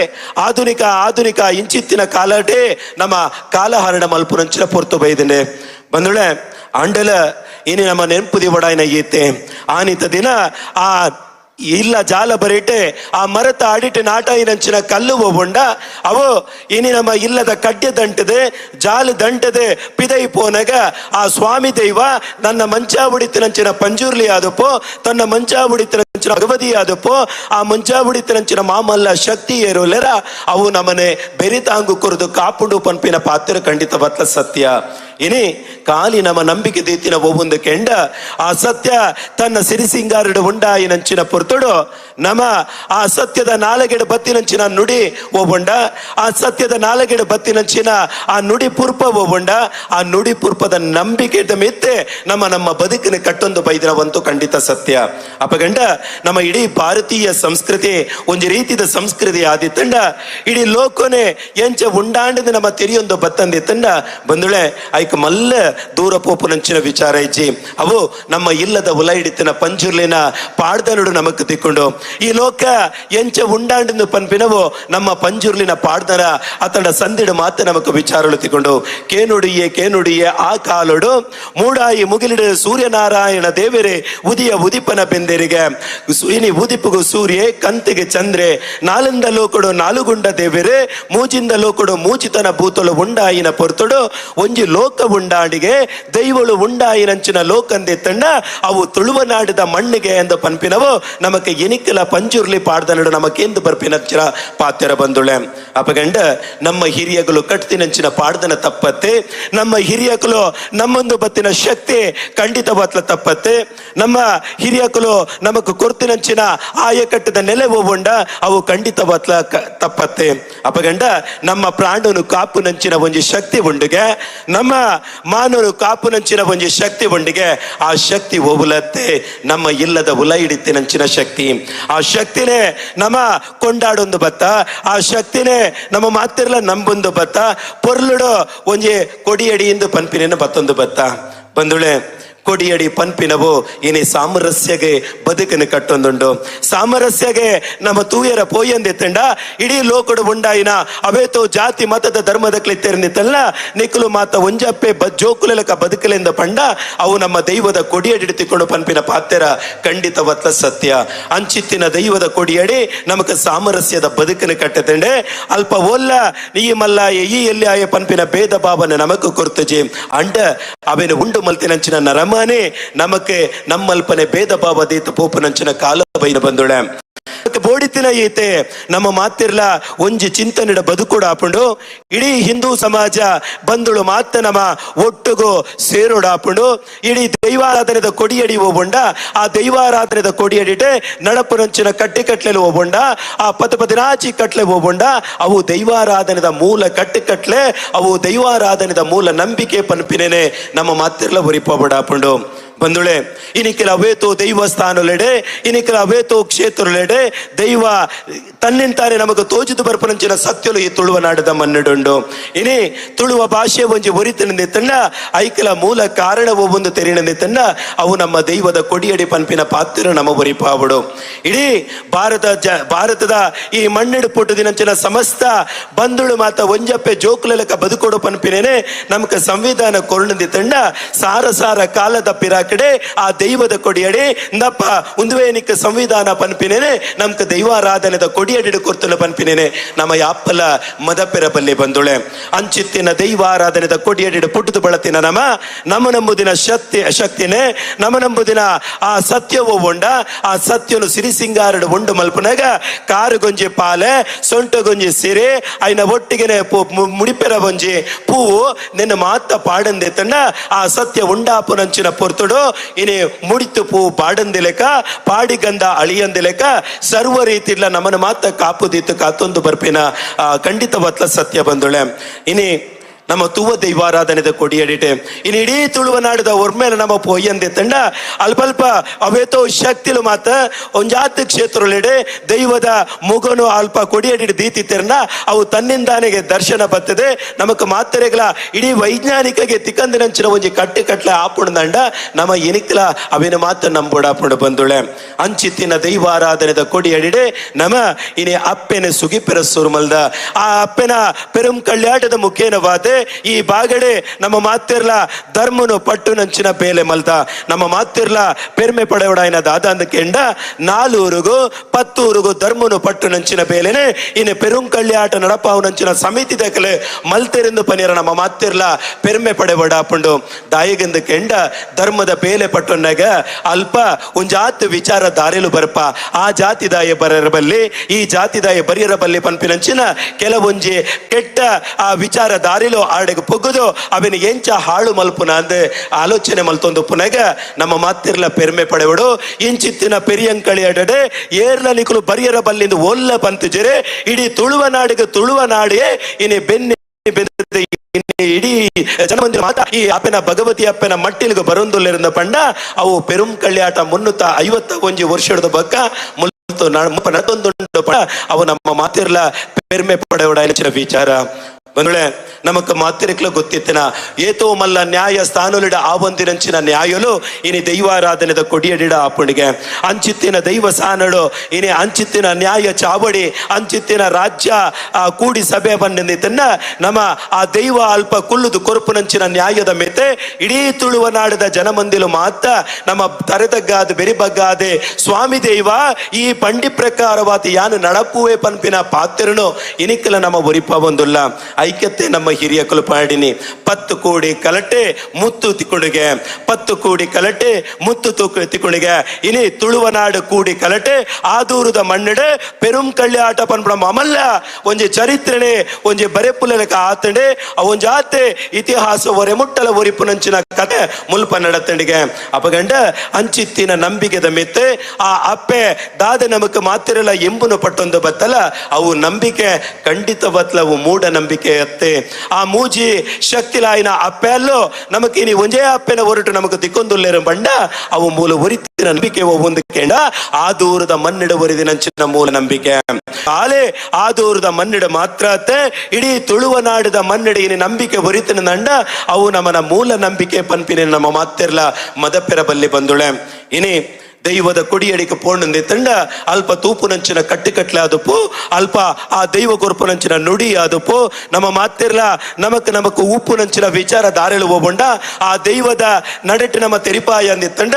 ಆಧುನಿಕ ಇಂಚಿತ್ತಿನ ಕಾಲಟೇ ನಮ್ಮ ಕಾಲಹರಣ ಮಲ್ಪುನಂಚಿನ ಪೊರ್ತು ಬೈದಂಡೆ ಬಂದುಳೆ ಅಂಡಲ ಇನಿ ನಮ್ಮ ನೆನಪುದಿ ಒಡಾಯಿನ ಈತೆ ಆನಿತ ದಿನ ಆ ಇಲ್ಲ ಜಾಲ ಬರೇಟೆ ಆ ಮರತ ಅಡಿಟೆ ನಾಟಾಯಿನಂಚಿನ ಕಲ್ಲು ಹೋಗೊಂಡ ಅವು ಇನಿ ನಮ್ಮ ಇಲ್ಲದ ಕಡ್ಡೆ ದಂಟದೆ ಜಾಲ ದಂಟದೆ ಪಿದೈ ಪೋನಗ ಆ ಸ್ವಾಮಿ ದೈವ ನನ್ನ ಮಂಚಾ ಬುಡಿತಿನಂಚಿನ ಪಂಜುರ್ಲಿ ಆದಪ್ಪೋ ತನ್ನ ಮಂಚಾ ಬುಡಿತಿನಂಚಿನ ಭಗವತಿ ಆದಪ್ಪೋ ಆ ಮಂಚಾ ಬುಡಿತಿನಂಚಿನ ಮಾಮಲ್ಲ ಶಕ್ತಿ ಏರೋಲೆರ ಅವು ನಮ್ಮನೆ ಬೆರಿತಾಂಗು ಕುರಿದು ಕಾಪುಂಡು ಪನ್ಪಿನ ಪಾತ್ರ ಖಂಡಿತ ಬತ್ಲ ಸತ್ಯ ಇನಿ ಕಾಲಿ ನಮ್ಮ ನಂಬಿಕೆ ದೀತಿನ ಒಬ್ಬೊಂದು ಕೆಂಡ ಆ ಸತ್ಯ ತನ್ನ ಸಿರಿಸಿಂಗಾರಡು ಉಂಡಾಯಿನಂಚಿನ ಪೊರ್ತುಡು ನಮ್ಮ ಆ ಸತ್ಯದ ನಾಲಗೆಡು ಬತ್ತಿನಂಚಿನ ನುಡಿ ಒಬ್ಬೊಂಡ ಆ ಸತ್ಯದ ನಾಲಗೆಡು ಬತ್ತಿನಂಚಿನ ಆ ನುಡಿ ಪುರ್ಪ ಒಬ್ಬೊಂಡ ಆ ನುಡಿ ಪುರ್ಪದ ನಂಬಿಕೆ ಮಿತ್ತೆ ನಮ್ಮ ಬದುಕಿನ ಕಟ್ಟೊಂದು ಬೈದಿರವಂತೂ ಖಂಡಿತ ಸತ್ಯ ಅಪಗಂಡ ನಮ್ಮ ಇಡೀ ಭಾರತೀಯ ಸಂಸ್ಕೃತಿ ಒಂದು ರೀತಿದ ಸಂಸ್ಕೃತಿ ಆದಿತ್ತಂಡ ಇಡೀ ಲೋಕನೆ ಎಂಚ ಉಂಡಾಂಡದ ನಮ್ಮ ತೆರಿಯೊಂದು ಬತ್ತಂದಿತ್ತಂಡ ಬಂದುಳೆ ಐಕ ಐಕ್ ಮಲ್ಲ ದೂರ ಪೋಪುನಂಚಿನ ವಿಚಾರ ಇಜ್ಜಿ ಅವು ನಮ್ಮ ಇಲ್ಲದ ಉಲ ಹಿಡಿತಿನ ಪಂಜುರ್ಲಿನ ಪಾಡ್ದನುಡು ನಮಕ್ ತಿಕ್ಕೊಂಡು ಈ ಲೋಕ ಎಂಚ ಉಂಡಾಂಡಿಂದು ಪನ್ಪಿನವು ನಮ್ಮ ಪಂಜುರ್ಲಿನ ಪಾಡ್ದನ ಅತಂಡ ಸಂದಿಡು ಮಾತು ನಮಕ್ ವಿಚಾರಗಳು ತಿಕ್ಕೊಂಡು ಕೇನುಡಿಯೇ ಆ ಕಾಲೋಡು ಮೂಡಾಯಿ ಮುಗಿಲಿಡ ಸೂರ್ಯನಾರಾಯಣ ದೇವರೇ ಉದಿಯ ಉದಿಪನ ಬೆಂದೆರಿಗೆ ಇನಿ ಉದಿಪುಗು ಸೂರ್ಯ ಕಂತಿಗೆ ಚಂದ್ರೆ ನಾಲಿಂದ ಲೋಕಡು ನಾಲುಗುಂಡ ದೇವರೇ ಮೂಜಿಂದ ಲೋಕಡು ಮೂಜಿತನ ಭೂತಲು ಉಂಡಾಯಿನ ಪೊರ್ತುಡು ಒಂಜಿ ಲೋಕ ಉಂಡಾಡಿಗೆ ದೈವಳು ಉಂಡಾಯಿನಂಚಿನ ಲೋಕಂದೆ ತಂಡ ಅವು ತುಳುವನಾಡಿದ ಮಣ್ಣಿಗೆ ಎಂದು ಪನ್ಪಿನವು ನಮಕ್ಕೆ ಎನಿಕಲ ಪಂಜುರ್ಲಿ ಪಾಡ್ದನಡು ನಮಕೆಂದು ಬರ್ಪಿನಂಚಿನ ಪಾತ್ಯರ ಬಂದುಳೆ ಅಪಗಂಡ ನಮ್ಮ ಹಿರಿಯಗಳು ಕಟ್ತಿನಂಚಿನ ಪಾಡ್ದನ ತಪ್ಪತ್ತೆ ನಮ್ಮ ಹಿರಿಯಕಲು ನಮ್ಮೊಂದು ಬತ್ತಿನ ಶಕ್ತಿ ಖಂಡಿತ ಬತ್ಲ ತಪ್ಪತ್ತೆ ನಮ್ಮ ಹಿರಿಯಕಲು ನಮಕ್ ಕೊರ್ತಿನಂಚಿನ ಆಯಕಟ್ಟದ ನೆಲೆ ಹೋಗೊಂಡ ಅವು ಖಂಡಿತ ಬತ್ಲ ತಪ್ಪತ್ತೆ ಅಪಗಂಡ ನಮ್ಮ ಪ್ರಾಣನು ಕಾಪುನಂಚಿನ ಒಂಜಿ ಶಕ್ತಿ ಉಂಡಿಗೆ ನಮ್ಮ ಮಾನವರು ಕಾಪುನಂಚಿನ ಒಂಜಿ ಶಕ್ತಿ ಉಂಡಿಗೆ ಆ ಶಕ್ತಿ ಹೋಗುಲತ್ತೆ ನಮ್ಮ ಇಲ್ಲದ ಉಲ ಹಿಡಿತಿನಂಚಿನ ಶಕ್ತಿ ಆ ಶಕ್ತಿನೇ ನಮ್ಮ ಕೊಂಡಾಡೊಂದು ಬತ್ತ ಆ ಶಕ್ತಿನೇ ನಮ್ಮ ಮಾತಿರ್ಲ ನಂಬೊಂದು ಬತ್ತ ಪೊರ್ಲುಡು ಒಂಜಿ ಕೊಡಿಯಡಿಯಿಂದ ಪನ್ಪಿನ ಬತ್ತೊಂದು ಬತ್ತ ಬಂದುಳೆ ಕೊಡಿಯಡಿ ಪನ್ಪಿನವು ಇನಿ ಸಾಮರಸ್ಯಗೆ ಬದುಕನ್ನು ಕಟ್ಟೊಂದುಂಡು ಸಾಮರಸ್ಯಗೆ ನಮ್ಮ ತೂಯರ ಪೋಯಂದೆತ್ತಂಡ ಇಡೀ ಲೋಕಡು ಉಂಡಾಯಿನ ಅವೇತೋ ಜಾತಿ ಮತದ ಧರ್ಮದ ಕ್ಲಿತ್ತೆರ್ನಿತ್ತಲ್ಲ ನಿಕ್ಕಲು ಮಾತ ಒಂಜಪ್ಪೆ ಜೋಕುಲೆಲಕ ಬದುಕಲೆಂದ ಪಂಡ ಅವು ನಮ್ಮ ದೈವದ ಕೊಡಿಯಡಿತಿಕೊಂಡು ಪನ್ಪಿನ ಪಾತ್ಯರ ಖಂಡಿತವತ್ಲ ಸತ್ಯ ಅಂಚಿತ್ತಿನ ದೈವದ ಕೊಡಿಯಡಿ ನಮಕ ಸಾಮರಸ್ಯದ ಬದುಕನ್ನು ಕಟ್ಟತಂಡೆ ಅಲ್ಪ ಓಲ್ಲ ಈ ಮಲ್ಲಾಯ ಈ ಎಲ್ಲಿ ಆಯ ಪನ್ಪಿನ ಭೇದ ಭಾವನೆ ನಮಕು ಕೊರ್ತಜಿ ಅಂಡ ಅವೇನು ಉಂಡು ಮಲ್ತಿನಂಚಿನ ನರಮಾನೆ ನಮಕ್ಕೆ ನಮ್ಮಲ್ಪನೆ ಭೇದ ಭಾವ ದೀತ ಪೋಪನಂಚಿನ ಕಾಲ ಬೈನ ಬಂದೊಳೆ ಬೋಡಿತಿನ ಈತೆ ನಮ್ಮ ಮಾತಿರ್ಲ ಒಂಜಿ ಚಿಂತನೆಡ ಬದುಕುಡ ಆಪುಂಡು ಇಡೀ ಹಿಂದೂ ಸಮಾಜ ಬಂದುಳು ಮಾತ ನಮ್ಮ ಒಟ್ಟುಗು ಸೇರೋಡಾಪುಂಡು ಇಡೀ ದೈವಾರಾಧನೆದ ಕೊಡಿಯಡಿ ಹೋಗೊಂಡ ಆ ದೈವಾರಾಧನೆದ ಕೊಡಿಯಡಿಟೆ ನಡಪುನಂಚಿನ ಕಟ್ಟಿಕಟ್ಲೆ ಹೋಗೊಂಡ ಆ ಪದಪದಿನಾಚಿ ಕಟ್ಲೆ ಹೋಗೊಂಡ ಅವು ದೈವಾರಾಧನೆದ ಮೂಲ ಕಟ್ಟಿಕಟ್ಲೆ ಅವು ದೈವಾರಾಧನೆದ ಮೂಲ ನಂಬಿಕೆ ಪನ್ಪಿನೇನೆ ನಮ್ಮ ಮಾತಿರ್ಲ ಒರಿಪೋಬಡಾಪುಂಡು ಬಂದುಳೆ ಇನಿಕೆಲ ಅವೇತೋ ದೈವಸ್ಥಾನಲೆಡೆ ಇನಿಕೆಲ ಅವೇತೋ ಕ್ಷೇತ್ರಲೆಡೆ ದೈವ ತನ್ನಿಂತಾನೆ ನಮಗೆ ತೋಜಿದು ಬರ್ಪನಂಚಿನ ಸತ್ಯಲು ಈ ತುಳುವ ನಾಡದ ಮನ್ನಡುಂಡು ಇನಿ ತುಳುವ ಭಾಷೆ ಒಂಜಿ ಒರಿತನೆಂದೆತ್ತಂಡ ಐಕಲ ಮೂಲ ಕಾರಣವೋ ಒಂದು ತೆರಿನಂದೆತ್ತಂಡ ಅವು ನಮ್ಮ ದೈವದ ಕೊಡಿಯಡಿ ಪನ್ಪಿನ ಪಾತ್ರ ನಮ್ಮ ಒರಿಪಾವಡು ಇಡೀ ಭಾರತದ ಈ ಮಣ್ಣಿಡು ಪುಟ್ಟು ದಿನಂಚಿನ ಸಮಸ್ತ ಬಂದುಳು ಮಾತ ಒಂಜಪ್ಪೆ ಜೋಕುಲೆಲಕ ಬದುಕೋಡು ಪನ್ಪಿನೇನೆ ನಮಕ ಸಂವಿಧಾನ ಕೊರ್ಣಂದೆತ್ತಂಡ ಸಾರ ಕಾಲದ ಪಿರಾಕ ಆ ದೈವದ ಕೊಡಿಯಡಿ ನಪ್ಪ ಉಂದುವೇನಿಕ ಸಂವಿಧಾನ ಪನ್ಪಿನೇನೆ ನಮ್ಕ ದೈವಾರಾಧನೆದ ಕೊಡಿಯಡಿ ಕೊರ್ತಲ ಪನ್ಪಿನೇನೆ ನಮ್ಮ ಯಾಪ್ಪಲ ಮದಪೆರ ಬಲ್ಲಿ ಬಂದುಳೆ ಅಂಚಿತ್ತಿನ ದೈವಾರಾಧನೆದ ಕೊಡಿಯಡಿ ಪುಟ್ಟದು ಬಳತಿನ ನಮ್ಮ ನಂಬುದಿನ ಶಕ್ತಿನೇ ನಮ್ಮ ನಂಬುದಿನ ಆ ಸತ್ಯವೋ ಉಂಡ ಆ ಸತ್ಯನು ಸಿರಿಸಿಂಗಾರಡು ಉಂಡು ಮಲ್ಪನಾಗ ಕಾರು ಗೊಂಜಿ ಪಾಲೆ ಸೊಂಟ ಗೊಂಜಿ ಸಿರಿ ಐನ ಒಟ್ಟಿಗೆನೆ ಮುಡಿಪೆರ ಒಂಜಿ ಪೂವು ನಿನ್ನ ಮಾತ ಪಾಡಂದೆ ತನ್ನ ಆ ಸತ್ಯ ಉಂಡಾಪುನಂಚಿನ ಪೊರ್ತುಡು ಇನಿ ಮುಡಿತು ಪೂ ಪಾಡಂದಿಲೆಕ ಪಾಡಿಗಂಧ ಅಳಿಯಂದಿಲೆಕ ಸರ್ವ ರೀತಿಲ್ಲ ನಮ್ಮನ್ನು ಮಾತ ಕಾಪುದಿತ್ತು ಕಾತೊಂದು ಬರ್ಪಿನ ಖಂಡಿತವತ್ಲ ಸತ್ಯ ಬಂದುಳೆ ಇನಿ ನಮ್ಮ ತೂವ ದೈವಾರಾಧನೆದ ಕೊಡಿಯಡಿಟೆ ಇನ್ನು ಇಡೀ ತುಳುವ ನಾಡದ ಒರ್ಮೇಲೆ ನಮ್ಮ ಪೊಯ್ಯಂದೆ ತಂಡ ಅಲ್ಪಲ್ಪ ಅವೇತೋ ಶಕ್ತಿಲು ಮಾತ ಒಂಜಾತ ಕ್ಷೇತ್ರಲೆಡೆ ದೈವದ ಮುಗನು ಅಲ್ಪ ಕೊಡಿಯಡಿ ದೀತಿತ್ತೆರನ ಅವು ತನ್ನಿಂದಾನೆಗೆ ದರ್ಶನ ಬರ್ತದೆ ನಮಕ್ ಮಾತ್ರೆಗಳ ಇಡೀ ವೈಜ್ಞಾನಿಕಗೆ ತಿಕ್ಕಂದಿನಂಚಿನ ಒಂಜಿ ಕಟ್ಟೆ ಆಪುಣದಂಡ ನಮ್ಮ ಎನಿಕ್ಲ ಅವೇನ ಮಾತ ನಂಬೋಡಾಪುಣ ಬಂದುಳೆ ಅಂಚಿತ್ತಿನ ದೈವಾರಾಧನೆದ ಕೊಡಿಯಡಿಡೆ ನಮ ಇನಿ ಅಪ್ಪೆನೆ ಸುಗಿಪೆರ ಸುರ್ಮಲ್ದ ಆ ಅಪ್ಪೆನ ಪೆರುಂ ಕಳ್ಯಾಟದ ಮುಖೇನವಾದೆ ಈ ಬಾಗಡೆ ನಮ್ಮ ಮಾತಿರ್ಲ ಧರ್ಮನು ಪಟ್ಟು ನಂಚಿನ ಬೇಲೆ ಮಲ್ತ ನಮ್ಮ ಮಾತಿರ್ಲ ಪೆರ್ಮೆ ಪಡೆವಡಾಯಿನ ದಾದಾಂದ ಕೆಂಡ 4 ಧರ್ಮನು ಪಟ್ಟು ನಂಚಿನ ಬೇಲೆನೆ ಇನ್ನು ಪೆರುಂಕಳ್ಳಿಯಾಟ ನಡಪಾವು ನಂಚಿನ ಸಮಿತಿ ದಕಲೆ ಮಲ್ತೆರೆಂದು ಪನಿರ ನಮ್ಮ ಮಾತಿರ್ಲ ಪೆರ್ಮೆ ಪಡೆವಡಾಪುಂಡು ದಾಯಿಗೆಂದು ಕೆಂಡ ಧರ್ಮದ ಬೇಲೆ ಪಟ್ಟೊನ್ನಾಗ ಅಲ್ಪ ಒಂಜಾತ್ ವಿಚಾರ ದಾರಿಲು ಬರ್ಪ ಆ ಜಾತಿದಾಯ ಬರಬಲ್ಲಿ ಈ ಜಾತಿದಾಯ ಬರಿಯರಬಲ್ಲಿ ಪನ್ಪಿನಂಚಿನ ಕೆಲವೊಂಜಿ ಕೆಟ್ಟ ಆ ವಿಚಾರ ದಾರಿಲು ಆಡೆಗೆ ಪೊಗ್ಗುದು ಅವೇನು ಎಂಚ ಹಾಳು ಮಲ್ಪುನ ಅಂದೆ ಆಲೋಚನೆ ಮಲ್ತೊಂದು ಪುನಗ ನಮ್ಮ ಮಾತಿರ್ಲ ಪೆರ್ಮೆ ಪಡೆವಡು ಇಂಚಿತ್ತಿನ ಪೆರಿಯಂಕಳಿ ಅಡಡೆ ಏರ್ಲ ನಿಕಲು ಬರಿಯರ ಬಲ್ಲಿಂದ ಒಲ್ಲ ಪಂತುಜರೆ ಇಡೀ ತುಳುವ ನಾಡಿಗೆ ಇನಿ ಬೆನ್ನಿ ಇಡೀ ಜನಮಂದಿರ ಮಾತ ಈ ಅಪ್ಪನ ಭಗವತಿ ಅಪ್ಪನ ಮಟ್ಟಿಲಿಗೆ ಬರೊಂದುಲ್ಲಿರಂದ ಪಂಡ ಅವು ಪೆರುಂ ಕಳ್ಳಿಯಾಟ 351 ವರ್ಷದ ಬಕ್ಕ ನಡತೊಂದು ಅವು ನಮ್ಮ ಮಾತಿರ್ಲ ಪೆರ್ಮೆ ಪಡೆವಡ ವಿಚಾರ ಬಂದ್ರೆ ನಮക്ക് మాత్రికలో ಗೊತ್ತಿತ್ತಿನ ಏತೋ ಮಲ್ಲ ನ್ಯಾಯ ಸ್ಥಾನಲುಡ ಆವಂದಿರಂಚಿನ ನ್ಯಾಯಲು ಇನಿ ದೈವಾರಾಧನೆದ ಕೊಡಿಯಡಿಡ ಆಪುಣಿಗೆ ಅಂಚಿತ್ತಿನ ದೈವ ಸಾನಡು ಇನಿ ಅಂಚಿತ್ತಿನ ನ್ಯಾಯ ಚಾವಡಿ ಅಂಚಿತ್ತಿನ ರಾಜ್ಯ ಕೂಡಿ ಸಭೆ ಬಂದಿದ್ದನ್ನ ನಮ್ಮ ಆ ದೈವ ಅಲ್ಪ ಕುಲ್ಲುದು ಕೊರಪುನಂಚಿನ ನ್ಯಾಯದ ಮೆತೆ ಇಡೀ ತುಳುವನಾಡದ ಜನಮಂದಿಲು ಮಾತ್ರ ನಮ್ಮ ತರೆದಗ್ಗಾದ ಬೆರಿಬಗ್ಗಾದೆ ಸ್ವಾಮಿ ದೈವ ಈ ಪಂಡಿ ಪ್ರಕಾರವಾದ ಯಾನು ನಡಪುವೆ ಪನ್ಪಿನ ಪಾತ್ರನು ಇನಿಕಲ ನಮ್ಮ ಒರಿಪ ಬಂದುಲ್ಲ ಐಕ್ಯತೆ ನಮ್ಮ ಹಿರಿಯ ಕುಲಪಾಡಿನಿ 10 ಕೋಡಿ ಕಲಟೆ ಮುತ್ತು ತಿಕ್ಕುಣಿಗೆ 10 ಕೋಡಿ ಕಲಟೆ ಮುತ್ತು ತಿಕ್ಕುಣಿಗೆ ಇನಿ ತುಳುವನಾಡು ಕೂಡಿ ಕಲಟೆ ಆದೂರದ ಮಣ್ಣಡೆ ಪೆರುಂ ಕಳ್ಳಿ ಆಟ ಪನ್ಪಡ ಮಮಲ್ಲ ಒಂಜಿ ಚರಿತ್ರೆನೆ ಒಂಜಿ ಬರೆಪುಲಕ ಆತಂಡೆ ಒಂಜಿ ಆತೆ ಇತಿಹಾಸ ಒರೆ ಮುಟ್ಟಲ ಒರಿಪುನಂಚಿನ ಕತೆ ಮುಲ್ಪ ನಡತಂಡಿಗೆ ಅಪಗಂಡ ಅಂಚಿತ್ತಿನ ನಂಬಿಕೆದ ಮೆತ್ತೆ ಆ ಅಪ್ಪೆ ದಾದ ನಮಕ್ ಮಾತಿರಲ್ಲ ಎಂಬುನು ಪಟ್ಟೊಂದು ಬತ್ತಲ ಅವು ನಂಬಿಕೆ ಖಂಡಿತ ಬತ್ತಲವು ಮೂಢ ನಂಬಿಕೆ ಅತ್ತೆ ಆ ಮೂಜಿ ಶಕ್ತಿಲಾಯಿನ ಅಪ್ಪೆಲ್ಲೋ ನಮಕ್ ಇನಿ ಒಂಜೇ ಅಪ್ಪೆನ ಹೊರಟು ನಮಕ್ ದಿಕ್ಕೊಂದುಲ್ಲೇರ ಬಂಡ ಅವು ಮೂಲ ಒರಿತಿನ ನಂಬಿಕೆ ಒಂದು ಕೇಂಡ ಆ ದೂರದ ಮಣ್ಣಿಡ ಒರಿದಿನಂಚಿನ ಮೂಲ ನಂಬಿಕೆ ಆಲೆ ಆ ದೂರದ ಮಣ್ಣಿಡ ಮಾತ್ರ ಅತ್ತೆ ಇಡೀ ತುಳುವನಾಡದ ಮಣ್ಣಿಡ ಇನಿ ನಂಬಿಕೆ ಒರಿತಿನ ನಂಡ ಅವು ನಮ್ಮನ ಮೂಲ ನಂಬಿಕೆ ಪನ್ಪಿನ ನಮ್ಮ ಮಾತೆರ್ಲ ಮದಪೆರ ಬಲ್ಲಿ ಬಂದುಳೆ ಇನಿ ದೈವದ ಕೊಡಿಯಡಿಗೆ ಪೋಣಂದೆ ತಂಡ ಅಲ್ಪ ತೂಪುನಂಚಿನ ಕಟ್ಟುಕಟ್ಲೆ ಆದಪ್ಪು ಅಲ್ಪ ಆ ದೈವ ಕೊರಪುನಂಚಿನ ನುಡಿ ಆದಪ್ಪು ನಮ್ಮ ಮಾತಿರ್ಲ ನಮಕ್ ಉಪ್ಪುನಂಚಿನ ವಿಚಾರ ದಾರೆಳು ಹೋಗೊಂಡ ಆ ದೈವದ ನಡಟ್ಟು ನಮ್ಮ ತೆರಿಪಾಯ ಅಂದಿತ್ತಂಡ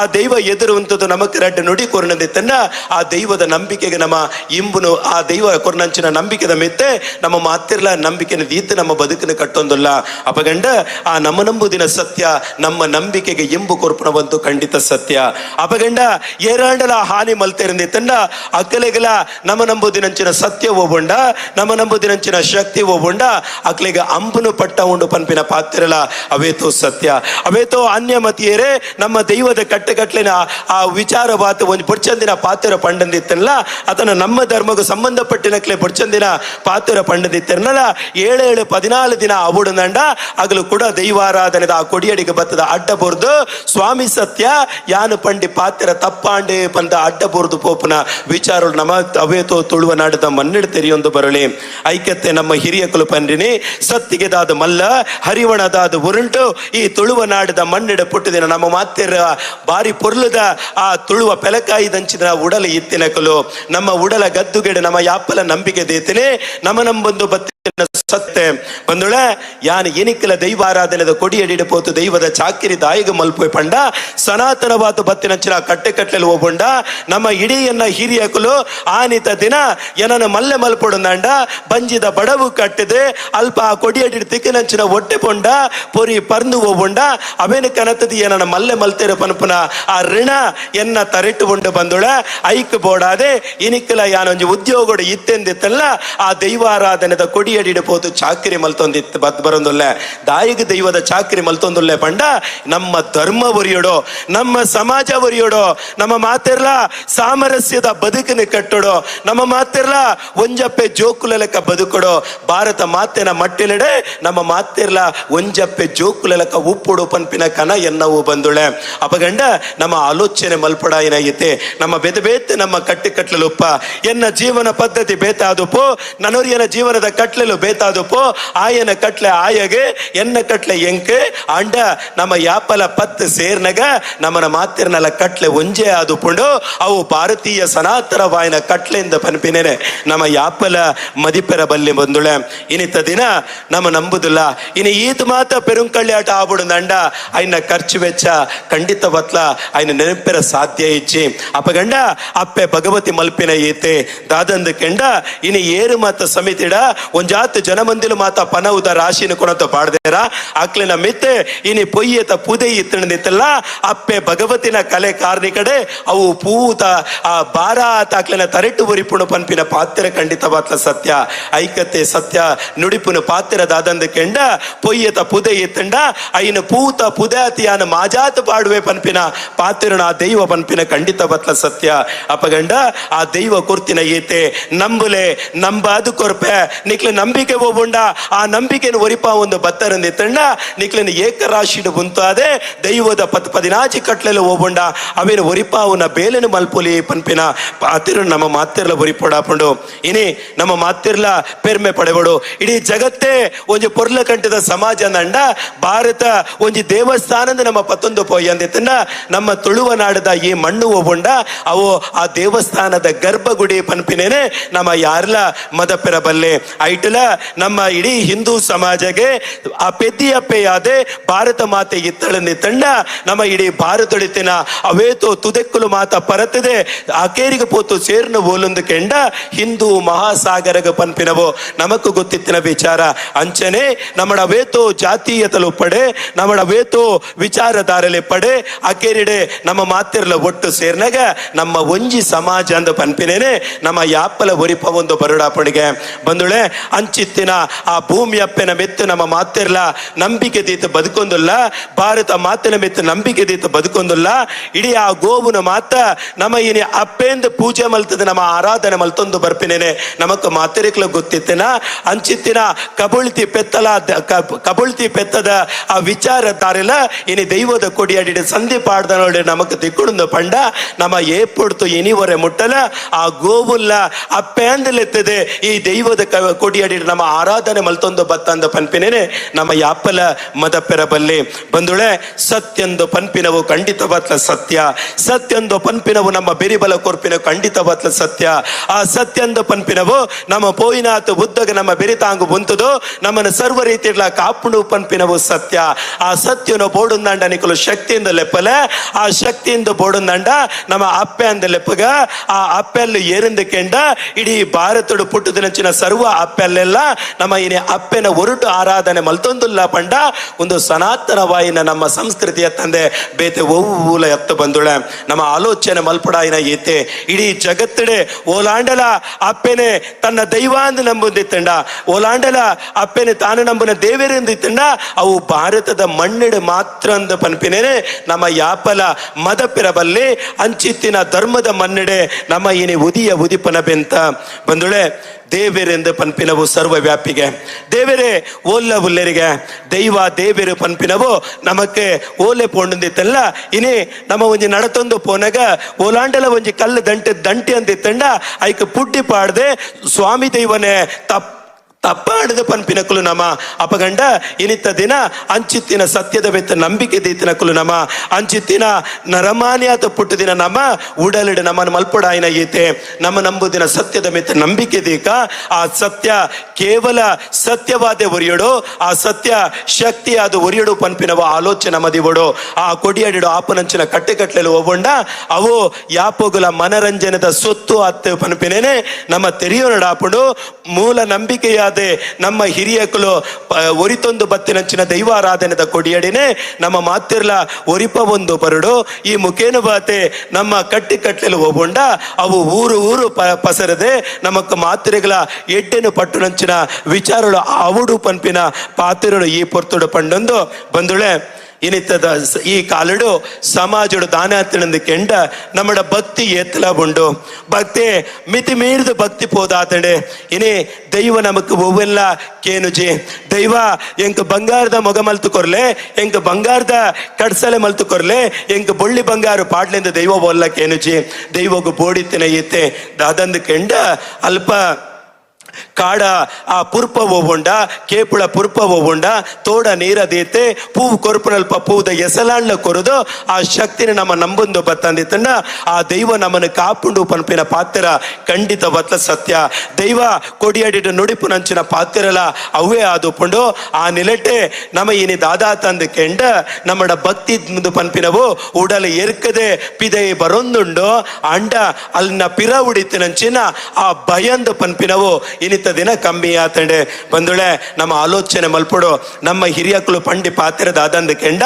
ಆ ದೈವ ಎದುರುವಂಥದ್ದು ನಮಕ್ ರಡ್ಡ ನುಡಿ ಕೊರನಂದಿತ್ತಂಡ ಆ ದೈವದ ನಂಬಿಕೆಗೆ ನಮ್ಮ ಇಂಬುನು ಆ ದೈವ ಕೊರನಂಚಿನ ನಂಬಿಕೆದ ಮೆತ್ತೆ ನಮ್ಮ ಮಾತಿರ್ಲ ನಂಬಿಕೆನ ದೀತ ನಮ್ಮ ಬದುಕನ್ನು ಕಟ್ಟೊಂದಿಲ್ಲ ಅಪಗಂಡ ಆ ನಮ್ಮ ನಂಬುದಿನ ಸತ್ಯ ನಮ್ಮ ನಂಬಿಕೆಗೆ ಇಂಬು ಕೊರಪುನ ಬಂತು ಖಂಡಿತ ಸತ್ಯ ಅಪಗಂಡ ಏರಾಂಡಲ ಹಾನಿ ಮಲ್ತೇರಿಂದಿ ತಂಡ ಅಕ್ಕಲೆಗಲ ನಮ್ಮ ನಂಬುದಿನಂಚಿನ ಸತ್ಯ ಹೋಗೊಂಡ ನಮ್ಮ ನಂಬುದಿನಂಚಿನ ಶಕ್ತಿ ಹೋಗೊಂಡ ಅಕ್ಲೆಗ ಅಂಬುನು ಪಟ್ಟ ಉಂಡು ಪನ್ಪಿನ ಪಾತ್ರಲ ಅವೇತೋ ಸತ್ಯ ಅವೇತೋ ಅನ್ಯಮತಿಯರೇ ನಮ್ಮ ದೈವದ ಕಟ್ಟೆಗಟ್ಲಿನ ಆ ವಿಚಾರವಾತ ಒಂದು ಪೊಡ್ಚಂದಿನ ಪಾತ್ರ ಪಂಡಂದಿತ್ತಲ್ಲ ಅದನ್ನ ನಮ್ಮ ಧರ್ಮಗೂ ಸಂಬಂಧಪಟ್ಟಿನಕ್ಲೆ ಪೊಡ್ಚಂದಿನ ಪಾತ್ರ ಪಂಡದಿತ್ತಿರಲ್ಲ 7-14 ದಿನ ಅವುಡಂಡ ಆಗಲು ಕೂಡ ದೈವಾರಾಧನೆದ ಆ ಕೊಡಿಯಡಿಗೆ ಬತ್ತದ ಅಡ್ಡ ಬೋರ್ದು ಸ್ವಾಮಿ ಸತ್ಯ ಯಾನು ಪಂಡಿ ಪಾತ್ರ ತಪ್ಪಾಂಡೆ ಪಂದ ಅಡ್ಡ ಬೋರ್ದು ಪೋಪನ ವಿಚಾರ ನಮ್ಮ ಅವೇತೋ ತುಳುವನಾಡದ ಮನ್ನಿಡ ತೆರೆಯೊಂದು ಬರಲಿ ಐಕ್ಯತೆ ನಮ್ಮ ಹಿರಿಯ ಕುಲಪಂಡಿನಿ ಸತ್ತಿಗೆದಾದ ಮಲ್ಲ ಹರಿವಣದಾದ ಉರುಂಟು ಈ ತುಳುವನಾಡದ ಮಣ್ಣಿಡ ಪುಟ್ಟದಿನ ನಮ್ಮ ಮಾತೆರ ಬಾರಿ ಪೊರ್ಲದ ಆ ತುಳುವ ಪೆಲಕಾಯಿ ದಂಚಿದ ಉಡಲ ಇತ್ತಿನಕಲು ನಮ್ಮ ಉಡಲ ಗದ್ದುಗೆಡೆ ನಮ್ಮ ಯಾಪಲ ನಂಬಿಕೆ ದೇತನೆ ನಮ್ಮ ನಂಬೊಂದು ಬತ್ತಿನ ಸತ್ಯ ಬಂದುಳೆ ಯಾನ್ ಎನಿಕಲ ದೈವಾರಾಧನೆದ ಕೊಡಿಯಡಿಡ ಪೋತು ದೈವದ ಚಾಕಿರಿ ದಾಯಿಗ ಮಲ್ಪೋಯ್ ಪಂಡ ಸನಾತನವಾದ ಬತ್ತಿನಂಚಿನ ಕಟ್ಟೆ ಕಟ್ಟಲು ಹೋಗೊಂಡ ನಮ್ಮ ಇಡೀಯನ್ನ ಹಿರಿಯಕಲು ಆನಿತ ದಿನ ಏನನ ಮಲ್ಲೆ ಮಲ್ಪೊಡಂದ ಬಂಜಿದ ಬಡವು ಕಟ್ಟಿದೆ ಅಲ್ಪ ಆ ಕೊಡಿಯಡಿ ತಿಕ್ಕಿನಂಚಿನ ಹೊಟ್ಟೆ ಪೊಂಡ ಪೊರಿ ಪರ್ದು ಹೋಗೊಂಡ ಅವೇನ ಕನತದಿ ಏನನ ಮಲ್ಲೆ ಮಲ್ತೇರ ಪನ್ಪುನ ಆ ಋಣ ಎನ್ನ ತರೆಟ್ಟು ಉಂಡು ಬಂದುಳ ಐಕ್ ಬೋಡಾದೆ ಇನಿಕಲ ಯಾನೊಂಜಿ ಉದ್ಯೋಗಡು ಇತ್ತೆಂದಿತ್ತಲ್ಲ ಆ ದೈವಾರಾಧನೆದ ಕೊಡಿಯಡಿಡ ಪೋತು ಚಾಕಿರಿ ಮಲ್ತೊಂದಿತ್ತು ಬತ್ ಬರೊಂದುಲ್ಲ ದಾಯಿಗ ದೈವದ ಚಾಕಿರಿ ಮಲ್ತೊಂದುಲ್ಲೆ ಪಂಡ ನಮ್ಮ ಧರ್ಮ ಒರಿಯೋಡು ನಮ್ಮ ಸಮಾಜ ಒರಿಯೋಡು ನಮ್ಮ ಮಾತೆರ್ಲ ಸಾಮರಸ್ಯದ ಬದುಕನ್ನು ಕಟ್ಟೋಡು ನಮ್ಮ ಮಾತೆರ್ಲ ಒಂಜಪ್ಪೆ ಜೋಕುಲ ಲೆಕ್ಕ ಬದುಕೊಡು ಭಾರತ ಮಾತೆನ ಮಟ್ಟಿಲೆಡೆ ನಮ್ಮ ಮಾತೆರ್ಲ ಒಂಜಪ್ಪೆ ಜೋಕುಲ ಲೆಕ್ಕ ಉಪ್ಪುಡು ಪನ್ಪಿನ ಕನ ಎನ್ನವು ಬಂದುಳೆ ಅಪಗಂಡ ನಮ್ಮ ಆಲೋಚನೆ ಮಲ್ಪಡ ಏನಾಗೈತೆ ನಮ್ಮ ಬೇತೆ ನಮ್ಮ ಕಟ್ಟಲು ಉಪ್ಪ ಎನ್ನ ಜೀವನ ಪದ್ಧತಿ ಬೇತಾದುಪು ನನ್ನೂರಿಯನ ಜೀವನದ ಕಟ್ಲೆಲು ಬೇತಾದುಪು ಆಯನ ಕಟ್ಲೆ ಆಯಗೆ ಎನ್ನ ಕಟ್ಲೆ ಎಂಕೆ ಅಂಡ ನಮ್ಮ ಯಾಪಲ ಪತ್ತು ಸೇರ್ನಗ ನಮ್ಮನ ಮಾತಿರ್ನಲ್ಲ ಕಟ್ಲೆ ಒಂಜೆ ಆದುಪುಂಡು ಅವು ಭಾರತೀಯ ಸನಾತನ ವಾಯನ ಕಟ್ಲೆಯಿಂದ ಪನ್ಪಿನೇನೆ ನಮ್ಮ ಯಾಪಲ ಮದಿಪೆರ ಬಲ್ಲಿ ಬಂದುಳೆ ಇನಿತ ದಿನ ನಮ್ಮ ನಂಬುದಿಲ್ಲ ಇನ್ನು ಈದ್ ಮಾತ ಪೆರುಂಕಳ್ಳಿ ಆಟ ಆಬಿಡು ನಂಡ ಅಯ್ನ ಖರ್ಚು ವೆಚ್ಚ ಖಂಡಿತ ಬತ್ಲ ಅಯ್ನ ನೆನಪೆರ ಸಾಧ್ಯ ಇಚ್ಚಿ ಅಪಗಂಡ ಅಪ್ಪೆ ಭಗವತಿ ಮಲ್ಪಿನ ಈತೆ ದಾದಂದು ಕೆಂಡ ಇನ್ನು ಏರು ಮಾತ ಸಮಿತಿಡ ಒಂಜಾತ್ ಜನಮಂದಿಲು ಮಾತ ಪನ ಉದ ರಾಶಿನ ಕೊನತ ಪಾಡ್ದೇರ ಆಕ್ಲಿನ ಮಿತ್ತೆ ಇನಿ ಪೊಯ್ಯತ ಪುದೆ ಇತ್ತಲ್ಲ ಅಪ್ಪೆ ಭಗವತಿನ ಕಲೆ ಕಾರ್ನಿಕಡೆ ಅವು ಪೂತ ಆ ಬಾರ ತಾಕ್ಲಿನ ತರೆಟ್ಟು ಬರಿಪುಣ ಪನ್ಪಿನ ಪಾತ್ರ ಖಂಡಿತ ಬಾತ್ಲ ಸತ್ಯ ಐಕತೆ ಸತ್ಯ ನುಡಿಪುನ ಪಾತ್ರ ದಾದಂದು ಕೆಂಡ ಪೊಯ್ಯತ ಪುದೆ ಇತ್ತಂಡ ಐನ ಪೂತ ಪುದಾತಿಯಾನ ಮಾಜಾತ್ ಪಾಡುವೆ ಪನ್ಪಿನ ಪಾತ್ರನ ಆ ದೈವ ಪನ್ಪಿನ ಖಂಡಿತ ಬತ್ಲ ಸತ್ಯ ಅಪಗಂಡ ಆ ದೈವ ಕುರ್ತಿನ ಈತೆ ನಂಬುಲೆ ನಂಬಾದು ಕೊರ್ಪೆ ನಿಕ್ಲೆ ನಂಬಿಕೆ ಹೋಗ್ಬಂಡ ಆ ನಂಬಿಕೆಯನ್ನು ಒರಿಪ ಒಂದು ಬತ್ತರಂದಿತ್ತಂಡ ನಿಕ್ಲಿನ ಏಕರಾಶಿಡು ಮುಂತಾದೆ ದೈವದ 14 ಕಟ್ಲೆಲ್ಲ ಹೋಗ್ಬಂಡ ಅವೇನು ಒರಿಪಾವುನ ಬೇಲೆನು ಮಲ್ಪೊಲಿ ಪನ್ಪಿನ ಪಾತಿರ ನಮ್ಮ ಮಾತಿರ್ಲ ಒರಿಪೊಡಾಪುಂಡು ಇನಿ ನಮ್ಮ ಮಾತಿರ್ಲ ಪೆರ್ಮೆ ಪಡೆಬಡು ಇಡೀ ಜಗತ್ತೇ ಒಂಜಿ ಪೊರ್ಲ ಕಂಠದ ಸಮಾಜ ಅಂದಂಡ ಭಾರತ ಒಂಜಿ ದೇವಸ್ಥಾನದ ನಮ್ಮ 11 ಪೊಯ್ ಅಂದಿತ್ತಂಡ ನಮ್ಮ ತುಳುವ ನಾಡದ ಈ ಮಣ್ಣು ಹೋಗ್ಬಂಡ ಅವು ಆ ದೇವಸ್ಥಾನದ ಗರ್ಭಗುಡಿ ಪನ್ಪಿನೇನೆ ನಮ್ಮ ಯಾರ್ಲ ಮದಪೆರ ಬಲ್ಲೆ ಐಟಲ ನಮ್ಮ ಇಡೀ ಹಿಂದೂ ಸಮಾಜಗೆ ಆ ಪೆದ್ದಿಯಪ್ಪೆಯಾದೆ ಭಾರತ ಮಾತೆ ಇತ್ತಳಂದಿತ್ತಂಡ ನಮ್ಮ ಇಡೀ ಭಾರತೊಳಿತಿನ ಅವೇತೋ ತುದೆಕ್ಕಲು ಮಾತ ಪರತದೆ ಆಕೇರಿಗೆ ಪೋತು ಸೇರ್ನು ಬೋಲೊಂದು ಕೆಂಡ ಹಿಂದೂ ಮಹಾಸಾಗರಗ ಪನ್ಪಿನವು ನಮಕು ಗೊತ್ತಿತ್ತಿನ ವಿಚಾರ ಅಂಚನೆ ನಮ್ಮಡ ವೇತೋ ಜಾತೀಯತಲು ಪಡೆ ನಮ್ಮಡ ವೇತೋ ವಿಚಾರಧಾರಲೆ ಪಡೆ ಆಕೇರಿಡೆ ನಮ್ಮ ಮಾತಿರ್ಲ ಒಟ್ಟು ಸೇರ್ನಾಗ ನಮ್ಮ ಒಂಜಿ ಸಮಾಜ ಅಂದ ಪನ್ಪಿನೇನೆ ನಮ್ಮ ಯಾಪಲ ಒರಿಪ ಒಂದು ಬರುಡಾಪಣಿಗೆ ಬಂದುಳೆ ಅಂಚಿತ್ತಿನ ಆ ಭೂಮಿ ಅಪ್ಪೆನ ಮೆತ್ತು ನಮ್ಮ ಮಾತಿರ್ಲ ನಂಬಿಕೆ ದೀತ ಬದುಕೊಂದುಲ್ಲ ಭಾರತ ಮಾತಿನ ಮೆತ್ತು ನಂಬಿಕೆ ದೀತ ಬದುಕೊಂದುಲ್ಲ ಇಡೀ ಆ ಗೋವುನ ಮಾತ ನಮ್ಮ ಇನಿ ಅಪ್ಪೆಂದು ಪೂಜೆ ಮಲ್ತದ ನಮ್ಮ ಆರಾಧನೆ ಮಲ್ತೊಂದು ಬರ್ಪಿನೇನೆ ನಮಕ್ ಮಾತಿರಿಕ್ಲ ಗೊತ್ತಿತ್ತಿನ ಅಂಚಿತ್ತಿನ ಕಬುಳ್ತಿ ಪೆತ್ತದ ಆ ವಿಚಾರಧಾರೆಲ್ಲ ಇನಿ ದೈವದ ಕೊಡಿಯಾಡಿ ಸಂಧಿ ಪಾಡ್ದ ನೋಡಿ ನಮಕ್ ತಿಕ್ಕುಡು ಪಂಡ ನಮ್ಮ ಏಪೊಡ್ತು ಇನಿವರೆ ಮುಟ್ಟಲ ಆ ಗೋವುಲ್ಲ ಅಪ್ಪೆ ಅಂದಲೆತ್ತದೆ ಈ ದೈವದ ಕೊಡಿಯಾಡಿ ನಮ್ಮ ಆರಾಧನೆ ಮಲ್ತೊಂದು ಬತ್ತಂದ ಪನ್ಪಿನೇನೆ ನಮ್ಮ ಯಾಪಲ ಮದಪೆರ ಬಲ್ಲಿ ಬಂದುಳೆ ಸತ್ಯಂದು ಪನ್ಪಿನವು ಖಂಡಿತ ಬತ್ಲ ಸತ್ಯ ಸತ್ಯಂದು ಪನ್ಪಿನವು ನಮ್ಮ ಬೆರಿಬಲ ಕೊರ್ಪಿನ ಖಂಡಿತ ಬತ್ಲ ಸತ್ಯ ಆ ಸತ್ಯಂದು ಪನ್ಪಿನವು ನಮ್ಮ ಪೋಯಿನಾತು ಬುದ್ಧಗ ನಮ್ಮ ಬೆರಿತಾಂಗು ಬಂತದು ನಮ್ಮನ್ನು ಸರ್ವ ರೀತಿಯ ಕಾಪುಡು ಪನ್ಪಿನವು ಸತ್ಯ ಆ ಸತ್ಯನ ಬೋಡುಂದಂಡ ನಿಕಲು ಶಕ್ತಿಯಿಂದ ಲೆಪ್ಪಲ ಆ ಶಕ್ತಿಯಿಂದ ಬೋಡುಂದಂಡ ನಮ್ಮ ಅಪ್ಪೆ ಅಂದ ಲೆಪ್ಪಗ ಆ ಅಪ್ಪೆಲ್ಲು ಏರಿಂದ ಕೆಂಡ ಇಡೀ ಭಾರತಡು ಪುಟ್ಟದಿನಂಚಿನ ಸರ್ವ ಅಪ್ಪೆಲ್ಲೆಲ್ಲ ನಮ್ಮ ಇನಿ ಅಪ್ಪೆನ ಒರುಟು ಆರಾಧನೆ ಮಲ್ತೊಂದುಲ್ಲ ಪಂಡ ಒಂದು ಸನಾತನವಾಯಿನ ನಮ್ಮ ಸಂಸ್ಕೃತಿಯ ತಂದೆ ಬೇತೆ ಒವ್ವೂಲ ಎತ್ತ ಬಂದುಳೆ ನಮ್ಮ ಆಲೋಚನೆ ಮಲ್ಪಡಾಯಿನ ಈತೆ ಇಡೀ ಜಗತ್ತಡೆ ಓಲಾಂಡಲ ಅಪ್ಪೆನೆ ತನ್ನ ದೈವ ಅಂದು ನಂಬುದಿತ್ತಂಡ ಓಲಾಂಡಲ ಅಪ್ಪೆನೆ ತಾನು ನಂಬುನ ದೇವರಿಂದಿತ್ತಂಡ ಅವು ಭಾರತದ ಮಣ್ಣಿಡು ಮಾತ್ರ ಅಂದ ಪನ್ಪಿನೇನೆ ನಮ್ಮ ಯಾಪಲ ಮದಪಿರಬಲ್ಲಿ ಅಂಚಿತ್ತಿನ ಧರ್ಮದ ಮಣ್ಣಿಡೆ ನಮ್ಮ ಇನಿ ಉದಿಪನ ಬೆಂತ ಬಂದುಳೆ ದೇವೇರೆಂದು ಪನ್ಪಿನವು ಸರ್ವವ್ಯಾಪಿಗೆ ದೇವರೇ ಓಲ್ಲ ಉಲ್ಲೆರಿಗೆ ದೈವ ದೇವೇರು ಪನ್ಪಿನವು ನಮಕ್ಕೆ ಓಲೆ ಪೋಂಡಿತ್ತಲ್ಲ ಇನಿ ನಮ್ಮ ಒಂಜಿ ನಡತೊಂದು ಪೋನಾಗ ಓಲಾಂಡಲ ಒಂಜಿ ಕಲ್ಲು ದಂಟಿ ಅಂದಿತ್ತಂಡ ಐಕ ಪುಡ್ಡಿ ಪಾಡ್ದೆ ಸ್ವಾಮಿ ದೈವನೇ ತಪ್ಪಾಡದ ಪನ್ಪಿನಕುಲು ನಮ ಅಪಗಂಡ ಇನಿತ್ತ ದಿನ ಅಂಚಿತ್ತಿನ ಸತ್ಯದ ಬೆತ್ತ ನಂಬಿಕೆ ದೀತಿನಕುಲು ನಮ ಅಂಚಿತ್ತಿನ ನರಮಾನ್ಯಾತ ಪುಟ್ಟು ದಿನ ನಮ ಉಡಲಿಡ ನಮ್ಮನ್ನು ಮಲ್ಪಡಾಯಿನ ಈತೆ ನಮ್ಮ ನಂಬುದಿನ ಸತ್ಯದ ಮೆತ್ತ ನಂಬಿಕೆ ದೀಕ ಆ ಸತ್ಯ ಕೇವಲ ಸತ್ಯವಾದ ಒರಿಯಡು ಆ ಸತ್ಯ ಶಕ್ತಿಯಾದ ಒರಿಯಡು ಪನ್ಪಿನವ ಆಲೋಚನೆ ಮದಿವಡು ಆ ಕೊಡಿಯಾಡಿಡು ಆಪನಂಚಿನ ಕಟ್ಟೆಕಟ್ಲೆಲು ಹೋಗೊಂಡ ಅವು ಯಾಪೋಗುಲ ಮನರಂಜನದ ಸೊತ್ತು ಅತ್ತೆ ಪನ್ಪಿನೇನೆ ನಮ್ಮ ತೆರೆಯೋನಡಾಪುಡು ಮೂಲ ನಂಬಿಕೆಯಾದ ನಮ್ಮ ಹಿರಿಯಕಲು ಒರಿತೊಂದು ಬತ್ತಿನಂಚಿನ ದೈವಾರಾಧನೆದ ಕೊಡಿಯಡಿನೇ ನಮ್ಮ ಮಾತಿರ್ಲ ಒರಿಪ ಒಂದು ಬರಡು ಈ ಮುಖೇನು ಬಾತೆ ನಮ್ಮ ಕಟ್ಟೆಲು ಹೋಗೊಂಡ ಅವು ಊರು ಪಸರದೆ ನಮಕ್ ಮಾತಿರೆಗಳ ಎಡ್ಡೆನು ಪಟ್ಟುನಂಚಿನ ವಿಚಾರಗಳು ಅವಡು ಪನ್ಪಿನ ಪಾತಿರಳು ಈ ಪೊರ್ತುಡು ಪಂಡೊಂದು ಬಂದುಳೆ ಇನಿತ್ತದ ಈ ಕಾಲಡು ಸಮಾಜಡು ದಾನ ತಿಳಂದು ಕೆಂಡ ನಮ್ಮಡ ಭಕ್ತಿ ಎತ್ತಲ ಉಂಡು ಭಕ್ತಿ ಮಿತಿ ಮೀರಿದ ಭಕ್ತಿ ಪೋದಾತಂಡೆ ಇನಿ ದೈವ ನಮಕ್ ಒವ್ವೆಲ್ಲ ಕೇನುಜಿ ದೈವ ಎಂಕ್ ಬಂಗಾರದ ಮೊಗ ಮಲ್ತು ಕೊರ್ಲೆ ಎಂಕ್ ಬಂಗಾರದ ಕಡ್ಸಲೆ ಮಲ್ತು ಕೊರ್ಲೆ ಎಂಕ್ ಬೊಳ್ಳಿ ಬಂಗಾರು ಪಾಡ್ಲಿಂದ ದೈವ ಒಲ್ಲ ಕೇನುಜಿ ದೈವಗು ಬೋಡಿತ್ತಿನ ಈತೆ ದಾದಂದು ಕೆಂಡ ಅಲ್ಪ ಕಾಡ ಆ ಪುರ್ಪ ಹೋಗೊಂಡ ಕೇಪುಳ ಪುರ್ಪ ಹೋಗೊಂಡ ತೋಡ ನೀರ ದೀತೆ ಪೂವು ಕೊರ್ಪುನಲ್ಪ ಪೂದ ಎಸಲಾಣ್ಣ ಕೊರದು ಆ ಶಕ್ತಿನ ನಮ್ಮ ನಂಬೊಂದು ಬತ್ತಂದಿತ್ತಂಡ ಆ ದೈವ ನಮ್ಮನ್ನು ಕಾಪುಂಡು ಪನ್ಪಿನ ಪಾತ್ರ ಖಂಡಿತ ಬತ್ತ ಸತ್ಯ ದೈವ ಕೊಡಿಯಾಡಿದ ನುಡಿಪು ನಂಚಿನ ಪಾತ್ರಲ ಅವೇ ಆದುಪುಂಡು ಆ ನಿಲಟೆ ನಮ್ಮ ಇನಿ ದಾದಾ ತಂದು ಕೆಂಡ ನಮ್ಮಡ ಭಕ್ತಿ ಮುಂದು ಪನ್ಪಿನವು ಉಡಲು ಎರ್ಕದೆ ಪಿದೈ ಬರೊಂದುಂಡು ಅಂಡ ಅಲ್ಲಿನ ಪಿರ ಉಡಿತಿನಂಚಿನ ಆ ಭಯಂದು ಪನ್ಪಿನವು ಇನಿತ ದಿನ ಕಮ್ಮಿ ಆತಂಡೆ ಬಂದುಳೆ ನಮ್ಮ ಆಲೋಚನೆ ಮಲ್ಪಡು ನಮ್ಮ ಹಿರಿಯಕ್ಕಳು ಪಂಡಿ ಪಾತ್ರದ ಆದಂದು ಕೆಂಡ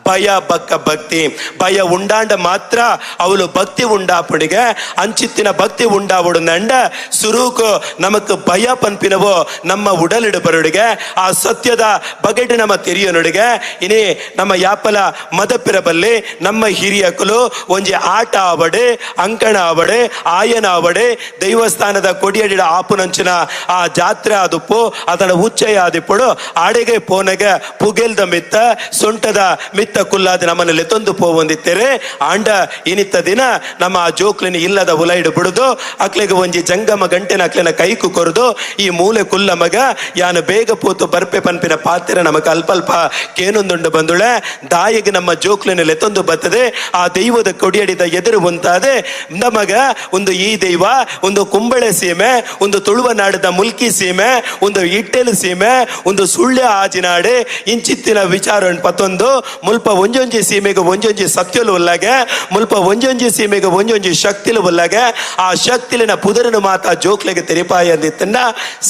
ಭಯ ಬಕ್ಕ ಭಕ್ತಿ. ಭಯ ಉಂಡಾಂಡ ಮಾತ್ರ ಅವಳು ಭಕ್ತಿ ಉಂಡಾಪಡಿಗೆ ಅಂಚಿತ್ತಿನ ಭಕ್ತಿ ಉಂಡಾವಡುಂಡ ಸುರೂಕು ನಮಕ್ ಭಯ ಪನ್ಪಿನವೋ ನಮ್ಮ ಉಡಲಿಡು ಬರುಡಿಗೆ ಆ ಸತ್ಯದ ಬಗೆಟ್ ನಮ್ಮ ತೆರಿಯೋನುಡಿಗೆ ಇನಿ ನಮ್ಮ ಯಾಪಲ ಮದಪಿರಬಲ್ಲಿ ನಮ್ಮ ಹಿರಿಯಕಲು ಒಂಜಿ ಆಟ ಆವಡೆ ಅಂಕಣ ಆವಡೆ ಆಯನ ಆವಡೆ ದೈವಸ್ಥಾನದ ಕೊಡಿಯಡಿಡ ಆಪುನಂಚಿನ ಆ ಜಾತ್ರೆ ಆದುಪ್ಪು ಅದರ ಉಚ್ಚಯ ಆದಿಪ್ಪುಡು ಆಡೆಗೆ ಪೋನೆಗೆ ಪುಗೆಲ್ದ ಮಿತ್ತ ಸೊಂಟದ ಮಿತ್ತ ಕುಲ್ಲಾದ ನಮ್ಮನಲ್ಲಿ ತಂದು ಪೋವಂದಿತ್ತೇರೆ ಆಂಡ ಇನಿತ್ತ ದಿನ ನಮ್ಮ ಆ ಜೋಕ್ಲಿನ ಇಲ್ಲದ ಉಲೈಡು ಬಿಡುದು ಅಕ್ಲೆಗೆ ಒಂಜಿ ಜಂಗಮ ಗಂಟೆನ ಅಕ್ಲೆನ ಕೈಕು ಕೊರದು ಈ ಮೂಲೆ ಕುಲ್ಲ ಮಗ ಯಾನು ಬೇಗ ಪೋತು ಬರ್ಪೆ ಪನ್ಪಿನ ಪಾತ್ರ ನಮಗ ಅಲ್ಪಲ್ಪ ಕೇನೊಂದುಂಡು ಬಂದುಳೆ ದಾಯಿಗೆ ನಮ್ಮ ಜೋಕ್ಲಿನಲ್ಲಿ ತಂದು ಬರ್ತದೆ ಆ ದೈವದ ಕೊಡಿಯಡಿದ ಎದುರು ಬಂತಾದೆ ನಮಗ ಒಂದು ಈ ದೈವ ಒಂದು ಕುಂಬಳೆ ಸೀಮೆ ಒಂದು ತುಳುವನಾಡದ ಮುಲ್ಕಿ ಸೀಮೆ ಒಂದು ಇಟ್ಟೆಲು ಸೀಮೆ ಒಂದು ಸುಳ್ಯ ಆಜಿನಾಡೆ ಇಂಚಿತ್ತಿನ ವಿಚಾರ ಪತ್ತೊಂದು ಮುಲ್ಪ ಒಂಜೊಂಜಿ ಸೀಮೆಗೆ ಒಂಜೊಂಜಿ ಸತ್ಯಲು ಉಲ್ಲಾಗೆ ಮುಲ್ಪ ಒಂಜೊಂಜಿ ಸೀಮೆಗೆ ಒಂಜೊಂಜಿ ಶಕ್ತಿಲು ಉಲ್ಲಾಗೆ ಆ ಶಕ್ತಿಲಿನ ಪುದರನು ಮಾತ ಜೋಕ್ಲೆಗೆ ತೆರಿಪಾಯ ಅಂದಿತ್ತನ್ನ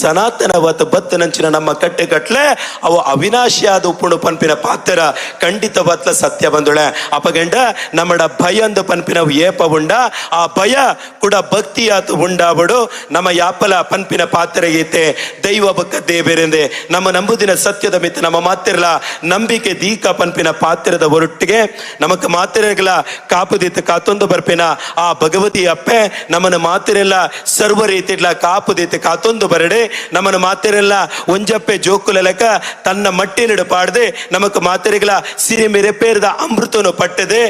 ಸನಾತನವತ್ ಬತ್ತು ನಂಚಿನ ನಮ್ಮ ಕಟ್ಟೆ ಕಟ್ಲೆ ಅವು ಅವಿನಾಶಿಯಾದ ಉಪ್ಪುಣು ಪನ್ಪಿನ ಪಾತ್ರ ಖಂಡಿತವತ್ಲ ಸತ್ಯ ಬಂದುಳೆ ಅಪಗಂಡ ನಮ್ಮಡ ಭಯ ಅಂದು ಪನ್ಪಿನ ಏಪ ಉಂಡ ಆ ಭಯ ಕೂಡ ಭಕ್ತಿಯಾತು ಉಂಡಾಬಡು ನಮ್ಮ ಯಾಪಲ ಪನ್ಪಿನ ಪಾತ್ರ ಗೀತೆ ದೈವ ಬಕ್ಕ ದೇಬೇರೆಂದೆ ನಮ್ಮ ನಂಬುದಿನ ಸತ್ಯದ ಮಿತ್ತ ನಮ್ಮ ಮಾತಿರಲ ನಂಬಿಕೆ ದೀಕ ಪನ್ಪಿನ ಪಾತ್ರದ ಹೊರಟ್ಟಿಗೆ ನಮಕ್ ಮಾತಿರಗಳ ಕಾಪುದಿತ್ತ ಕಾತೊಂದು ಬರ್ಪಿನ ಆ ಭಗವತಿ ಅಪ್ಪೆ ನಮ್ಮನ ಮಾತಿರೆಲ್ಲ ಸರ್ವ ರೀತಿಡ್ಲ ಕಾಪುದಿತ್ತ ಕಾತೊಂದು ಬರಡೆ ನಮ್ಮನ ಮಾತಿರೆಲ್ಲ ಒಂಜಪ್ಪೆ ಜೋಕುಲ ಲೆಕ್ಕ ತನ್ನ ಮಟ್ಟಿನಿಡು ಪಾಡದೆ ನಮಕ್ ಮಾತಿರೆಗಳ ಸಿರಿ ಮೆರೆಪೇರದ ಅಮೃತನು ಪಟ್ಟದೆ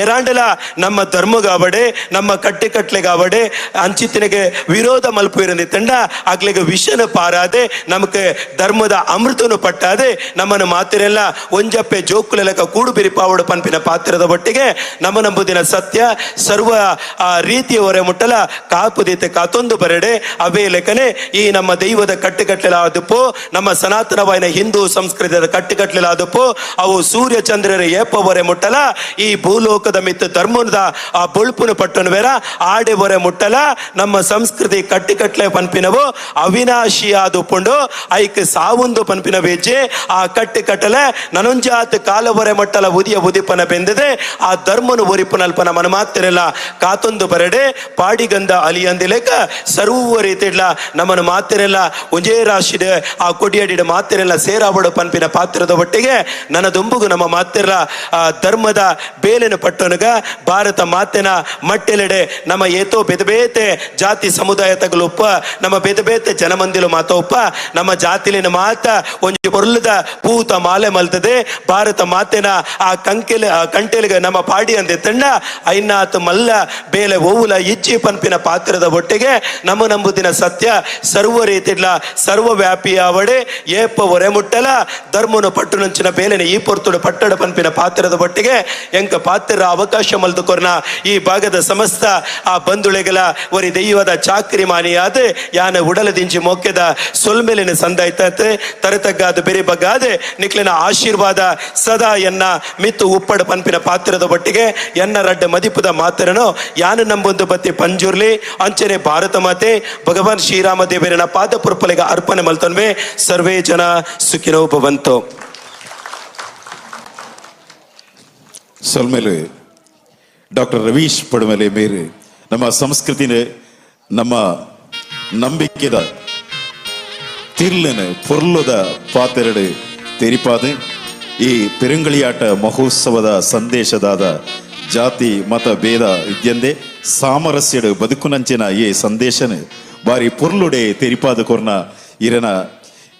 ಎರಾಂಡಲ ನಮ್ಮ ಧರ್ಮಗಾವಡೆ ನಮ್ಮ ಕಟ್ಟೆ ಕಟ್ಲೆಗಾವಡೆ ಅಂಚಿತ್ತಿನಗೆ ವಿರೋಧ ಮಲ್ಪು ಇರಂದಿತ್ತಂಡ ಆಗ್ಲಿಗೆ ವಿಷನ ಪಾರಾದೆ ನಮಕ್ ಧರ್ಮದ ಅಮೃತನು ಪಟ್ಟಾದೆ ನಮ್ಮನ್ನು ಮಾತಿರೆಲ್ಲ ಒಂಜಪ್ಪೆ ಜೋಕುಲ ಲೆಕ್ಕ ಕೂಡು ಬಿರಿಪಾವಡು ಪನ್ಪಿನ ಪಾತ್ರದ ಒಟ್ಟಿಗೆ ನಮ್ಮ ನಂಬುದಿನ ಸತ್ಯ ಸರ್ವ ರೀತಿಯ ಹೊರೆ ಮುಟ್ಟಲ ಕಾಪುದಿತೆ ಕಾತೊಂದು ಬರಡೆ ಅವೇ ಲೆಕ್ಕನೆ ಈ ನಮ್ಮ ದೈವದ ಕಟ್ಟುಕಟ್ಟಲಾದಪ್ಪು ನಮ್ಮ ಸನಾತನವಾಯಿನ ಹಿಂದೂ ಸಂಸ್ಕೃತಿಯ ಕಟ್ಟುಕಟ್ಟಲಾದಪ್ಪು ಅವು ಸೂರ್ಯ ಚಂದ್ರರ ಏಪ ಹೊರೆ ಮುಟ್ಟಲ ಈ ಭೂಲೋಕದ ಮಿತ್ತ ಧರ್ಮದ ಆ ಬೊಳ್ಪುನು ಪಟ್ಟನು ಬೇರ ಆಡೆ ಹೊರೆ ಮುಟ್ಟಲ ನಮ್ಮ ಸಂಸ್ಕೃತಿ ಕಟ್ಟುಕಟ್ಲೆ ಪನ್ಪಿನವು ಅವಿನಾಶಿಯಾದುಪ್ಪುಂಡು ಐಕ್ ಸಾವುಂದು ಪನ್ಪಿನ ವೇಜೆ ಆ ಕಟ್ಟು ಕಟ್ಟಲೆ ನನೊಂಜಾತ್ ಕಾಲವರೆ ಮಟ್ಟಲ ಉದಿಯ ಉದಿಪನ ಬೆಂದಿದೆ ಆ ಧರ್ಮನು ಒರಿಪುನಲ್ಪ ನಮ್ಮನ ಮಾತಿರಲ್ಲ ಕಾತೊಂದು ಬರಡೆ ಪಾಡಿಗಂಧ ಅಲಿಯಂದಿ ಲೆಕ್ಕ ಸರ್ವ ರೀತಿಡ್ಲ ನಮ್ಮನ್ನು ಮಾತಿರೆಲ್ಲ ಒಂಜೇ ರಾಶಿದ ಆ ಕೊಡಿಯಡಿಡ ಮಾತಿರೆಲ್ಲ ಸೇರಾವಡು ಪನ್ಪಿನ ಪಾತ್ರದ ಒಟ್ಟಿಗೆ ನನ್ನ ದುಂಬುಗು ನಮ್ಮ ಮಾತಿರ ಆ ಧರ್ಮದ ಬೇಲೆನ ಪಟ್ಟನುಗ ಭಾರತ ಮಾತಿನ ಮಟ್ಟೆಲೆಡೆ ನಮ್ಮ ಏತೋ ಬೆದಬೇತೆ ಜಾತಿ ಸಮುದಾಯ ತಗಲುಪ್ಪ ನಮ್ಮ ಬೆದಬೇತೆ ಜನಮಂದಿಲು ಮಾತೋಪ್ಪ ನಮ್ಮ ಜಾತಿಲಿನ ಮಾತ ಒಂಜಿ ಪೊರ್ಲದ ಪೂತ ಮಾಲೆ ಮಲ್ತದೆ ಭಾರತ ಮಾತೆನ ಆ ಕಂಟೆಲಿಗೆ ನಮ್ಮ ಪಾಡಿ ಅಂದೆ ತಂಡ ಐನಾತ್ ಮಲ್ಲ ಬೇಲೆ ಓವುಲ ಇಜ್ಜಿ ಪನ್ಪಿನ ಪಾತ್ರದ ಒಟ್ಟಿಗೆ ನಮ್ಮ ನಂಬುದಿನ ಸತ್ಯ ಸರ್ವ ರೀತಿಡ್ಲ ಸರ್ವ ವ್ಯಾಪಿ ಅವಡೆ ಏಪ ಹೊರೆ ಮುಟ್ಟಲ ಧರ್ಮನು ಪಟ್ಟು ನಂಚಿನ ಬೇಲೆನ ಈ ಪೊರ್ತುಡು ಪಟ್ಟಡ ಪನ್ಪಿನ ಪಾತ್ರದ ಒಟ್ಟಿಗೆ ಎಂಕ ಪಾತ್ರ ಅವಕಾಶ ಮಲ್ದುಕೊರ್ನ ಈ ಭಾಗದ ಸಮಸ್ತ ಆ ಬಂಧುಳೆಗಳ ಒರಿ ದೈವದ ಚಾಕ್ರಿ ಮಾನಿಯಾದ ಯಾನ ಉಡಲ ದಿಂಜಿ ಮೊಕ್ಕೆದ ಸೊಲ್ಮೆಲಿನ ಸಂದಾಯ್ತತೆ ತರತಗ್ಗಾದ ಬೆರೆ ಬಗ್ಗಾದೆ ನಿಕ್ಲಿನ ಆಶೀರ್ವಾದ ಸದಾ ಎನ್ನ ಮಿತ್ತು ಉಪ್ಪಡ ಪನ್ಪಿನ ಪಾತ್ರದ ಒಟ್ಟಿಗೆ ಎನ್ನ ರಡ್ಡ ಮದಿಪದ ಮಾತರನು ಯಾನು ನಂಬೊಂದು ಬತ್ತಿ ಪಂಜುರ್ಲಿ ಅಂಚನೆ ಭಾರತ ಮಾತೆ ಭಗವಾನ್ ಶ್ರೀರಾಮ ದೇವರನ ಪಾದ ಪುರ್ಪಲೆಗ ಅರ್ಪಣೆ ಮಲ್ತನ್ವೆ ಸರ್ವೇ ಜನ ಸುಖಿನೋ ಭವಂತು. ಸೊಲ್ಮೇಲೆ ಡಾಕ್ಟರ್ ರವೀಶ್ ಪಡುಮಲೆ ಮೇರೆ ನಮ್ಮ ಸಂಸ್ಕೃತಿನ ನಮ್ಮ ನಂಬಿಕೆದ ತಿರ್ಲನ ಪೊರ್ಲದ ಪಾತೆರಡು ತೆರಿಪಾದೆ ಈ ಪೆರುಂಗಳಿಯಾಟ ಮಹೋತ್ಸವದ ಸಂದೇಶದಾದ ಜಾತಿ ಮತ ಭೇದ ಇದ್ಯಂದೆ ಸಾಮರಸ್ಯಡು ಬದುಕುನಂಚಿನ ಈ ಸಂದೇಶನ ಬಾರಿ ಪೊರ್ಲುಡೆ ತೆರಿಪಾದ ಕೊರ್ನ ಇರನ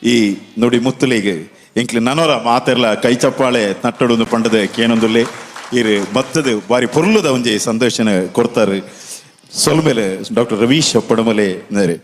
ಈ ನುಡಿ ಮುತ್ತಲಿಗೆ ಎಂಕ್ಲಿ ನನವರ ಮಾತೆರ್ಲ ಕೈ ಚಪ್ಪಾಳೆ ನಟ್ಟಡೊಂದು ಪಂಡದ ಕೇನೊಂದುಲ್ಲೆ ಇರು ಮತ್ತದು ಬಾರಿ ಪೊರ್ಲುದ ಒಂಜಿ ಸಂದೇಶನ ಕೊಡ್ತಾರೆ. ಸೊಲ್ಮೇಲೆ ಡಾಕ್ಟರ್ ರವೀಶ್ ಪಡುಮಲೆ ನೇರೆ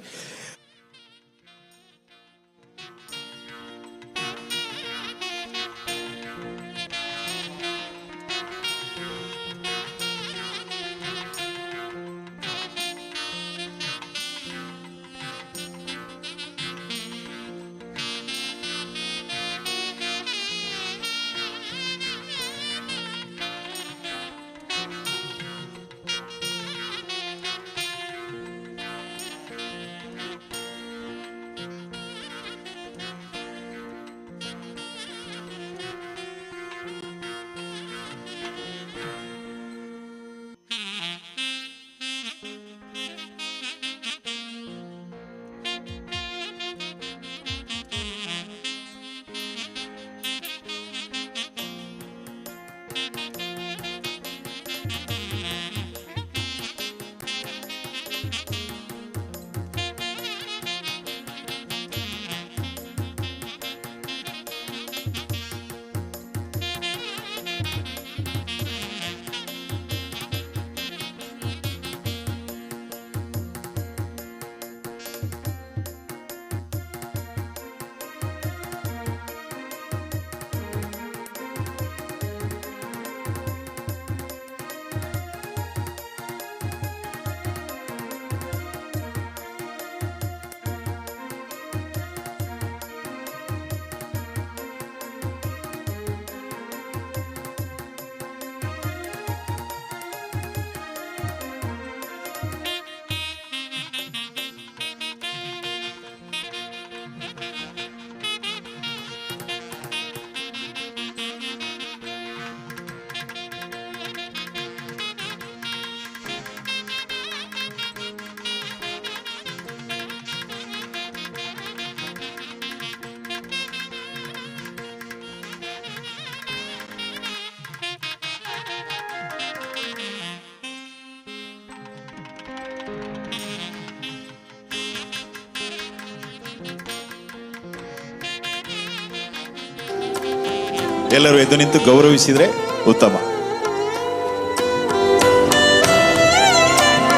ಎಲ್ಲರೂ ಎದ್ದು ನಿಂತು ಗೌರವಿಸಿದ್ರೆ ಉತ್ತಮ.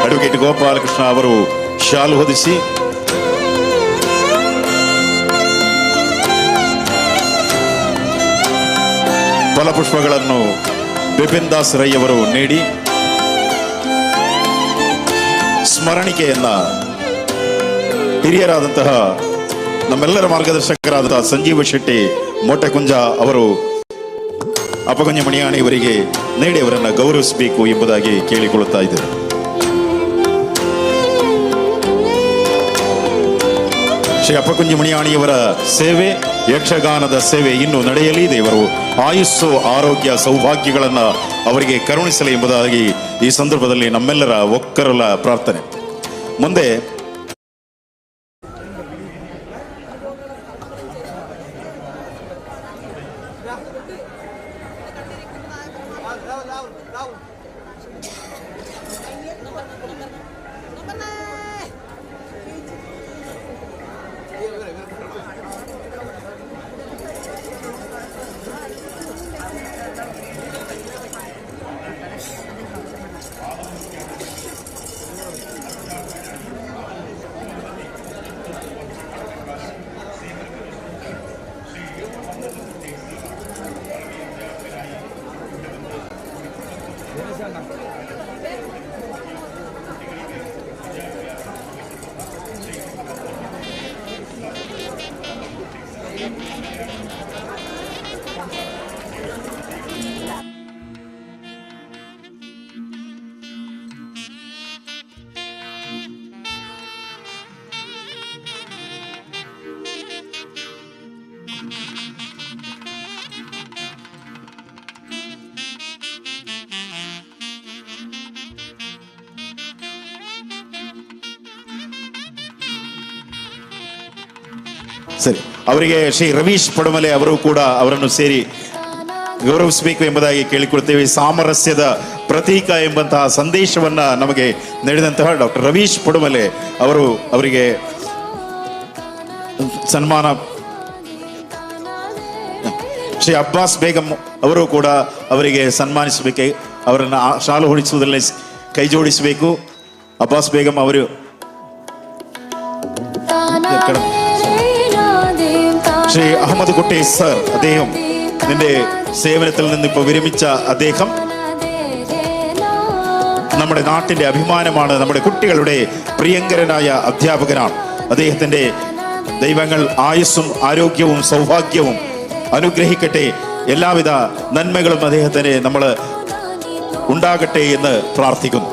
ಅಡ್ವೊಕೇಟ್ ಗೋಪಾಲಕೃಷ್ಣ ಅವರು ಶಾಲು ಹೊದಿಸಿ ಫಲಪುಷ್ಪಗಳನ್ನು ಬಿಪಿನ್ ದಾಸ್ ರೈ ಅವರು ನೀಡಿ ಸ್ಮರಣಿಕೆಯನ್ನ ಹಿರಿಯರಾದಂತಹ ನಮ್ಮೆಲ್ಲರ ಮಾರ್ಗದರ್ಶಕರಾದಂತಹ ಸಂಜೀವ ಶೆಟ್ಟಿ ಮೋಟೆಕುಂಜ ಅವರು ಅಪಗಂಜ ಮಣಿಯಾಣಿ ಇವರಿಗೆ ನೀಡಿ ಅವರನ್ನು ಗೌರವಿಸಬೇಕು ಎಂಬುದಾಗಿ ಕೇಳಿಕೊಳ್ಳುತ್ತಾ ಇದ್ದಾರೆ. ಶ್ರೀ ಅಪ್ಪಕುಂಜ ಮಣಿಯಾಣಿಯವರ ಸೇವೆ, ಯಕ್ಷಗಾನದ ಸೇವೆ ಇನ್ನೂ ನಡೆಯಲಿ. ದೇವರು ಆಯುಸ್ಸು, ಆರೋಗ್ಯ, ಸೌಭಾಗ್ಯಗಳನ್ನು ಅವರಿಗೆ ಕರುಣಿಸಲಿ ಎಂಬುದಾಗಿ ಈ ಸಂದರ್ಭದಲ್ಲಿ ನಮ್ಮೆಲ್ಲರ ಒಕ್ಕರಲ ಪ್ರಾರ್ಥನೆ. ಮುಂದೆ ಸರಿ, ಅವರಿಗೆ ಶ್ರೀ ರವೀಶ್ ಪಡುಮಲೆ ಅವರು ಕೂಡ ಅವರನ್ನು ಸೇರಿ ಗೌರವಿಸಬೇಕು ಎಂಬುದಾಗಿ ಕೇಳಿಕೊಳ್ತೇವೆ. ಸಾಮರಸ್ಯದ ಪ್ರತೀಕ ಎಂಬಂತಹ ಸಂದೇಶವನ್ನ ನಮಗೆ ನೀಡಿದಂತಹ ಡಾಕ್ಟರ್ ರವೀಶ್ ಪಡುಮಲೆ ಅವರು ಅವರಿಗೆ ಸನ್ಮಾನ. ಶ್ರೀ ಅಬ್ಬಾಸ್ ಬೇಗಂ ಅವರು ಕೂಡ ಅವರಿಗೆ ಸನ್ಮಾನಿಸಬೇಕೆ, ಅವರನ್ನು ಶಾಲು ಹೊಡಿಸುವುದರಲ್ಲಿ ಕೈ ಜೋಡಿಸಬೇಕು. അബ്ബാസ് ബേഗം അവര് ശ്രീ അഹമ്മദ് കുട്ടി സർ, അദ്ദേഹം നിന്റെ സേവനത്തിൽ നിന്ന് ഇപ്പോൾ വിരമിച്ച അദ്ദേഹം നമ്മുടെ നാട്ടിന്റെ അഭിമാനമാണ്, നമ്മുടെ കുട്ടികളുടെ പ്രിയങ്കരനായ അധ്യാപകനാണ്. അദ്ദേഹത്തിന്റെ ദൈവങ്ങൾ ആയുസ്സും ആരോഗ്യവും സൗഭാഗ്യവും അനുഗ്രഹിക്കട്ടെ, എല്ലാവിധ നന്മകളും അദ്ദേഹത്തിന് നമ്മൾ ഉണ്ടാകട്ടെ എന്ന് പ്രാർത്ഥിക്കുന്നു.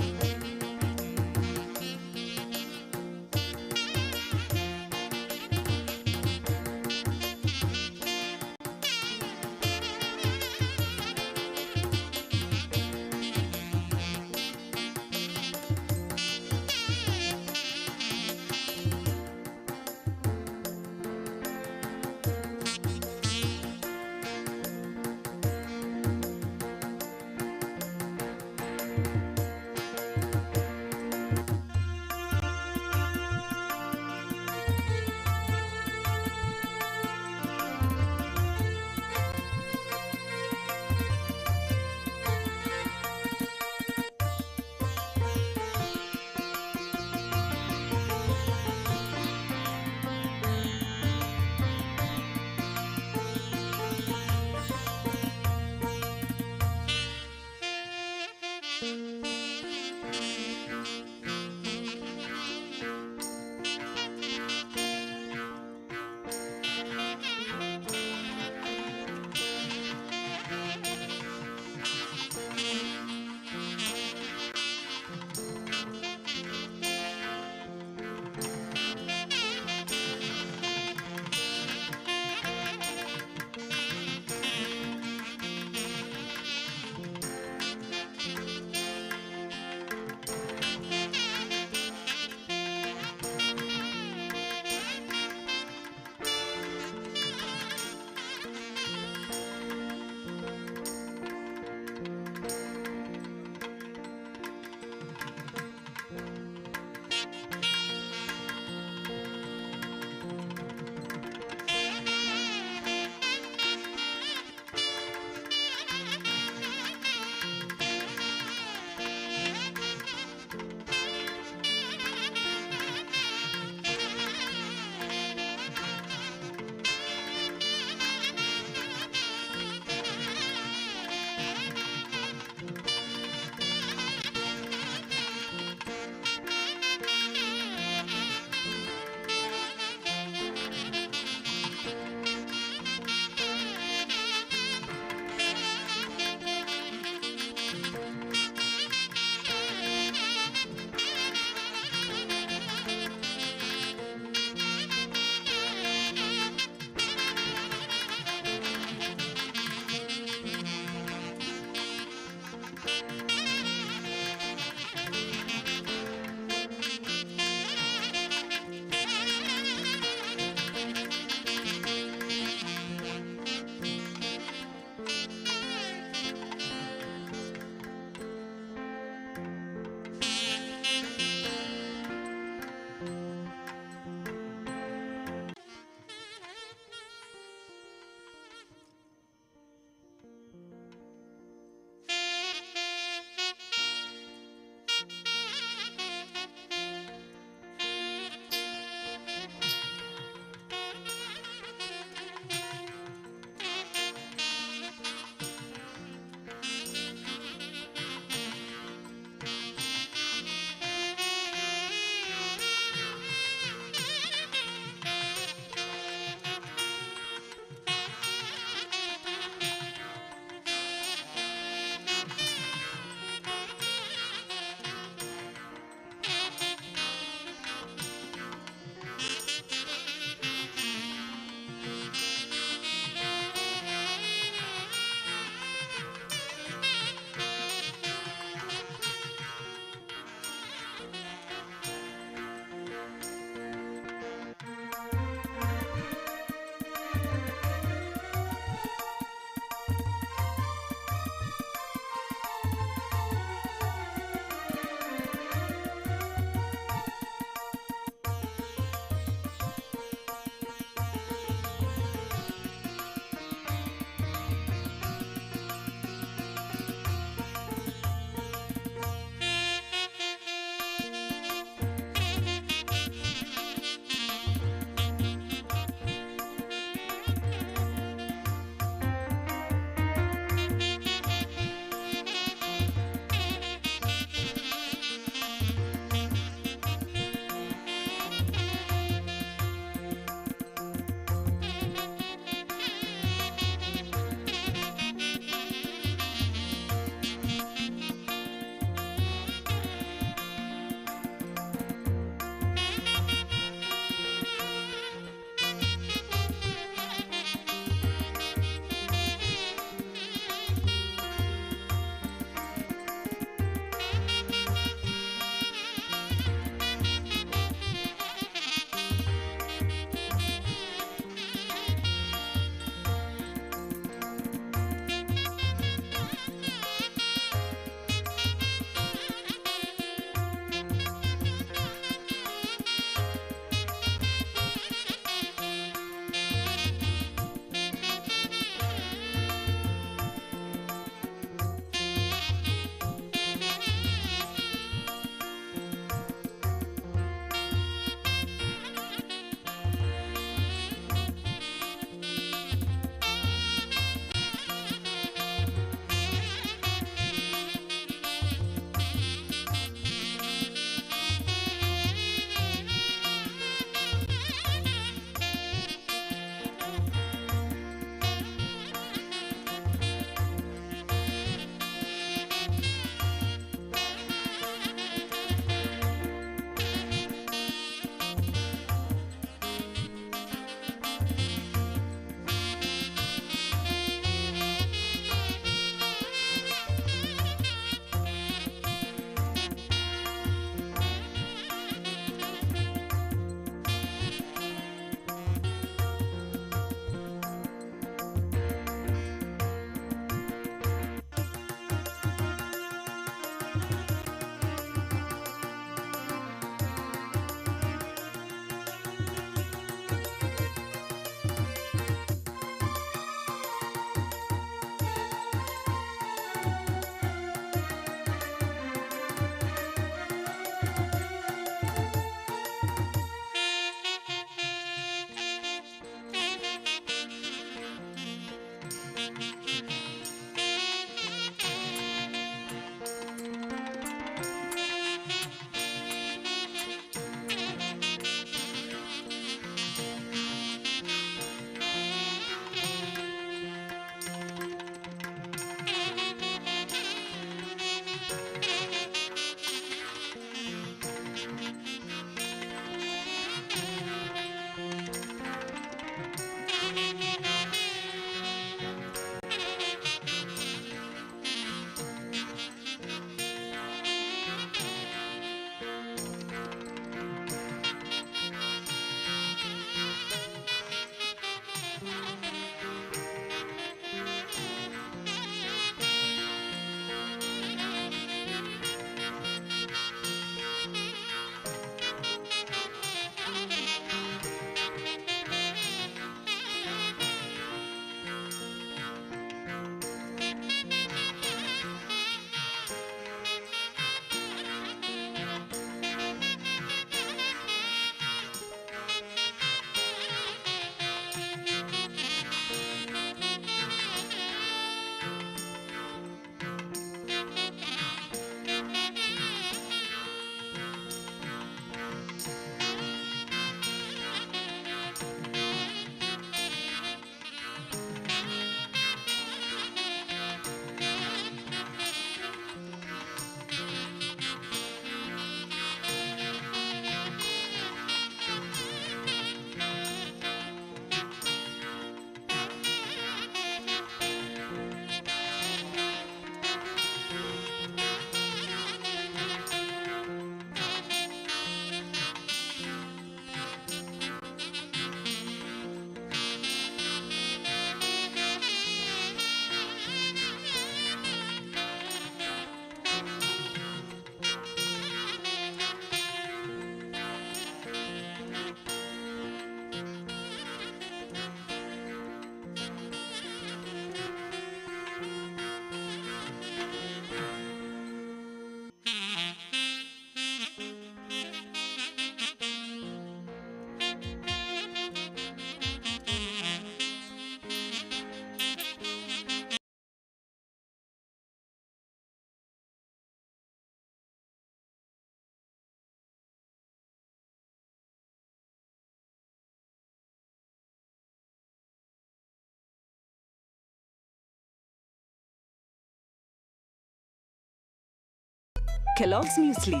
Kellogg's Muesli.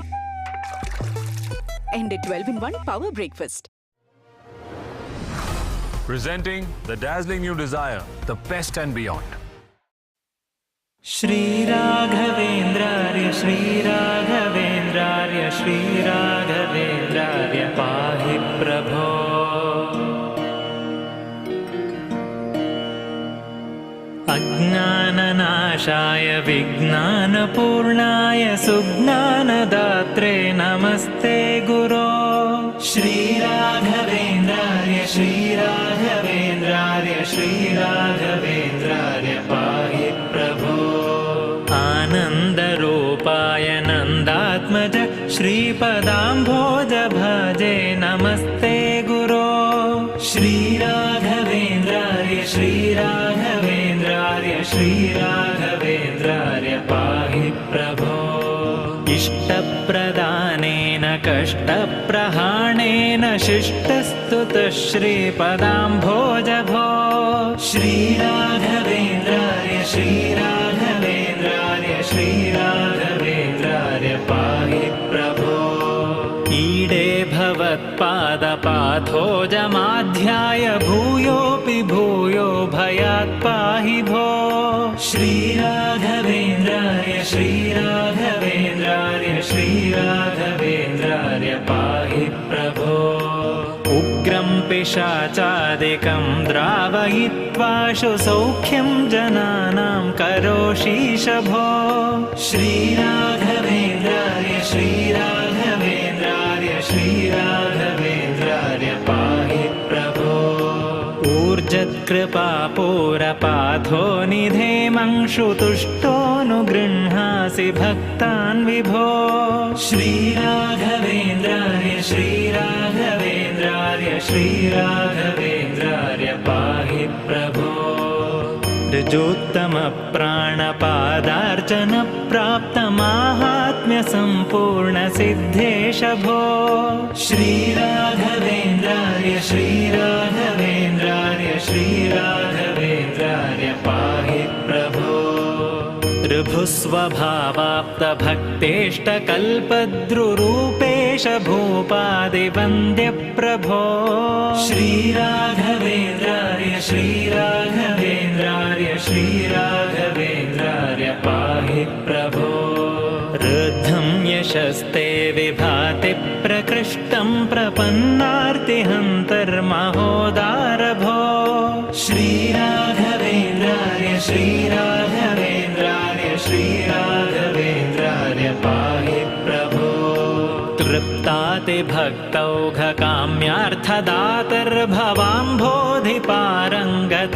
And a 12-in-1 power breakfast. Presenting the dazzling new Desire, the best and beyond. Shri Raghavendrarya, Shri Raghavendrarya, Shri Raghavendrarya, Pahi Prabho. अज्ञाननाशाय विज्ञानपूर्णाय सुज्ञानदात्रे नमस्ते गुरो श्रीराघवेन्द्रार्य श्रीराघवेन्द्रार्य श्रीराघवेन्द्रार्य पाहि प्रभो आनन्दरूपाय नन्दात्मज श्रीपदाम्भोज भजे नमस्ते गुरो श्रीराघवेन्द्रार्य श्रीराघवेन्द्रार्य श्रीराघवेन्द्रार्य पाहि प्रभो इष्टप्रदानेन कष्टप्रहाणेन शिष्टस्तुतः श्रीपदाम्भोज भो श्रीराघवेन्द्रार्य श्रीराघवेन्द्रार्य श्रीराघवेन्द्रार्य पाहि प्रभो ईडे भवत्पादपाथोजमाध्याय भूयोऽपि भूयो भयात् पाहि भो श्रीराघवेन्द्रार्य श्रीराघवेन्द्रार्य श्रीराघवेन्द्रार्य पाहि प्रभो उग्रं पिशाचादिकं द्रावयित्वाशु सौख्यं जनानां करोषीश भो श्रीराघवेन्द्रार्य श्रीराघवेन्द्रार्य श्रीराघवेन्द्रार्य पाहि प्रभो ऊर्जत्कृपापूरपाथो निधेमंशुतुष्टोऽनुगृह्णासि भक्तान् विभो श्रीराघवेन्द्रार्य श्रीराघवेन्द्रार्य श्रीराघवेन्द्रार्य पाहि प्रभो ऋजोत्तमप्राणपादार्चन प्राप्तमाहात्म्यसम्पूर्णसिद्धेश भो श्रीराघवेन्द्रार्य श्रीराघवेन्द्रार्य श्रीराघवेन्द्रार्य पाहि प्रभो ऋभुस्वभावाप्तभक्तेष्टकल्पद्रुरूपेश भूपादिवन्द्यप्रभो श्रीराघवेन्द्रार्य श्रीराघवेन्द्रार्य श्रीराघवेन्द्रार्य पाहि प्रभो ऋद्धं यशस्ते विभाति प्रकृष्टं प्रपन्नार्तिहन्तर्महोदारभो श्रीराघवेन्द्रार्य श्रीराघवेन्द्रार्य श्रीराघवेन्द्रार्य पाहि प्रभो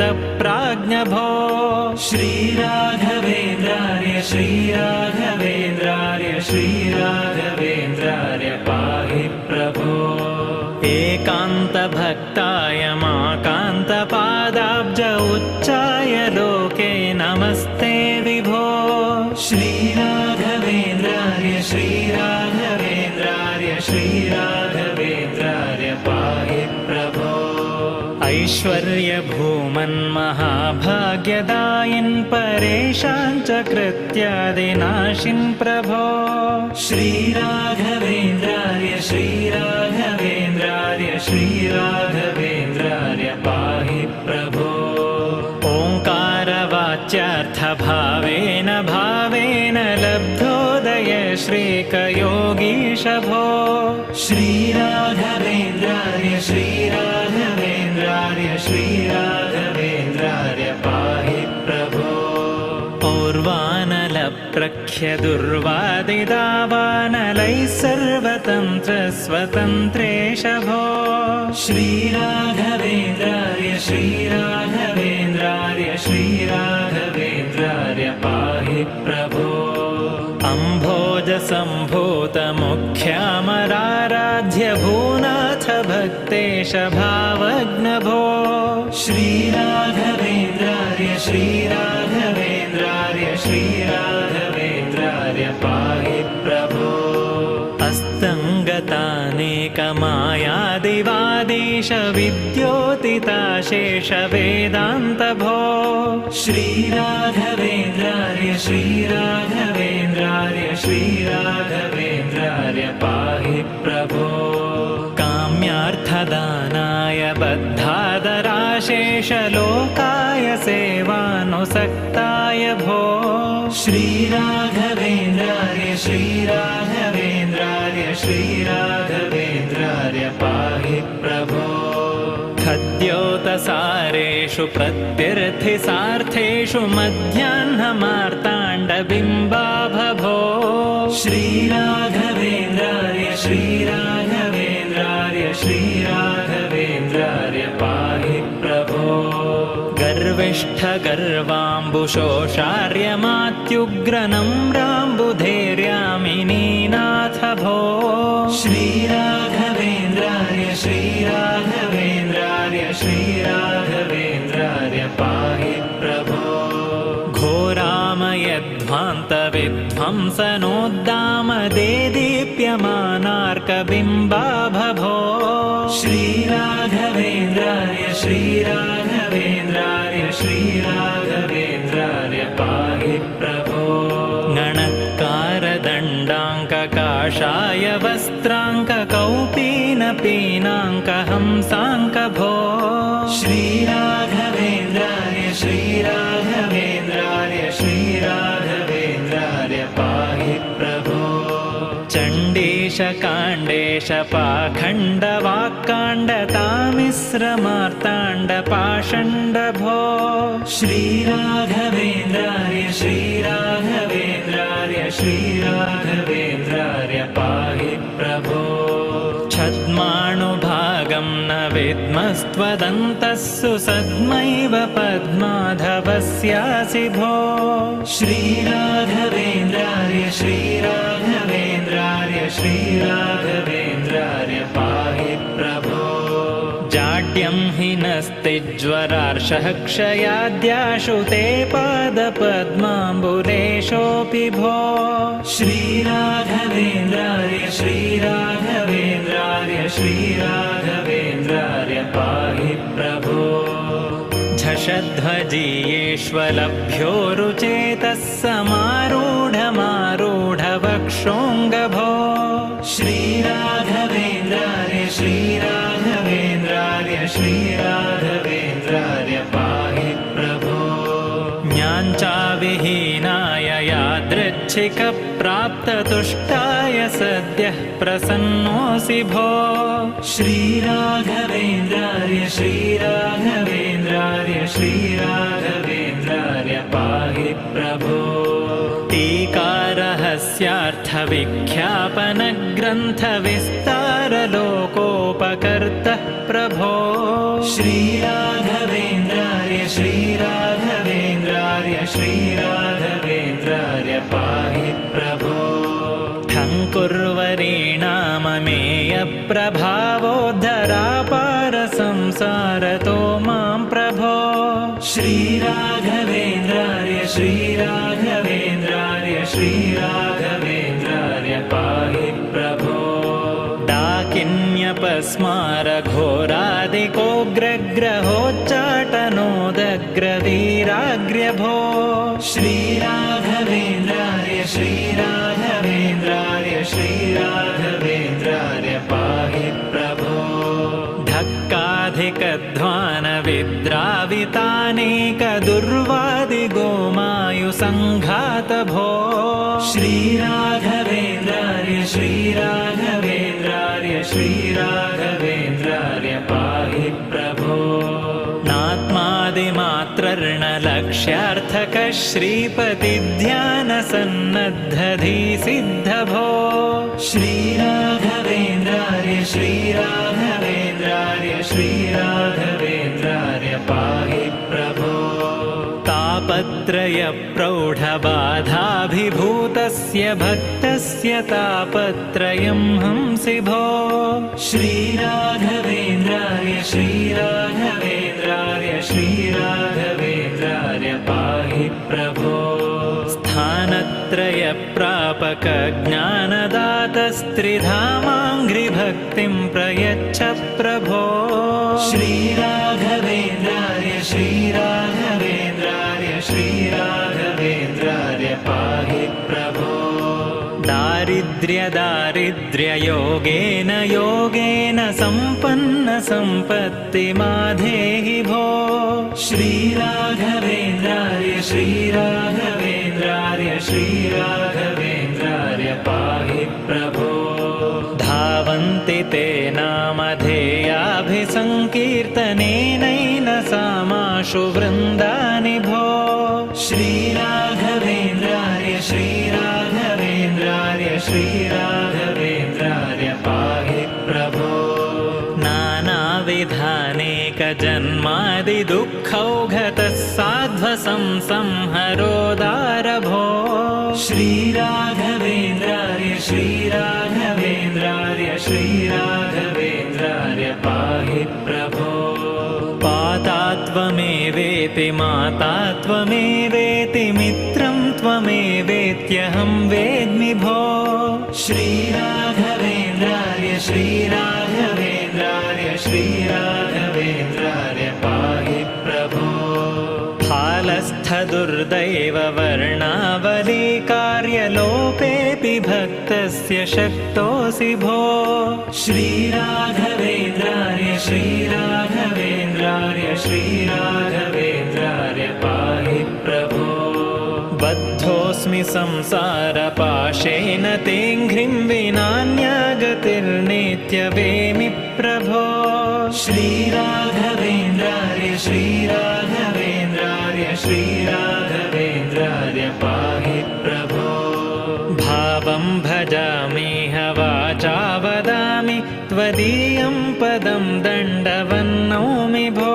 तृप्तातिभक्तौघकाम्यार्थदातर्भवाम्भोधिपारङ्गतप्राज्ञभो श्रीराघवेन्द्रार्य श्रीराघवेन्द्रार्य श्रीराघवेन्द्रार्य पाहि प्रभो एकान्तभक्ताय माकान्तपादाब्ज उच्चाय लोके नमस्ते विभो श्रीराघवेन्द्रार्य श्रीराघवेन्द्रार्य श्रीराघवेन्द्रार्य पाहि प्रभो ऐश्वर्यभूमन्महाभाग्यदायिन् परेशाञ्च कृत्यादिनाशिन् प्रभो श्रीराघवेन्द्रार्य श्रीराघवेन्द्रार्य श्रीराघवेन्द्रार्य पाहि प्रभो ओङ्कारवाच्यार्थभावेन भावेन लब्धोदय श्रीकयोगीश भो श्रीराघवेन्द्रार्य श्रीराघवेन्द्रार्य श्रीराघवेन्द्रार्य पाहि प्रभो और्वानलप्रख्यदुर्वादिदावानलैः सर्वतन्त्रस्वतन्त्रेश भो श्रीराघवेन्द्रार्य श्रीराघवेन्द्रार्य श्रीराघवेन्द्रार्य पाहि प्रभो अम्भोजसम्भूतमुख्यामराराध्य भूनाथ भक्तेश भावग्नभो श्रीराघवेन्द्रार्य श्रीराघवेन्द्रार्य श्रीराघवेन्द्रार्य पाहि प्रभो अस्तङ्गतानेकमायादिवादी विद्योतिताशेष वेदान्त भो श्रीराघवेन्द्रार्य श्रीराघवेन्द्रार्य श्रीराघवेन्द्रार्य पाहि प्रभो काम्यार्थदानाय बद्धादराशेष लोकाय सेवानुसक्ताय भो श्रीराघवेन्द्रार्य श्रीराघवेन्द्रार्य श्रीराघवेन्द्रार्य पाहि प्रभो खद्योतसारेषु प्रत्यर्थिसार्थेषु मध्याह्नमार्ताण्डबिम्बाभभो श्रीराघवेन्द्रार्य श्रीराघवेन्द्रार्य श्रीराघवेन्द्रार्य पाहि प्रभो गर्विष्ठगर्वाम्बुशोषार्यमात्युग्रनम्राम्बुधैर्यामिनीनाथ भो श्रीराघवेन्द्रार्य श्रीराघवेन्द्रार्य श्रीराघवेन्द्रार्य पाहि प्रभो घोरामयध्वान्तविध्वंसनोद्दामदेदीप्यमानार्कबिम्बाभभो श्रीराघवेन्द्रार्य श्रीराघवेन्द्रार्य श्रीराघवेन्द्रार्य पाहि प्रभो गणत्कारदण्डाङ्ककाषाय वस्त्राङ्ककौपीनपीनाङ्कहंसाङ्कभो श्रीराघवेन्द्रार्य श्रीराघवेन्द्रार्य श्रीराघवेन्द्रार्य पाहि प्रभो चण्डीशकाण्डेश पाखण्डवाक्काण्डतामिश्रमार्ताण्डपाषण्डभो श्रीराघवेन्द्रार्य श्रीराघवेन्द्रार्य श्रीराघवेन्द्रार्य पाहि प्रभो छद्माणुभागं न विद्मस्त्वदन्तस्सु सद्मैव पद्माधवस्यासि भो श्रीराघवेन्द्रार्य श्रीराघवेन्द्रार्य श्रीराघवेन्द्रार्य पाहि प्रभो जाड्यं हि नस्तिज्वरार्षः क्षयाद्याशु ते पादपद्माम्बुलेशोऽपि भो श्रीराघवेन्द्रार्य श्रीराघवेन्द्रार्य श्रीराघवेन्द्रार्य पाहि प्रभो झषध्वजीयेष्वलभ्यो रुचेतः समारूढमारूढवक्षोऽङ्गभो श्रीराघवेन्द्रार्य श्रीराघवेन्द्रार्य श्रीराघवेन्द्रार्य पाहि प्रभो ज्ञाञ्चाविहीनाय यादृच्छिकप्राप्ततुष्टाय सद्यः प्रसन्नोऽसि भो श्रीराघवेन्द्रार्य श्रीराघवेन्द्रार्य श्रीराघवेन्द्रार्य पाहि प्रभो टीकारहस्यार्थविख्यापनग्रन्थविस्तारलोकोपकर्तः प्रभो श्रीराघवेन्द्रार्य श्रीराघवेन्द्रार्य श्रीराघवेन्द्रार्य पाहि प्रभो ठङ्कुर्वरीणाममेयप्रभावोद्धरापारसंसारतो मां प्रभो श्रीराघवेन्द्रार्य श्रीराघवेन्द्रार्य श्रीराघवेन्द्रार्य पाहि प्रभो डाकिन्यपस्मारघोरादिकोग्रग्रहोच्चाटनोदग्रवीराग्र्यभो श्रीराघवेन्द्रार्य श्रीराघवेन्द्रार्य श्रीराघवेन्द्रार्य पाहि प्रभो धक्काधिकध्वानविद्रावितानेकदुर्वादिगोमायुसङ्घातभो श्रीराघवेन्द्रार्य श्रीराघवेन्द्रार्य श्रीराघवेन्द्रार्य पाहि प्रभो नात्मादिमात्रर्णलक्ष्यार्थकः श्रीपतिध्यानसन्नद्धधीसिद्धभो श्रीराघवेन्द्रार्य श्रीराघवेन्द्रार्य श्रीराघवेन्द्रार्य पाहि प्रभो तापत्रयप्रौढबाधाभिभूतस्य भक्तस्य तापत्रयं हंसि भो श्रीराघवेन्द्रार्य श्रीराघवेन्द्रार्य श्रीराघवेन्द्रार्य पाहि प्रभो स्थानत्रय प्रापक ज्ञानदातस्त्रिधामाङ्घ्रिभक्तिं प्रयच्छ प्रभो श्रीराघवेन्द्रार्य श्रीराघवेन्द्रार्य श्रीराघवेन्द्रार्य पाहि प्रभो दारिद्र्ययोगेन योगेन सम्पन्न सम्पत्तिमाधेहि भो श्रीराघवेन्द्रार्य श्रीराघवेन्द्रार्य श्रीराघवेन्द्रार्य पाहि प्रभो धावन्ति ते नामधेयाभिसङ्कीर्तनेनैन सामाशु वृन्दानि भो श्रीराघवेन्द्रार्य श्रीराघवेन्द्रार्य श्रीराघवेन्द्रार्य पाहि प्रभो नानाविधानेकजन्मादिदुःखौघतः साध्वसंसंहरोदारभो श्रीराघवेन्द्रार्य श्रीराघवेन्द्रार्य श्रीराघवेन्द्रार्य पाहि प्रभो पातात्वमेवेति माता त्वमेवेति मित्रं त्वमेवेत्यहं वेद्मि भो श्रीराघवेन्द्रार्य श्रीराघवेन्द्रार्य श्रीराघवेन्द्रार्य पाहि प्रभो फालस्थदुर्दैववर्णावली कार्यलोपेऽपि भक्तस्य शक्तोऽसि भो श्रीराघवेन्द्रार्य श्रीराघवेन्द्रार्य श्रीराघवेन्द्रार्य पाहि प्रभो बद्धोऽस्मि संसारपाशेन तेऽङ्घ्रिं विनान्यगतिर्नेत्यवेमि प्रभो श्रीराघवेन्द्रार्य श्रीराघवेन्द्रार्य श्रीराघवेन्द्रार्य पाहि प्रभो भावं भजामिह वाचा वदामि त्वदीयं पदं दण्डवन्नौमि भो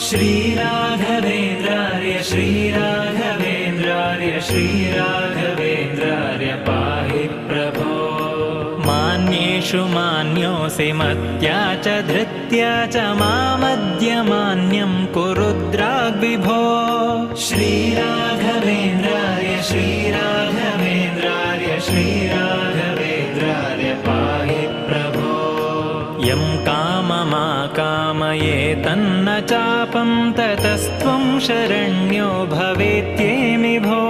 श्रीराघवेन्द्रार्य श्रीराघवेन्द्रार्य श्रीराघवेन्द्रार्य पाहि प्रभो मान्येषु मान्योऽसि मत्या च धृत्या च मामद्य मान्यं कुरुद्राग्विभो श्रीराघवेन्द्रार्य श्रीराघवेन्द्रार्य श्रीराघवेन्द्रार्य पाहि प्रभो यं काममाकामये तन्न चापं ततस्त्वं शरण्यो भवेत्येमि भो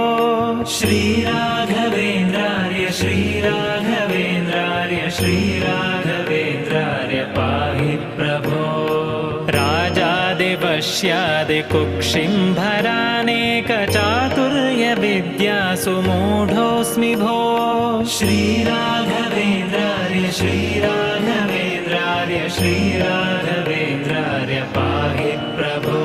श्रीराघवेन्द्रार्य श्रीराघवेन्द्रार्य श्रीराघवेन्द्रार्य पाहि प्रभो राजादिपश्यादिकुक्षिं भरानेकचातुर्यविद्यासु मूढोऽस्मि भो श्रीराघवेन्द्रार्य श्रीराघवेन्द्रार्य श्रीराघवेन्द्रार्य पाहि प्रभो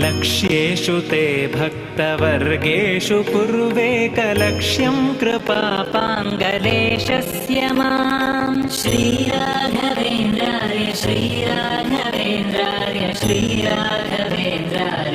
लक्ष्येषु ते भक्तवर्गेषु कुर्वेकलक्ष्यं कृपापाङ्गलेशस्य मां श्रीराघवेन्द्रार्य श्रीराघवेन्द्रार्य श्रीराघवेन्द्रार्य